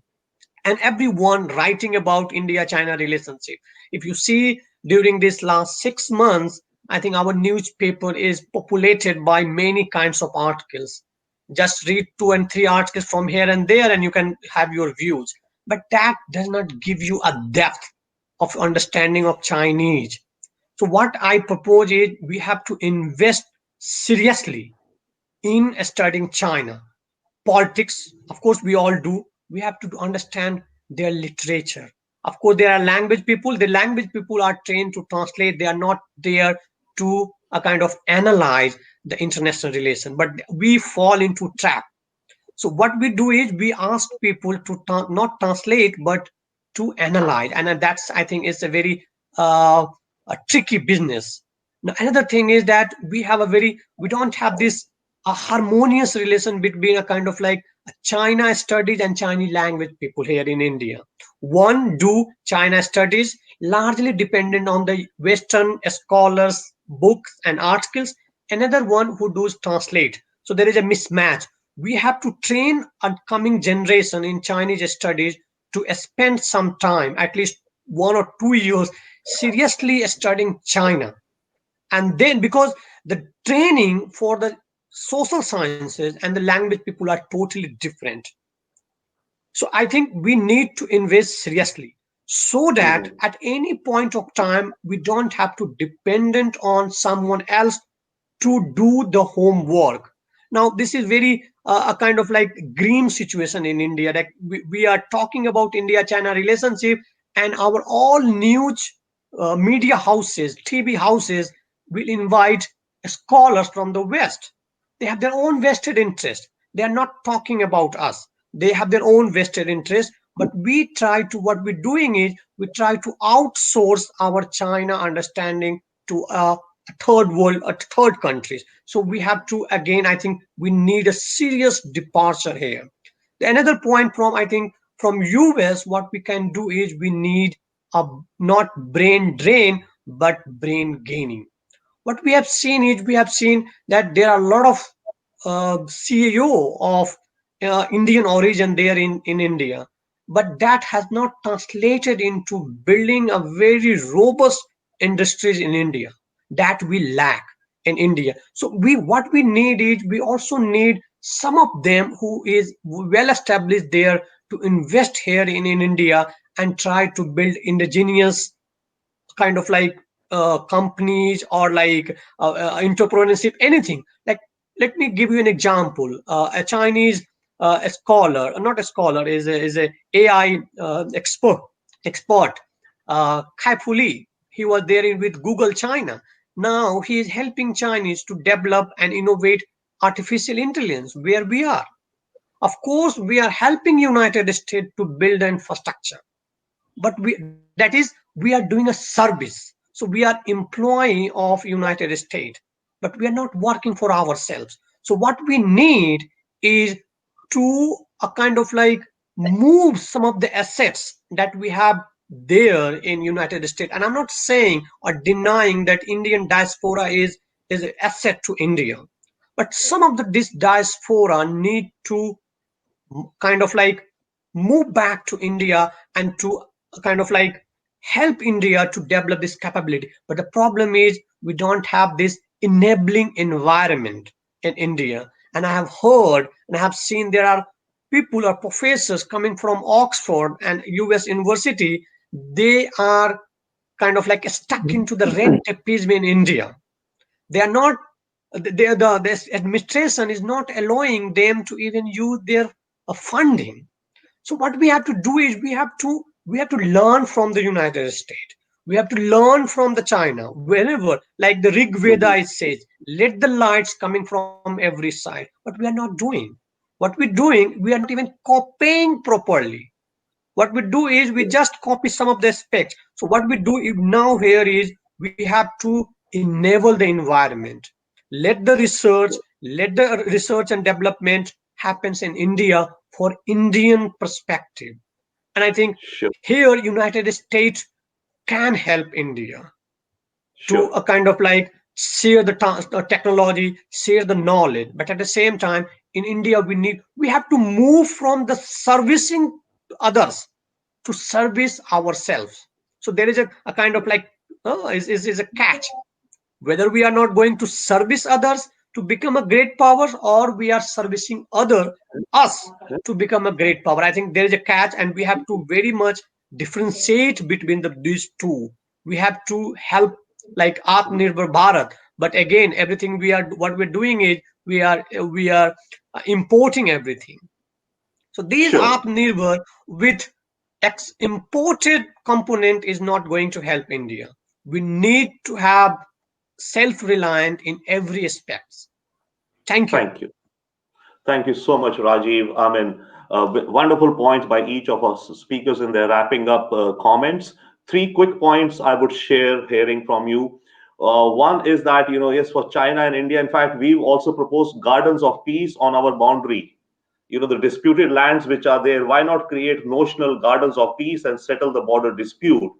S3: and everyone writing about India China relationship. If you see during this last 6 months, I think our newspaper is populated by many kinds of articles. Just read two and three articles from here and there and you can have your views, but that does not give you a depth of understanding of Chinese. So what I propose is we have to invest seriously in studying China. Politics, of course, we all do. We have to understand their literature. Of course, there are language people. The language people are trained to translate. They are not there to a kind of analyze the international relation. But we fall into trap. So what we do is we ask people to not translate but to analyze, and that's, I think, is a very a tricky business. Now, another thing is that we don't have this a harmonious relation between a kind of like China studies and Chinese language people here in India. One do China studies largely dependent on the Western scholars, books and articles. Another one who does translate. So there is a mismatch. We have to train a coming generation in Chinese studies to spend some time, at least 1 or 2 years, seriously studying China. And then, because the training for the social sciences and the language people are totally different. So I think we need to invest seriously so that
S1: Mhm.
S3: at any point of time we don't have to dependent on someone else to do the homework. Now, this is very a kind of like grim situation in India. That we are talking about India-China relationship, and our all news media houses, TV houses will invite scholars from the West. They have their own vested interest. They are not talking about us. They have their own vested interest. But we try to, what we're doing is we try to outsource our China understanding to a third world, a third countries. So we have to, again, I think we need a serious departure here. Another point from, I think, from US, what we can do is we need a not brain drain but brain gaining. What we have seen is we have seen that there are a lot of CEO of Indian origin there in India, but that has not translated into building a very robust industries in India that we lack in India. So what we need is we also need some of them who is well established there to invest here in India and try to build indigenous kind of like companies or like entrepreneurship, anything. Like, let me give you an example. A Chinese a scholar, not a scholar, is a AI expert, Kai Fu Lee. He was there with Google China. Now he is helping Chinese to develop and innovate artificial intelligence where we are. Of course, we are helping United States to build infrastructure, but that is, we are doing a service. So we are employee of United States, but we are not working for ourselves. So what we need is to a kind of like move some of the assets that we have there in United States. And I'm not saying or denying that Indian diaspora is an asset to India, but some of this diaspora need to kind of like move back to India and to kind of like help India to develop this capability. But the problem is we don't have this enabling environment in India. And I have heard and I have seen there are people or professors coming from Oxford and US University. They are kind of like stuck into the red tapeism in India. They are not. This administration is not allowing them to even use their funding. So what we have to do is we have to learn from the United States. We have to learn from the China. Wherever, like the Rig Veda, it says, let the lights coming from every side. But we are not doing. What we're doing, we are not even copying properly. What we do is we just copy some of the specs. So what we do now here is we have to enable the environment. Let the research and development happens in India for Indian perspective. And I think
S1: Sure.
S3: here United States can help India to
S1: Sure.
S3: a kind of like share the technology, share the knowledge. But at the same time, in India, we have to move from the servicing others to service ourselves. So there is a kind of like is a catch, whether we are not going to service others to become a great power, or we are servicing other us to become a great power. I think there is a catch, and we have to very much differentiate between these two. We have to help like Atmanirbhar Bharat, but again, everything what we're doing is we are importing everything. So these
S1: Sure.
S3: Atmanirbhar with imported component is not going to help India. We need to have self-reliant in every aspect. Thank you.
S1: Thank you. Thank you so much, Rajiv. I mean, wonderful points by each of us speakers in their wrapping up comments. Three quick points I would share hearing from you. One is that, yes, for China and India, in fact, we've also proposed gardens of peace on our boundary. The disputed lands which are there, why not create notional gardens of peace and settle the border dispute?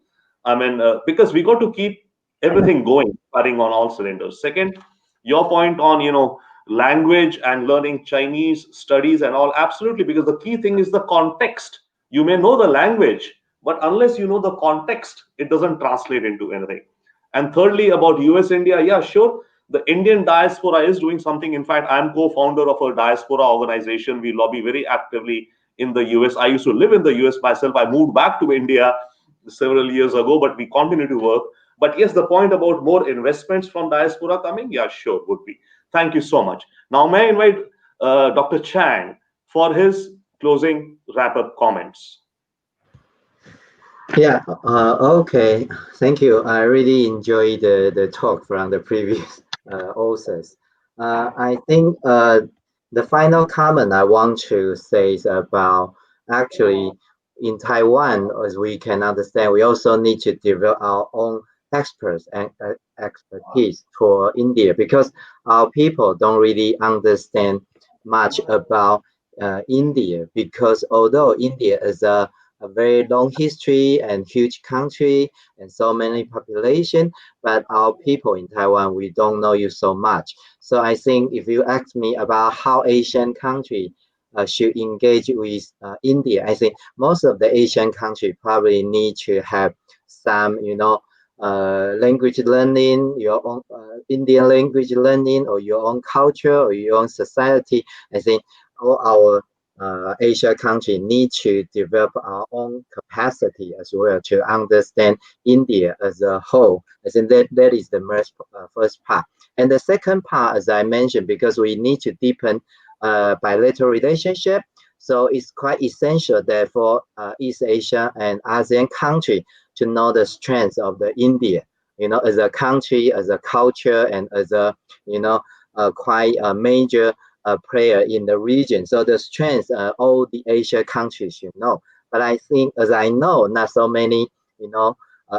S1: I mean, because we got to keep everything going, firing on all cylinders. Second, your point on, language and learning Chinese studies and all, absolutely, because the key thing is the context. You may know the language, but unless you know the context, it doesn't translate into anything. And thirdly, about US India, yeah, sure. The Indian diaspora is doing something. In fact, I'm co-founder of a diaspora organization. We lobby very actively in the US. I used to live in the US myself. I moved back to India several years ago, but we continue to work. But yes, the point about more investments from diaspora coming, yeah, sure, would be. Thank you so much. Now, may I invite Dr. Chang for his closing wrap-up comments?
S4: Yeah, okay. Thank you. I really enjoyed the talk from the previous authors. I think the final comment I want to say is about actually in Taiwan, as we can understand, we also need to develop our own experts and expertise for India, because our people don't really understand much about India, because although India is a very long history and huge country and so many population, but our people in Taiwan, we don't know you so much. So I think if you ask me about how Asian country should engage with India, I think most of the Asian country probably need to have some, language learning, your own Indian language learning, or your own culture, or your own society. I think all our Asia country need to develop our own capacity as well to understand India as a whole. I think that is the first part. And the second part, as I mentioned, because we need to deepen bilateral relationship, so it's quite essential that for East Asia and ASEAN country to know the strengths of the India, as a country, as a culture, and as a, quite a major player in the region. So the strengths all the Asia countries should know. But I think, as I know, not so many,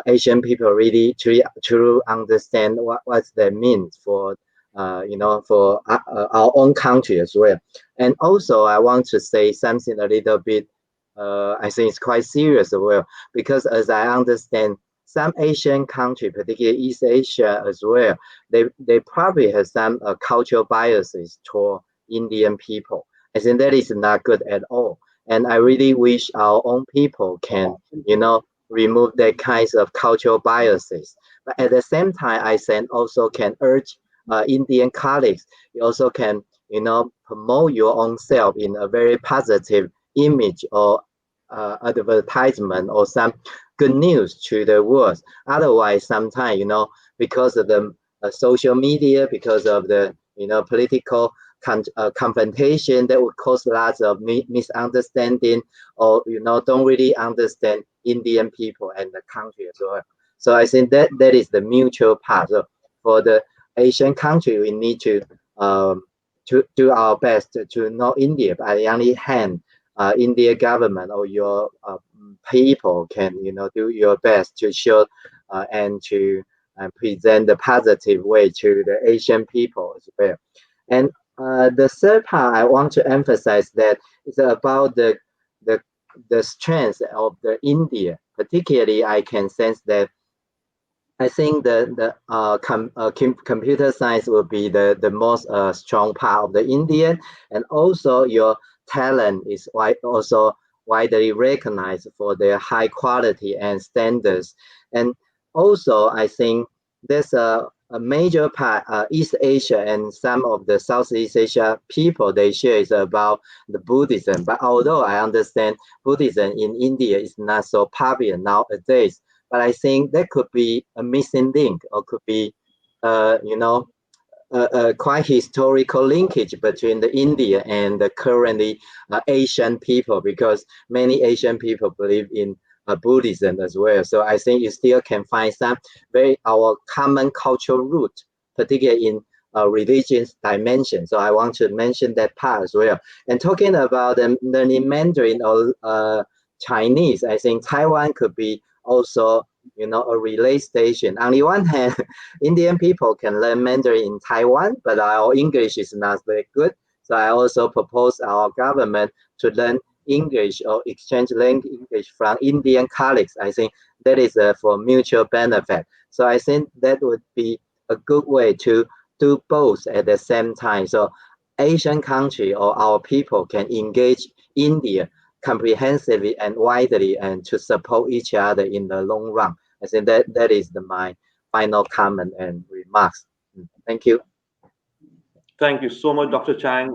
S4: Asian people really truly understand what that means for, for our own country as well. And also, I want to say something a little bit, I think it's quite serious as well, because as I understand, some Asian country, particularly East Asia as well, they probably have some cultural biases toward Indian people. I think that is not good at all. And I really wish our own people can, remove that kinds of cultural biases. But at the same time, I think also can urge Indian colleagues, you also can, promote your own self in a very positive image or advertisement or some good news to the world. Otherwise, sometimes, because of the social media, because of the, political confrontation, that would cause lots of misunderstanding, or, don't really understand Indian people and the country as well. So I think that is the mutual part. So for the Asian country, we need to do our best to know India. But on the other hand, India government or your people can, do your best to show and to present the positive way to the Asian people as well. And the third part I want to emphasize that is about the the strength of the India. Particularly, I can sense that I think computer science will be the most strong part of the Indian, and also your talent is also widely recognized for their high quality and standards. And also, I think there's a major part, East Asia and some of the Southeast Asia people they share is about the Buddhism. But although I understand Buddhism in India is not so popular nowadays, but I think that could be a missing link, or could be, a quite historical linkage between the India and the currently Asian people, because many Asian people believe in Buddhism as well. So I think you still can find some our common cultural root, particularly in religious dimension. So I want to mention that part as well. And talking about learning Mandarin or Chinese, I think Taiwan could be also, a relay station. On the one hand, Indian people can learn Mandarin in Taiwan, but our English is not very good. So I also propose our government to learn English or exchange language English from Indian colleagues. I think that is for mutual benefit. So I think that would be a good way to do both at the same time. So Asian country or our people can engage India comprehensively and widely, and to support each other in the long run. I think that is my final comment and remarks. Thank you.
S1: Thank you so much, Dr. Chang.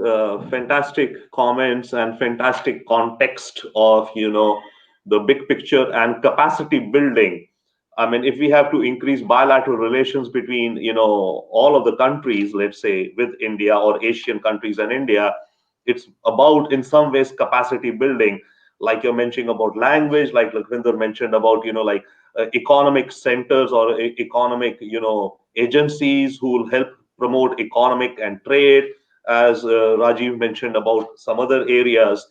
S1: Fantastic comments and fantastic context of, the big picture and capacity building. I mean, if we have to increase bilateral relations between, all of the countries, let's say with India, or Asian countries and India, it's about in some ways capacity building. Like you're mentioning about language, like Lakwinder mentioned about, like economic centers or economic, agencies who will help promote economic and trade, as Rajiv mentioned about some other areas.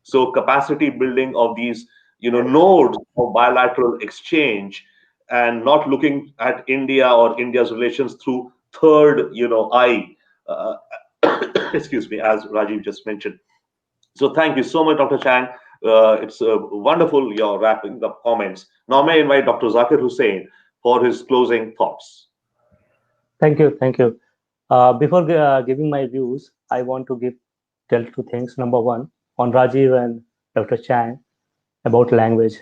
S1: So capacity building of these, nodes of bilateral exchange, and not looking at India or India's relations through third, eye. Uh, excuse me, as Rajiv just mentioned. So thank you so much, Dr. Chang. It's wonderful your wrapping up comments. Now may I invite Dr. Zakir Hussain for his closing thoughts.
S5: Thank you. Thank you. Before giving my views, I want to tell two things. Number one, on Rajiv and Dr. Chang about language.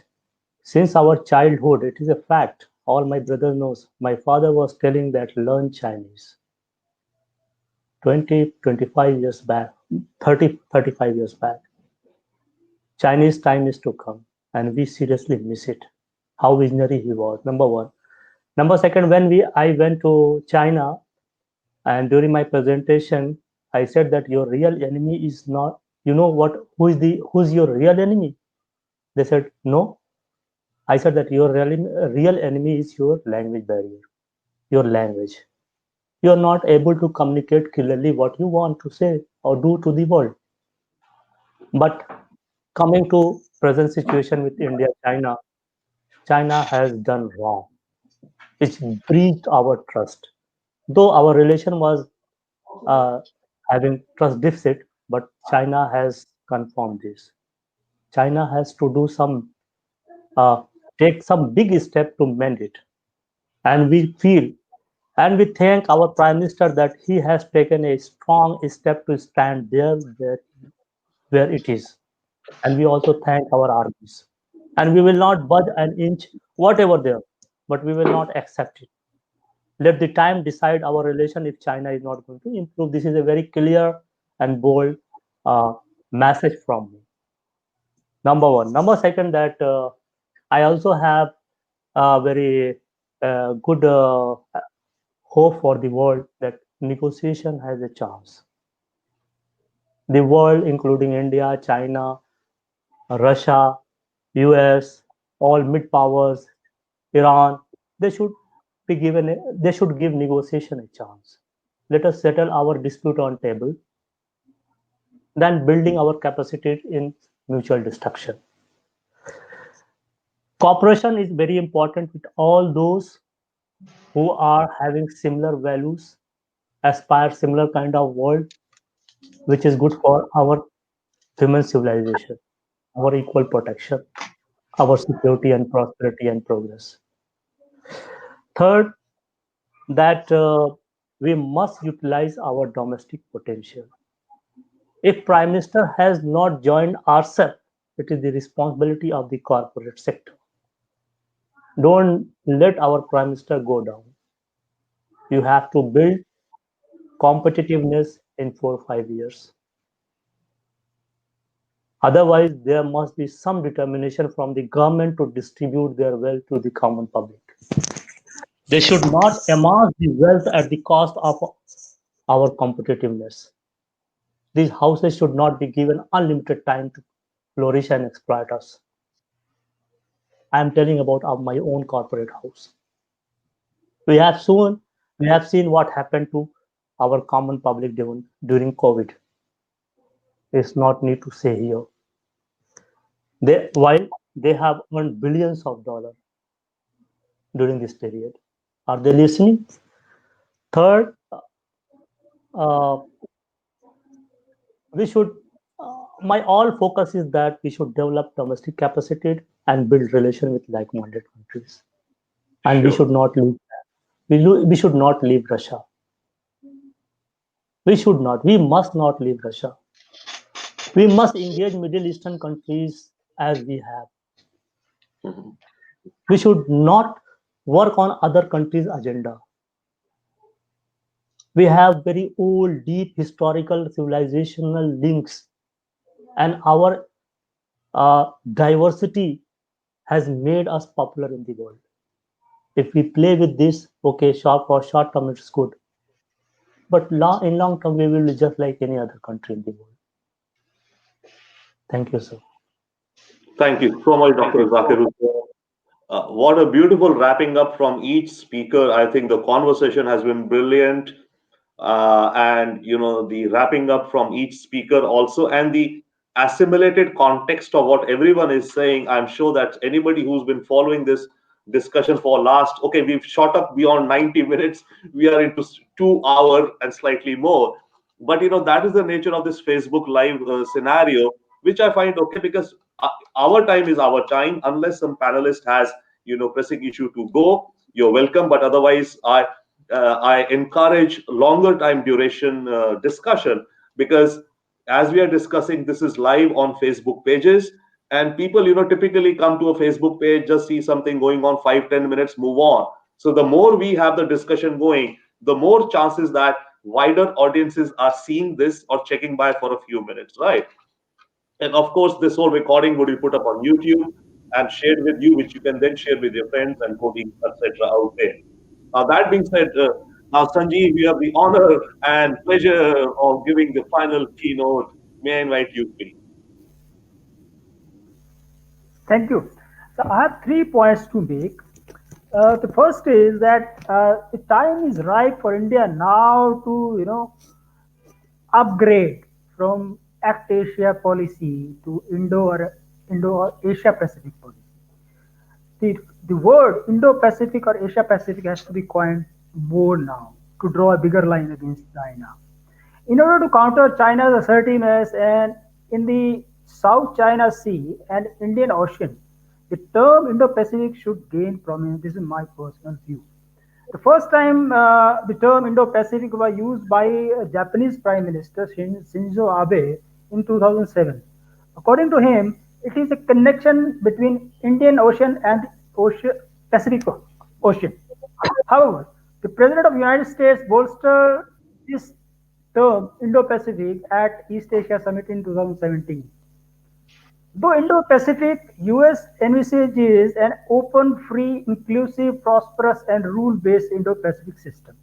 S5: Since our childhood, it is a fact. All my brother knows. My father was telling that learn Chinese. 20, 25 years back, 30, 35 years back. Chinese time is to come, and we seriously miss it. How visionary he was, number one. Number second, when I went to China, and during my presentation, I said that your real enemy is not, who's your real enemy? They said, no. I said that your real enemy is your language barrier, your language. You're not able to communicate clearly what you want to say or do to the world. But coming to present situation with India, China has done wrong. It's breached our trust. Though our relation was having trust deficit, but China has confirmed this. China has to do uh, take some big step to mend it. And we feel and we thank our Prime Minister that he has taken a strong step to stand there where it is. And we also thank our armies. And we will not budge an inch, whatever there, but we will not accept it. Let the time decide our relation if China is not going to improve. This is a very clear and bold message from me. Number one. Number second, that I also have a very good hope for the world that negotiation has a chance. The world, including India, China, Russia, US, all mid powers, Iran, they should they should give negotiation a chance. Let us settle our dispute on table, than building our capacity in mutual destruction. Cooperation is very important with all those who are having similar values, aspire similar kind of world, which is good for our human civilization, our equal protection, our security and prosperity and progress. Third, that we must utilize our domestic potential. If Prime Minister has not joined ourselves, it is the responsibility of the corporate sector. Don't let our Prime Minister go down. You have to build competitiveness in 4 or 5 years. Otherwise, there must be some determination from the government to distribute their wealth to the common public. They should not amass the wealth at the cost of our competitiveness. These houses should not be given unlimited time to flourish and exploit us. I am telling about my own corporate house. We have soon we have seen what happened to our common public during COVID. It's not need to say here. While they have earned billions of dollars during this period. Are they listening? Third, uh, we should my all focus is that we should develop domestic capacity and build relation with like-minded countries. And we
S1: Sure.
S5: should not leave we should not leave Russia. We must not leave Russia. We must engage Middle Eastern countries as we have.
S1: Mhm.
S5: We should not work on other countries' agenda. We have very old, deep historical civilizational links, and our diversity has made us popular in the world. If we play with this, okay, short term it's good, but in long term we will be just like any other country in the world. Thank you, sir.
S1: Thank you so much, Dr. Zakir. What a beautiful wrapping up from each speaker. I think the conversation has been brilliant. And the wrapping up from each speaker also, and the assimilated context of what everyone is saying. I'm sure that anybody who's been following this discussion for last, okay, we've shot up beyond 90 minutes. We are into 2 hour and slightly more. But that is the nature of this Facebook live scenario, which I find okay, because our time is our time. Unless some panelist has pressing issue to go, you're welcome. But otherwise, I encourage longer time duration discussion, because as we are discussing, this is live on Facebook pages, and people typically come to a Facebook page, just see something going on 5-10 minutes, move on. So the more we have the discussion going, the more chances that wider audiences are seeing this or checking by for a few minutes, right? And of course, this whole recording would be put up on YouTube and shared with you, which you can then share with your friends and colleagues, etc. out there. That being said, now Sanjeev, you have the honor and pleasure of giving the final keynote. May I invite you, please?
S6: Thank you. So I have 3 points to make. The first is that the time is right for India now to, upgrade from Act Asia policy to Indo Asia Pacific policy. The word Indo-Pacific or Asia-Pacific has to be coined more now to draw a bigger line against China. In order to counter China's assertiveness and in the South China Sea and Indian Ocean, the term Indo-Pacific should gain prominence. This is my personal view. The first time the term Indo-Pacific was used by Japanese Prime Minister Shinzo Abe in 2007. According to him, it is a connection between Indian Ocean and Pacific Ocean. However, the President of the United States bolstered this term Indo-Pacific at East Asia Summit in 2017. Though Indo-Pacific, US envisages an open, free, inclusive, prosperous, and rule-based Indo-Pacific system.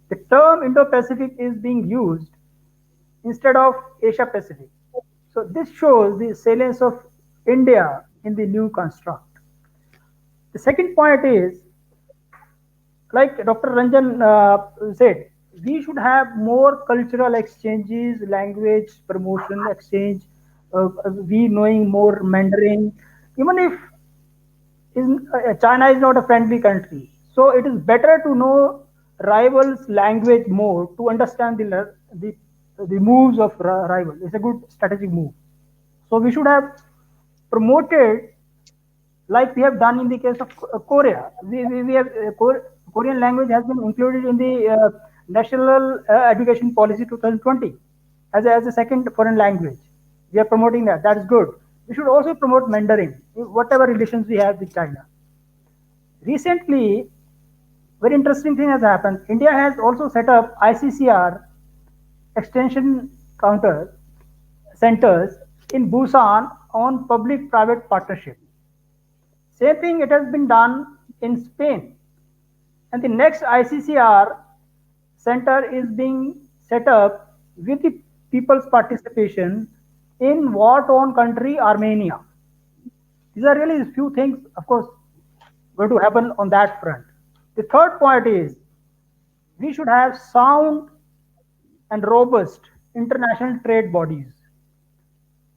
S6: The term Indo-Pacific is being used instead of Asia-Pacific. So this shows the salience of India in the new construct. The second point is, like Dr. Ranjan said, we should have more cultural exchanges, language promotion exchange, we knowing more Mandarin, even if China is not a friendly country. So it is better to know rivals' language more to understand the moves of rival. It's a good strategic move. So we should have promoted like we have done in the case of Korea. We have Korean language has been included in the National Education Policy 2020 as a second foreign language. We are promoting that. That is good. We should also promote Mandarin, whatever relations we have with China. Recently, very interesting thing has happened. India has also set up ICCR extension counter centers in Busan on public-private partnership. Same thing it has been done in Spain. And the next ICCR center is being set up with the people's participation in war-torn country Armenia. These are really few things, of course, going to happen on that front. The third point is we should have sound and robust international trade bodies.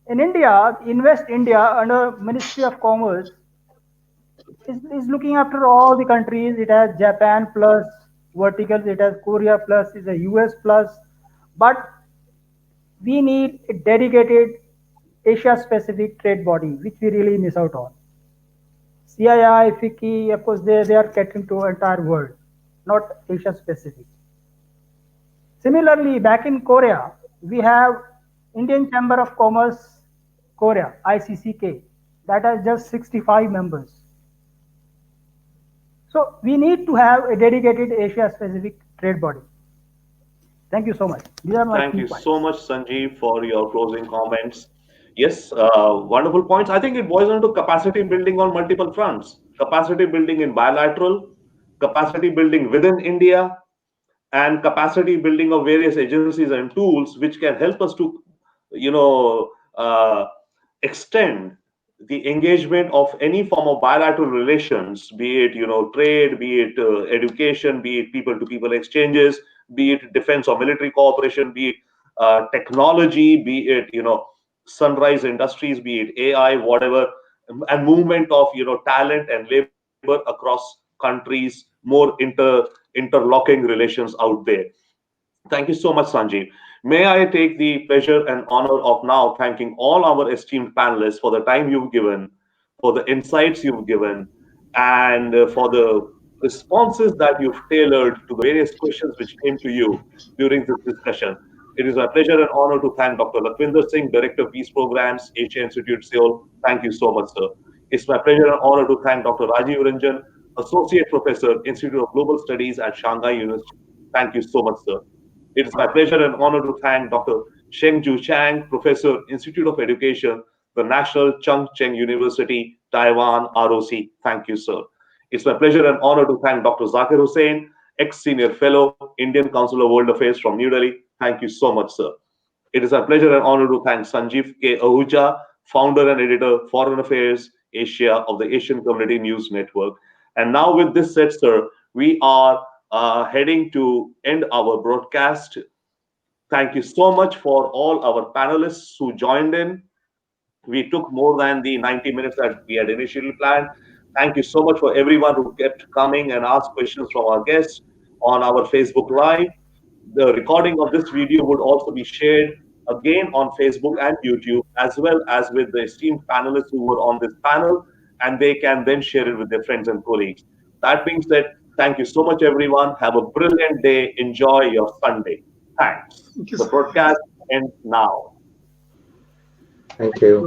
S6: In India, Invest India under Ministry of Commerce is looking after all the countries. It has Japan plus verticals, it has Korea plus, it's a US plus, but we need a dedicated Asia specific trade body, which we really miss out on. CII, FICCI, of course, they are catering to entire world, not Asia specific. Similarly, back in Korea, we have Indian Chamber of Commerce Korea, ICCK, that has just 65 members. So we need to have a dedicated Asia specific trade body. Thank you so much. These are my
S1: Thank
S6: key
S1: you
S6: points.
S1: so much, Sanjeev, for your closing comments. Yes, wonderful points. I think it boils down to capacity building on multiple fronts. Capacity building in bilateral, capacity building within India, and capacity building of various agencies and tools which can help us to, you know, extend the engagement of any form of bilateral relations, be it trade, be it education, be it people to people exchanges, be it defense or military cooperation, be it technology, be it sunrise industries, be it AI, whatever, and movement of talent and labor across countries, more interlocking relations out there. Thank you so much, Sanjeev. May I take the pleasure and honor of now thanking all our esteemed panelists for the time you've given, for the insights you've given, and for the responses that you've tailored to the various questions which came to you during this discussion. It is my pleasure and honor to thank Dr. Lakwinder Singh, Director of Peace Programs, Asia Institute, Seoul. Thank you so much, sir. It's my pleasure and honor to thank Dr. Rajiv Ranjan, Associate Professor, Institute of Global Studies at Shanghai University. Thank you so much, sir. It is my pleasure and honor to thank Dr. Shengju Chang, Professor, Institute of Education, the National Chung Cheng University, Taiwan, ROC. Thank you, sir. It's my pleasure and honor to thank Dr. Zakir Hussain, ex-senior fellow, Indian Council of World Affairs from New Delhi. Thank you so much, sir. It is a pleasure and honor to thank Sanjeev K. Ahuja, founder and editor, Foreign Affairs Asia of the Asian Community News Network. And now with this said, sir, we are heading to end our broadcast. Thank you so much for all our panelists who joined in. We took more than the 90 minutes that we had initially planned. Thank you so much for everyone who kept coming and asked questions from our guests on our Facebook Live. The recording of this video would also be shared again on Facebook and YouTube, as well as with the esteemed panelists who were on this panel, and they can then share it with their friends and colleagues. That being said, thank you so much, everyone. Have a brilliant day. Enjoy your Sunday. Thanks.
S2: Thank you,
S1: The
S2: sir.
S1: broadcast ends now.
S4: Thank you.